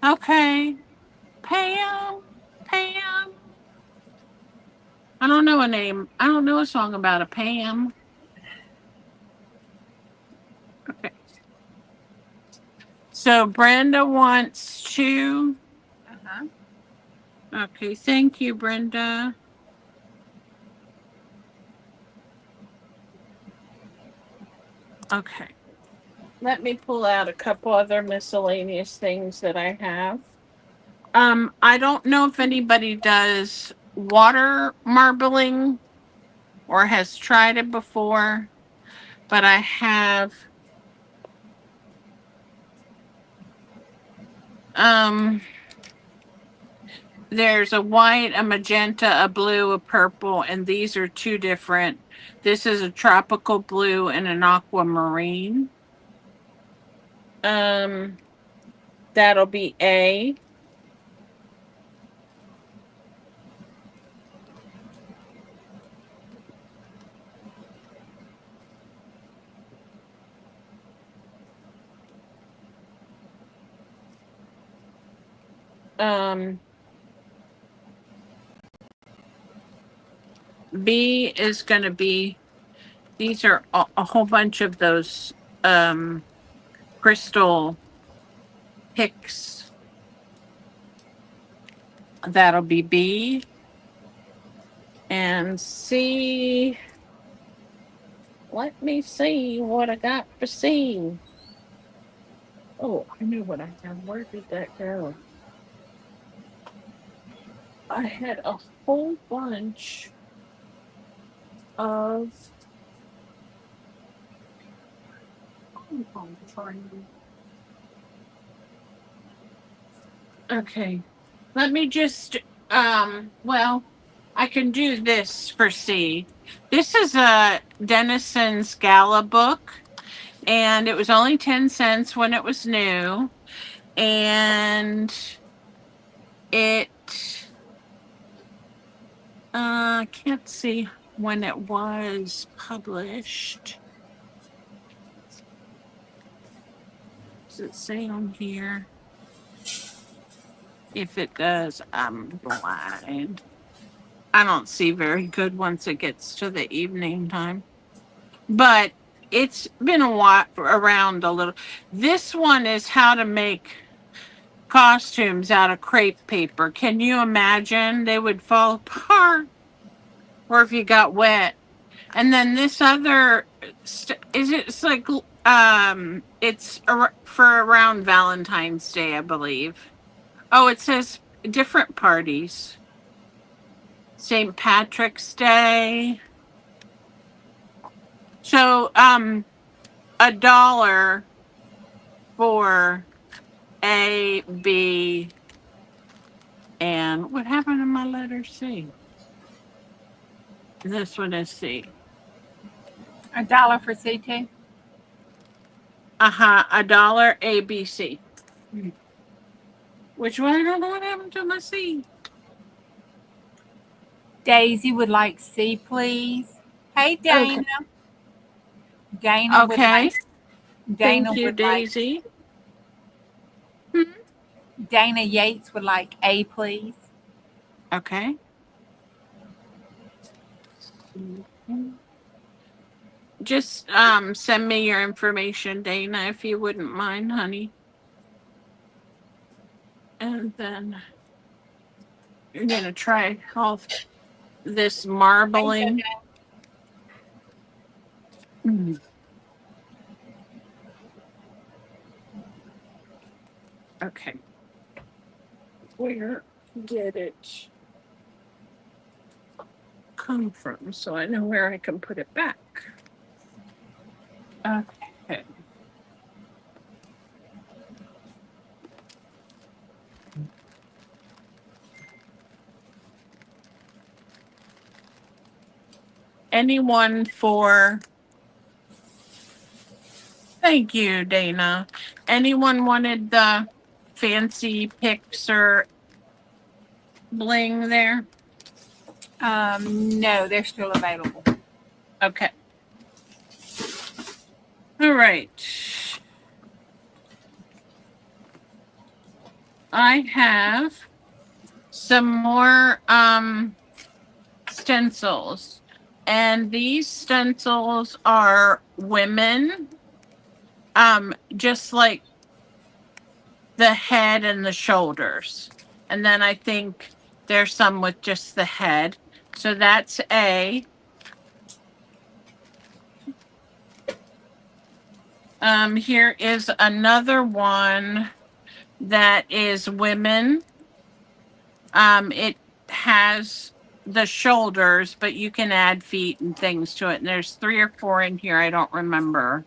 Speaker 1: see. Okay. Pam. Pam. I don't know a name. I don't know a song about a Pam. Okay. So Brenda wants 2.
Speaker 2: Uh-huh.
Speaker 1: Okay. Thank you, Brenda. Okay. Let me pull out a couple other miscellaneous things that I have. I don't know if anybody does water marbling or has tried it before, but I have there's a white, a magenta, a blue, a purple, and these are 2 different. This is a tropical blue and an aquamarine. That'll be A. B is going to be, these are a whole bunch of those crystal picks. That'll be B. and C. Let me see what I got for C. Oh, I knew what I had. Where did that go? I had a whole bunch of. Okay. Let me just well, I can do this for C. This is a Denison's Gala book, and it was only 10 cents when it was new, and it I can't see when it was published. Does it say on here? If it does, I'm blind. I don't see very good once it gets to the evening time. But it's been around a little. This one is how to make costumes out of crepe paper. Can you imagine? They would fall apart, or if you got wet. And then this other is it's like it's for around Valentine's Day, I believe. Oh, it says different parties. St. Patrick's Day. So, $1 for A, B, and what happened to my letter C? This one is C.
Speaker 2: $1 for C2.
Speaker 1: $1 A, B, C. Which one? I don't know what happened to my C.
Speaker 2: Daisy would like C, please. Hey, Dana. Dana would
Speaker 1: Okay.
Speaker 2: like. Dana
Speaker 1: Thank you,
Speaker 2: would like.
Speaker 1: Daisy.
Speaker 2: Dana Yates would like A, please.
Speaker 1: Okay. Just send me your information, Dana, if you wouldn't mind, honey. And then you're gonna try all this marbling. Mm. Okay. Where did it come from? So I know where I can put it back. Okay. Anyone for. Thank you, Dana. Anyone wanted the fancy Pixar bling there?
Speaker 2: No, they're still available.
Speaker 1: Okay. All right. I have some more stencils. And these stencils are women, just like the head and the shoulders. And then I think there's some with just the head. So that's A. Here is another one that is women. It has the shoulders, but you can add feet and things to it. And there's 3 or 4 in here. I don't remember.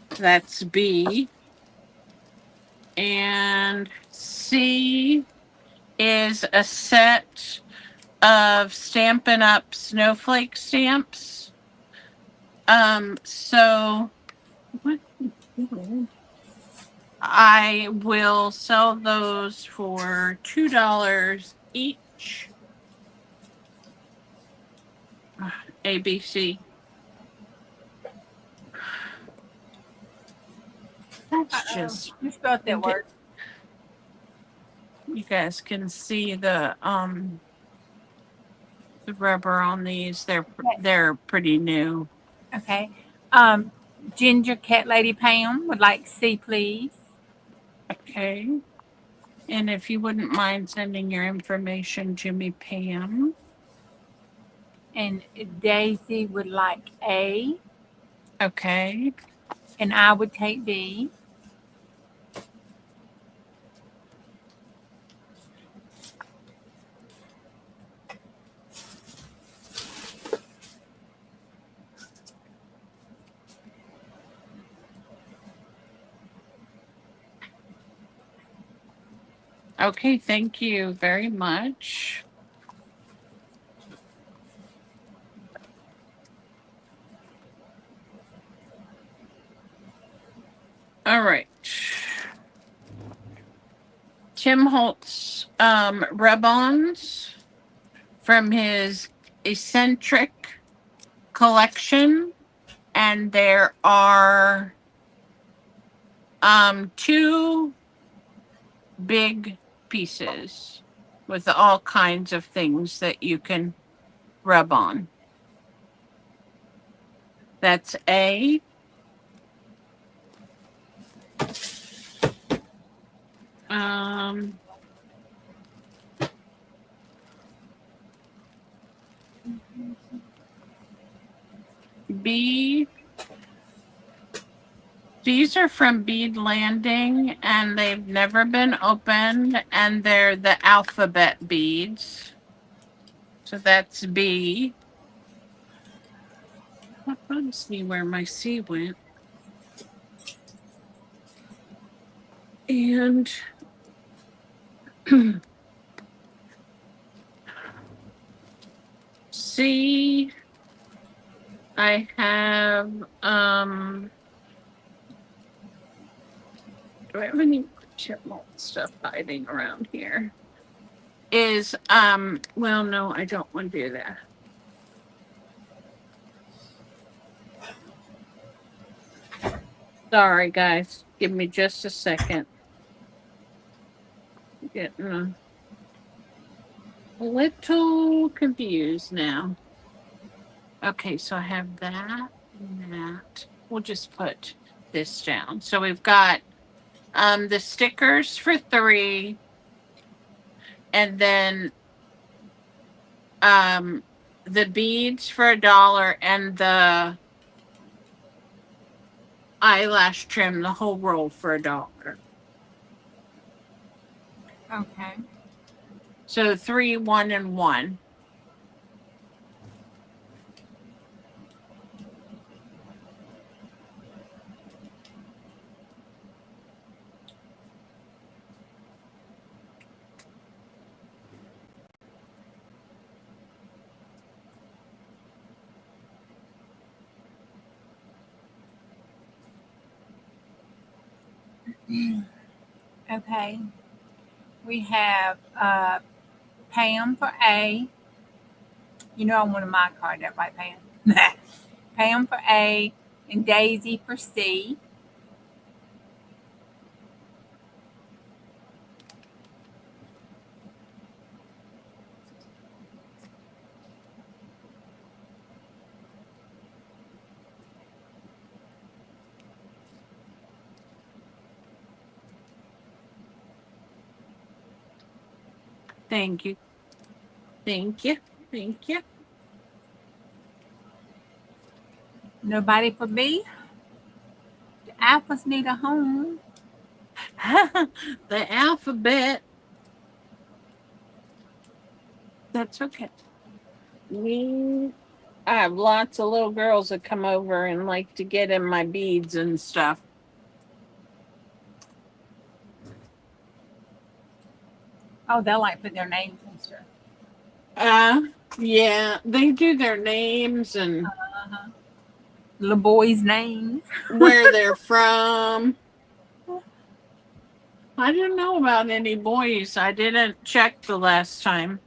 Speaker 1: That's B. And C is a set of Stampin' Up! Snowflake stamps. So what? I will sell those for $2 each. ABC. That's just.
Speaker 2: You spelled that word.
Speaker 1: You guys can see the rubber on these. They're pretty new.
Speaker 2: Okay. Ginger Cat Lady Pam would like C, please.
Speaker 1: Okay. And if you wouldn't mind sending your information to me, Pam.
Speaker 2: And Daisy would like A,
Speaker 1: Okay.
Speaker 2: and I would take B.
Speaker 1: Okay, thank you very much. All right. Tim Holtz rub-ons from his eccentric collection, and there are two big pieces with all kinds of things that you can rub on. That's A. B. These are from Bead Landing, and they've never been opened, and they're the alphabet beads. So that's B. Let's see where my C went. And C, I have, do I have any chipmunk stuff hiding around here? Is, well, no, I don't want to do that. Sorry, guys. Give me just a second. Getting a little confused now. Okay, so I have that and that. We'll just put this down. So we've got the stickers for 3, and then the beads for $1, and the eyelash trim, the whole roll for $1.
Speaker 2: Okay.
Speaker 1: So 3, 1, and 1.
Speaker 2: Okay. We have Pam for A. You know I wanted my card, that right, Pam? Pam for A and Daisy for C.
Speaker 1: Thank you. Thank you. Thank you.
Speaker 2: Nobody for B. The apples need a home.
Speaker 1: The alphabet. That's okay. I have lots of little girls that come over and like to get in my beads and stuff.
Speaker 2: Oh, they'll like put their names and stuff.
Speaker 1: Yeah, they do their names and
Speaker 2: Little boys' names.
Speaker 1: where they're from. I don't know about any boys. I didn't check the last time.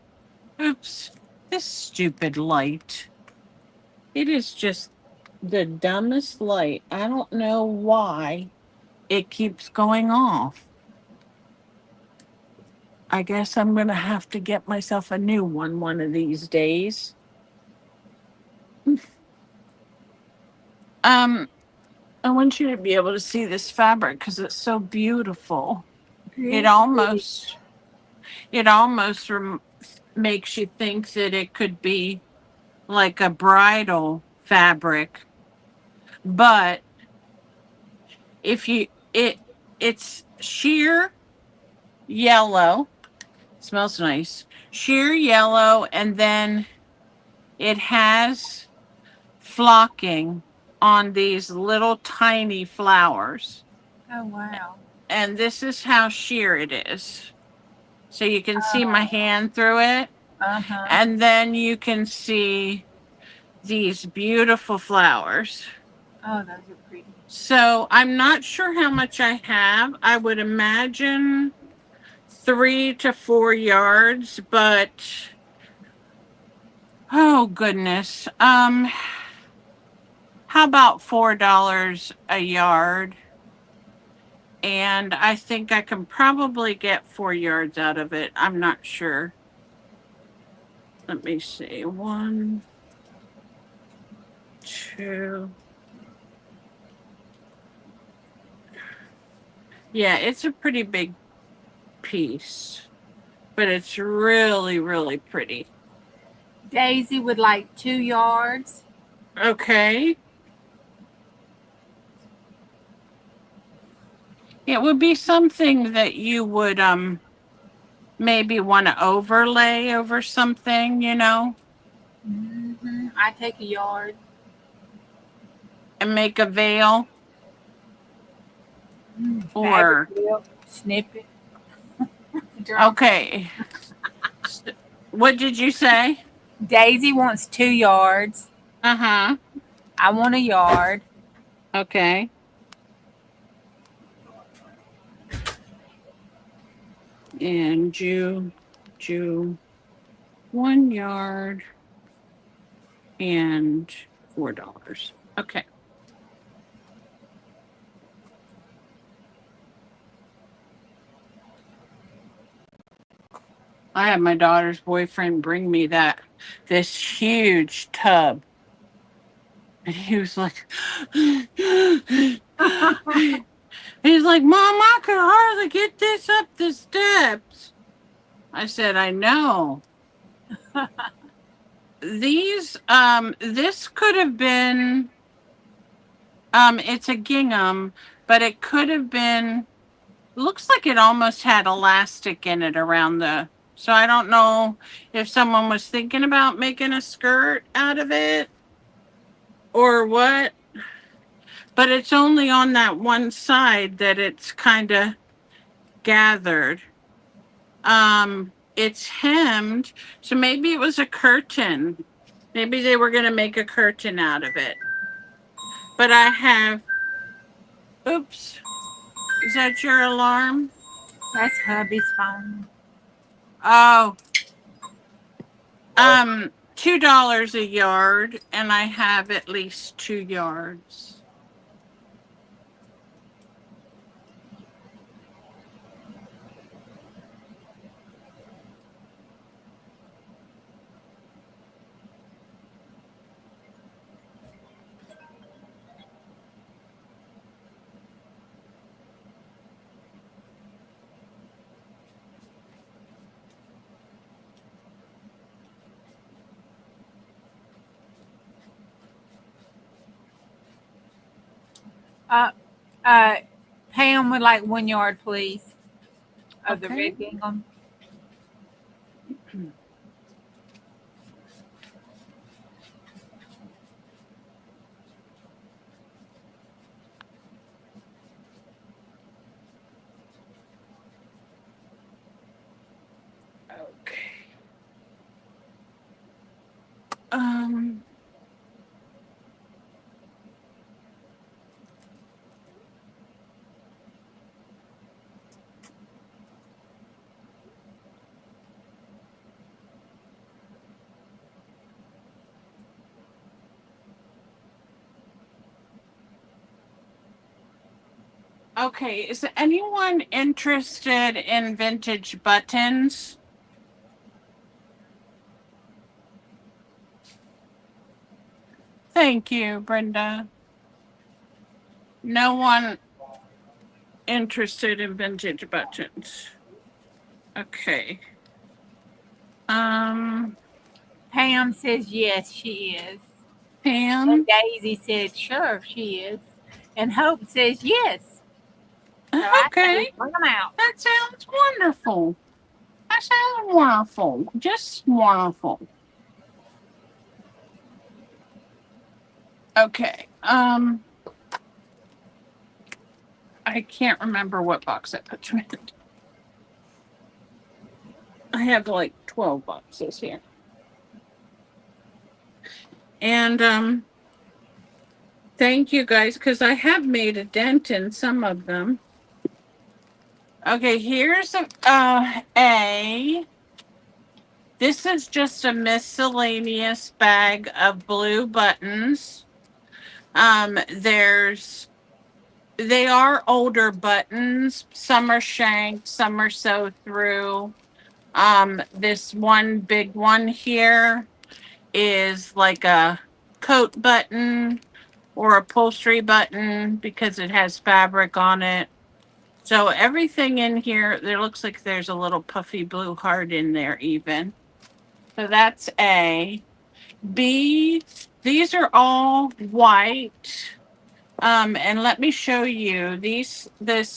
Speaker 1: Oops. This stupid light. It is just the dumbest light. I don't know why it keeps going off. I guess I'm going to have to get myself a new one of these days. I want you to be able to see this fabric because it's so beautiful. It almost makes you think that it could be like a bridal fabric, but if you it it's sheer yellow, smells nice, sheer yellow, and then it has flocking on these little tiny flowers,
Speaker 2: Oh wow.
Speaker 1: and this is how sheer it is. So you can see my hand through it,
Speaker 2: Uh-huh.
Speaker 1: and then you can see these beautiful flowers.
Speaker 2: Oh, those are pretty.
Speaker 1: So I'm not sure how much I have. I would imagine 3 to 4 yards, but oh goodness. How about $4 a yard? And I think I can probably get 4 yards out of it. I'm not sure. Let me see. 1, 2. Yeah, it's a pretty big piece, but it's really, really pretty.
Speaker 2: Daisy would like 2 yards.
Speaker 1: Okay. It would be something that you would maybe want to overlay over something,
Speaker 2: I take a yard.
Speaker 1: and make a veil or
Speaker 2: Snip it.
Speaker 1: okay. What did you say?
Speaker 2: Daisy wants 2 yards.
Speaker 1: Uh-huh.
Speaker 2: I want a yard.
Speaker 1: Okay. And you 1 yard and $4. Okay. I had my daughter's boyfriend bring me this huge tub. And he was like, he's like, Mom, I could hardly get this up the steps. I said, I know. This could have been, it's a gingham, but it could have been, looks like it almost had elastic in it so I don't know if someone was thinking about making a skirt out of it or what, but it's only on that one side that it's kind of gathered. It's hemmed, so maybe it was a curtain. Maybe they were going to make a curtain out of it. But I have, oops, is that your alarm?
Speaker 2: That's hubby's phone.
Speaker 1: Oh, $2 a yard, and I have at least 2 yards.
Speaker 2: Pam would like 1 yard, please, of the
Speaker 1: Okay.
Speaker 2: red gingham.
Speaker 1: Okay. Um. Okay, is anyone interested in vintage buttons? Thank you, Brenda. No one. interested in vintage buttons. Okay.
Speaker 2: Pam says yes, she is.
Speaker 1: Pam.
Speaker 2: And Daisy said sure, she is. And Hope says yes. So I
Speaker 1: Okay.
Speaker 2: say bring them out.
Speaker 1: That sounds wonderful. That sounds wonderful. Just wonderful. Okay. I can't remember what box I put them in. I have like 12 boxes here. And thank you guys, because I have made a dent in some of them. Okay, here's a. This is just a miscellaneous bag of blue buttons. They are older buttons. Some are shanked, some are sew through. This one big one here is like a coat button or upholstery button because it has fabric on it. So everything in here, there looks like there's a little puffy blue heart in there even. So that's A. B, these are all white. And let me show you this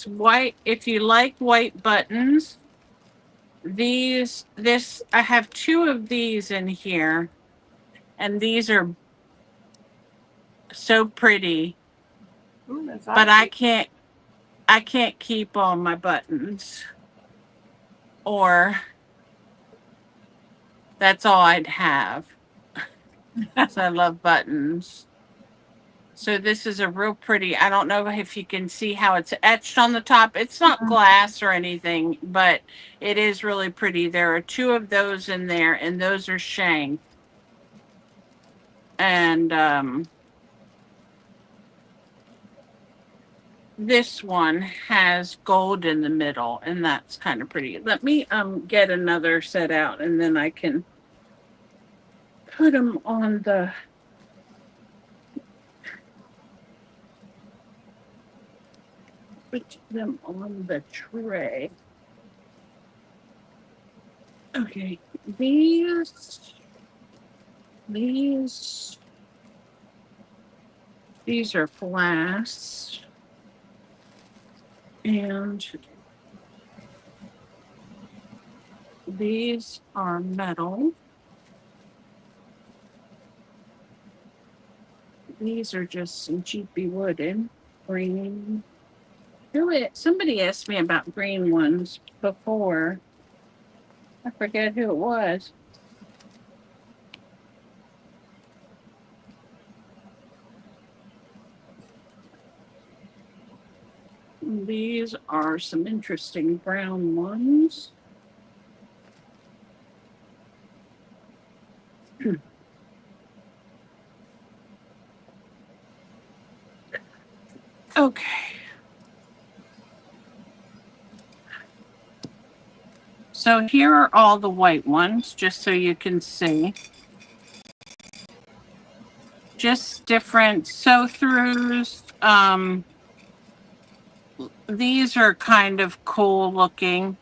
Speaker 1: white, if you like white buttons, I have 2 of these in here, and these are so pretty,
Speaker 2: Ooh, that's
Speaker 1: but I can't keep all my buttons, or that's all I'd have. So I love buttons. So this is a real pretty, I don't know if you can see how it's etched on the top. It's not glass or anything, but it is really pretty. There are 2 of those in there, and those are shanked. And this one has gold in the middle, and that's kind of pretty. Let me get another set out, and then I can put them on the... Put them on the tray. Okay, these are glass, and these are metal. These are just some cheapy wooden. Green. Somebody asked me about green ones before. I forget who it was. These are some interesting brown ones. Okay. So here are all the white ones, just so you can see. Just different sew-throughs. These are kind of cool looking.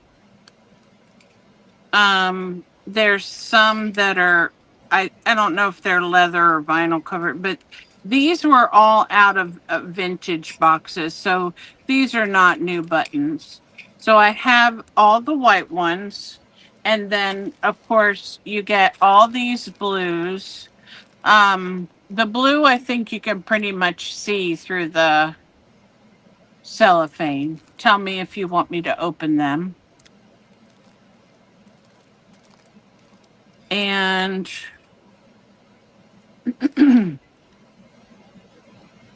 Speaker 1: There's some that are, I don't know if they're leather or vinyl covered, but these were all out of vintage boxes. So these are not new buttons. So I have all the white ones. And then, of course, you get all these blues. The blue, I think you can pretty much see through the cellophane. Tell me if you want me to open them. And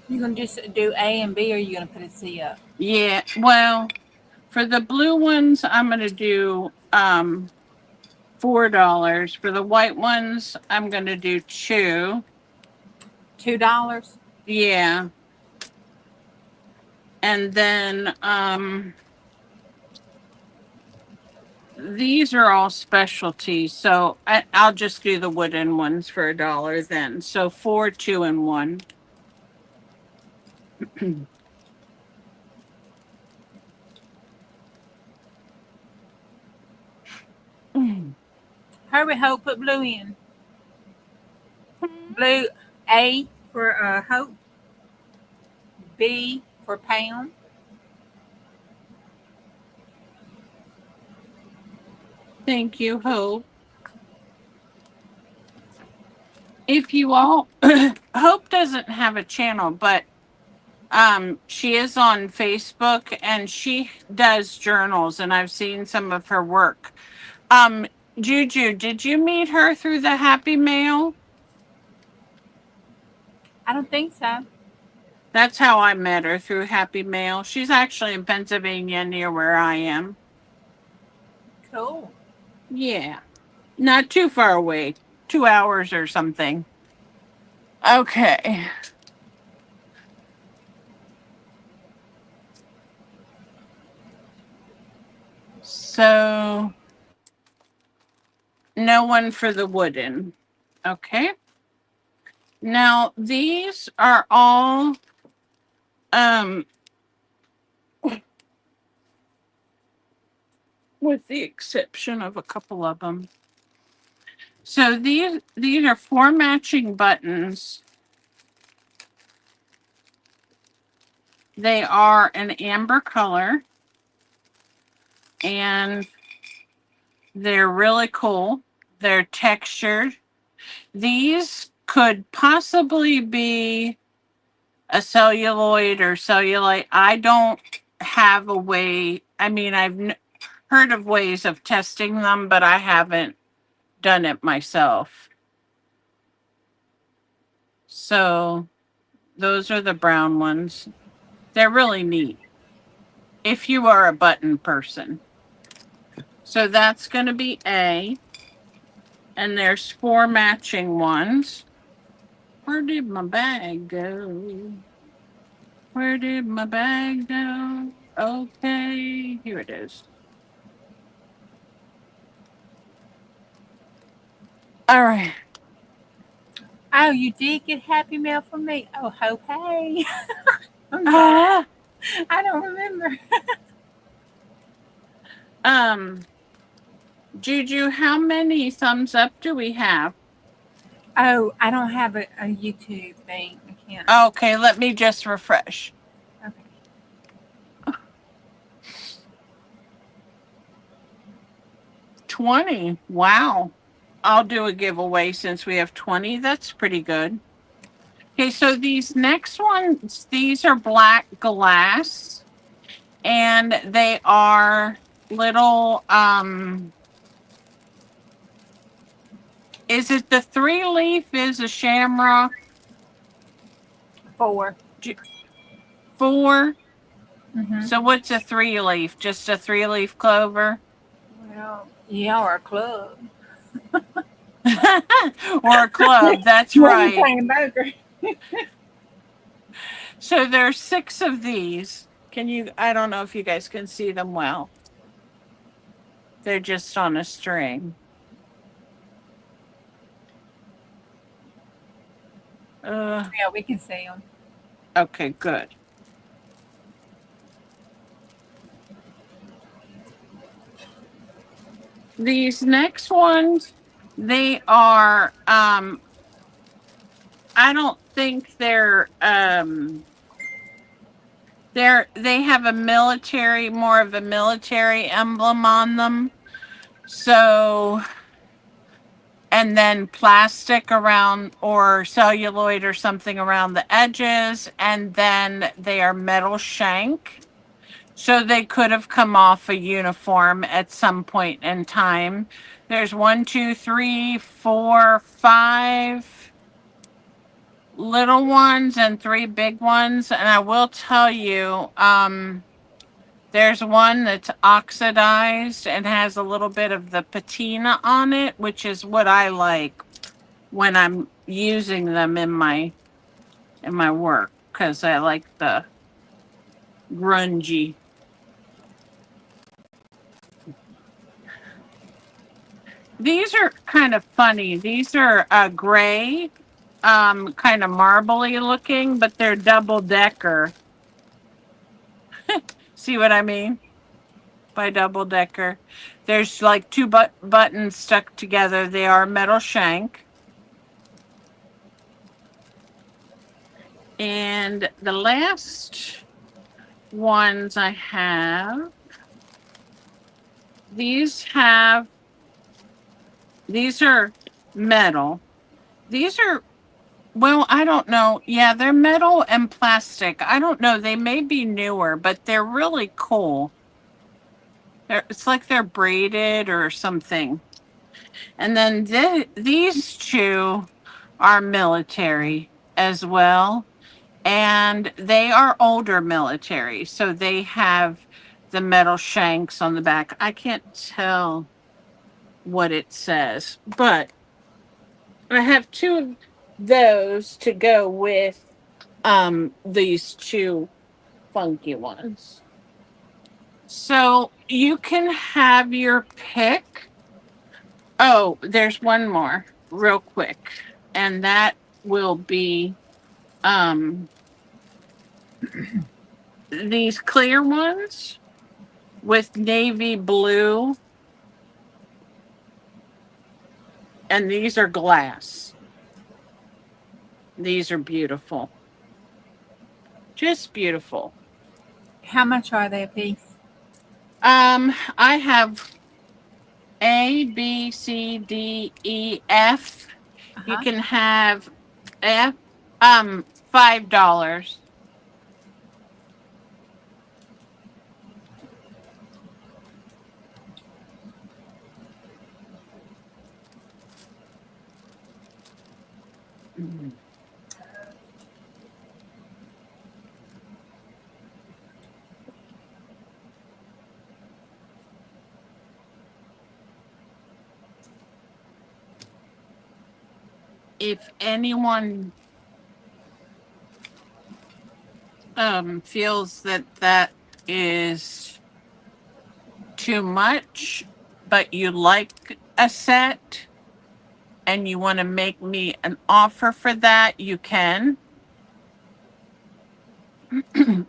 Speaker 2: You gonna just do A and B, or you gonna put a C up?
Speaker 1: yeah, well, for the blue ones, I'm gonna do $4. For the white ones, I'm gonna do $2.
Speaker 2: $2.
Speaker 1: Yeah. And then these are all specialties, so I'll just do the wooden ones for $1 then. So 4, 2, and 1.
Speaker 2: Hurry, Hope, put blue in. Blue, A for Hope, B for Pam.
Speaker 1: Thank you, Hope. If you all, Hope doesn't have a channel, but she is on Facebook and she does journals, and I've seen some of her work. Um, Juju, did you meet her through the Happy Mail?
Speaker 2: I don't think so.
Speaker 1: That's how I met her, through Happy Mail. She's actually in Pennsylvania near where I am.
Speaker 2: Cool.
Speaker 1: Yeah. Not too far away. 2 hours or something. Okay. So no one for the wooden. Okay. Now these are all with the exception of a couple of them. So these are 4 matching buttons. They are an amber color and they're really cool. They're textured. These could possibly be a celluloid or cellulite. I don't have a way. I mean, I've heard of ways of testing them, but I haven't done it myself. So those are the brown ones. They're really neat if you are a button person. So that's going to be A. And there's 4 matching ones. Where did my bag go? Where did my bag go? Okay, here it is. All right.
Speaker 2: Oh, you did get Happy Mail from me? Oh, Hope, hey. I'm sorry.
Speaker 1: Ah,
Speaker 2: I don't remember.
Speaker 1: Juju, how many thumbs up do we have?
Speaker 2: Oh, I don't have a YouTube thing. I can't.
Speaker 1: Okay, let me just refresh.
Speaker 2: Okay.
Speaker 1: 20. Wow. I'll do a giveaway since we have 20. That's pretty good. Okay, so these next ones, these are black glass and they are little is it the 3-leaf is a shamrock?
Speaker 2: 4.
Speaker 1: 4.
Speaker 2: Mm-hmm.
Speaker 1: So what's a 3-leaf? Just a 3-leaf clover?
Speaker 2: Well, yeah, or a club.
Speaker 1: Or a club, that's right. So there's 6 of these. I don't know if you guys can see them well. They're just on a string.
Speaker 2: Yeah, we can see them.
Speaker 1: Okay, good. These next ones, they are I don't think they have more of a military emblem on them. So, and then plastic around or celluloid or something around the edges, and then they are metal shank. So they could have come off a uniform at some point in time. There's 1, 2, 3, 4, 5 little ones and 3 big ones. And I will tell you, there's one that's oxidized and has a little bit of the patina on it, which is what I like when I'm using them in my work, because I like the grungy. These are kind of funny. These are gray, kind of marbly looking, but they're double decker. See what I mean? by Double Decker. There's like two buttons stuck together. They are metal shank. And the last ones I have, these are metal. These are, well, I don't know. Yeah, they're metal and plastic. I don't know. They may be newer, but they're really cool. It's like they're braided or something. And then these two are military as well. And they are older military. So they have the metal shanks on the back. I can't tell what it says, but I have two of those to go with these two funky ones. So you can have your pick. Oh, there's one more real quick. And that will be these clear ones with navy blue. And these are glass. These are beautiful. Just beautiful.
Speaker 2: How much are they a piece?
Speaker 1: I have A, B, C, D, E, F. You
Speaker 2: Uh-huh.
Speaker 1: can have F, $5. If anyone feels that is too much, but you like a set and you want to make me an offer for that, you can.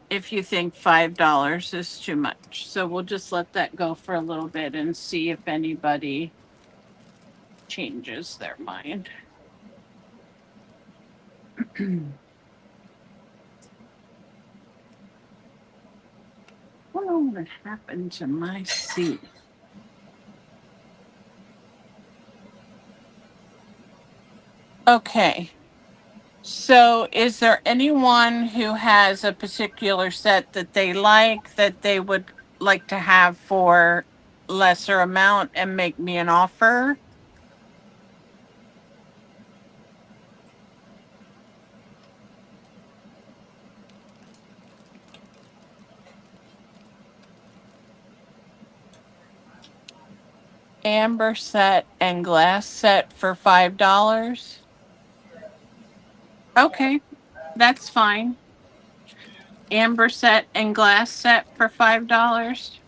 Speaker 1: If you think $5 is too much. So we'll just let that go for a little bit and see if anybody changes their mind. What happened to my seat? Okay. So is there anyone who has a particular set that they like that they would like to have for lesser amount and make me an offer? Amber set and glass set for $5. Okay, that's fine. Amber set and glass set for $5.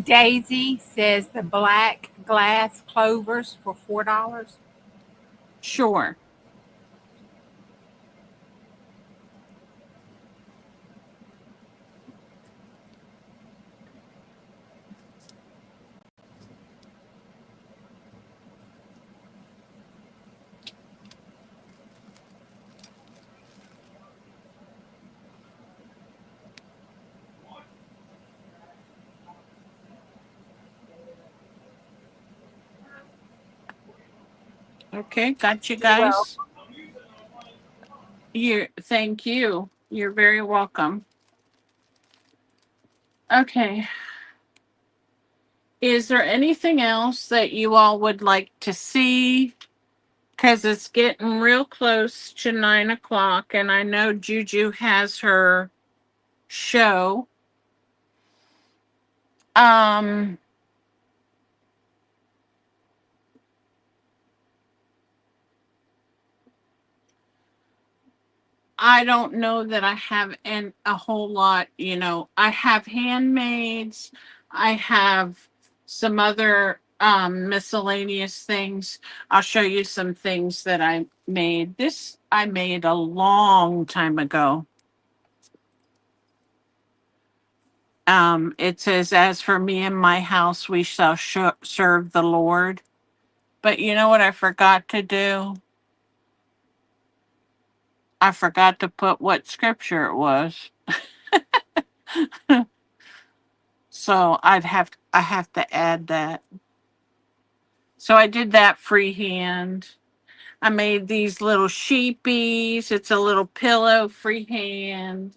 Speaker 2: Daisy says the black glass clovers for $4.
Speaker 1: Sure. Okay, got you guys. Thank you. You're very welcome. Okay. Is there anything else that you all would like to see? Because it's getting real close to 9 o'clock, and I know Juju has her show. Um, I don't know that I have a whole lot, I have handmaids. I have some other miscellaneous things. I'll show you some things that I made. This I made a long time ago. It says, "As for me and my house, we shall serve the Lord." But you know what I forgot to do? I forgot to put what scripture it was. So I have to add that. So I did that freehand. I made these little sheepies. It's a little pillow freehand.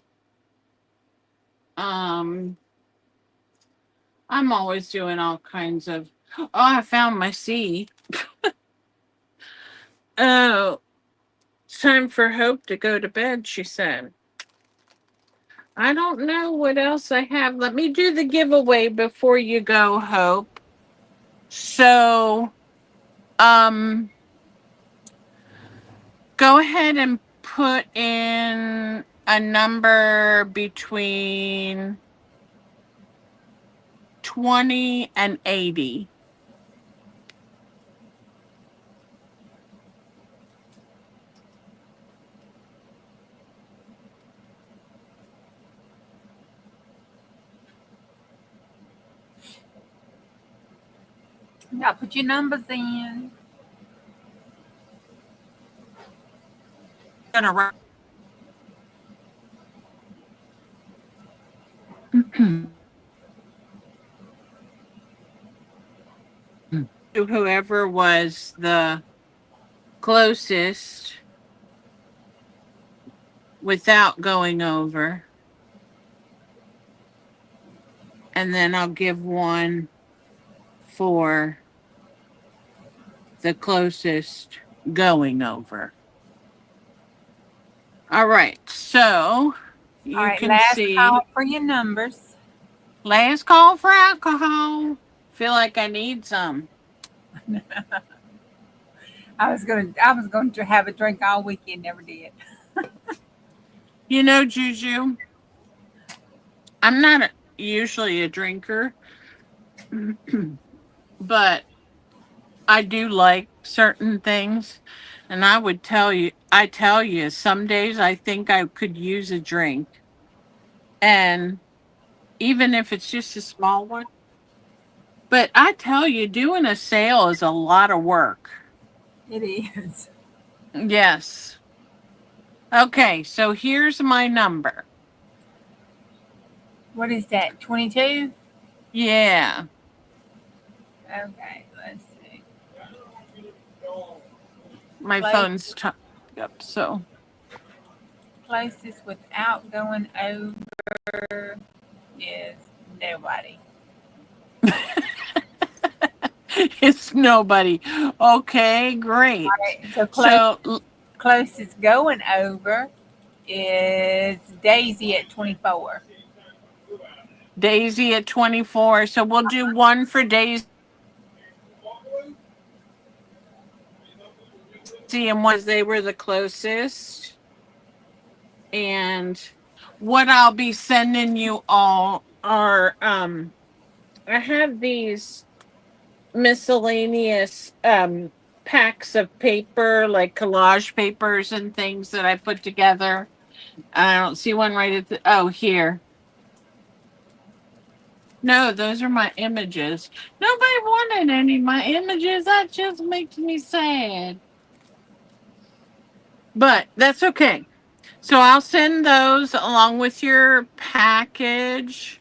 Speaker 1: Um, I'm always doing all kinds of. Oh, I found my seed. Oh, it's time for Hope to go to bed, she said. I don't know what else I have. Let me do the giveaway before you go, Hope. So, um, go ahead and put in a number between 20 and 80.
Speaker 2: Now put your numbers in.
Speaker 1: Gonna write to whoever was the closest without going over. And then I'll give one for the closest going over. All right, so you
Speaker 2: All right,
Speaker 1: can
Speaker 2: last
Speaker 1: see
Speaker 2: call for your numbers.
Speaker 1: last call for alcohol. Feel like I need some.
Speaker 2: I was going to have a drink all weekend, never did.
Speaker 1: You know, Juju, I'm not usually a drinker, but I do like certain things. And I tell you, some days I think I could use a drink. And even if it's just a small one. But I tell you, doing a sale is a lot of work.
Speaker 2: It is.
Speaker 1: Yes. Okay, so here's my number.
Speaker 2: What is that? 22?
Speaker 1: Yeah.
Speaker 2: Okay, let's see.
Speaker 1: My
Speaker 2: Play.
Speaker 1: phone's up, so.
Speaker 2: Closest without going over is nobody.
Speaker 1: It's nobody. Okay, great.
Speaker 2: All right, so
Speaker 1: So
Speaker 2: closest going over is Daisy at 24.
Speaker 1: Daisy at 24. So we'll do one for Daisy and one. They were the closest. And what I'll be sending you all are I have these miscellaneous packs of paper, like collage papers and things that I put together. I don't see one right at the here. No, those are my images. Nobody wanted any of my images. That just makes me sad. But that's okay. So I'll send those along with your package.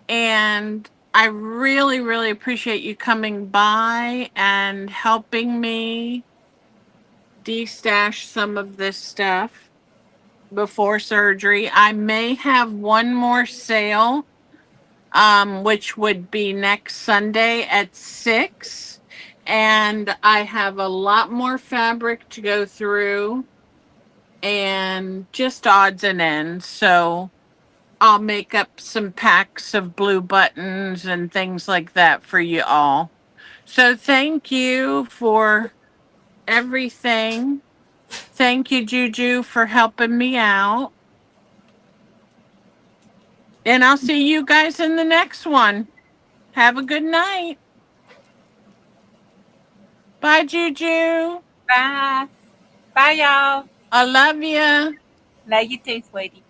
Speaker 1: And I really, really appreciate you coming by and helping me destash some of this stuff before surgery. I may have one more sale, which would be next Sunday at 6. And I have a lot more fabric to go through and just odds and ends. So I'll make up some packs of blue buttons and things like that for you all. So thank you for everything. Thank you, Juju, for helping me out. And I'll see you guys in the next one. Have a good night. Bye, Juju.
Speaker 2: Bye. Bye, y'all.
Speaker 1: I love you.
Speaker 2: Love you too, sweetie.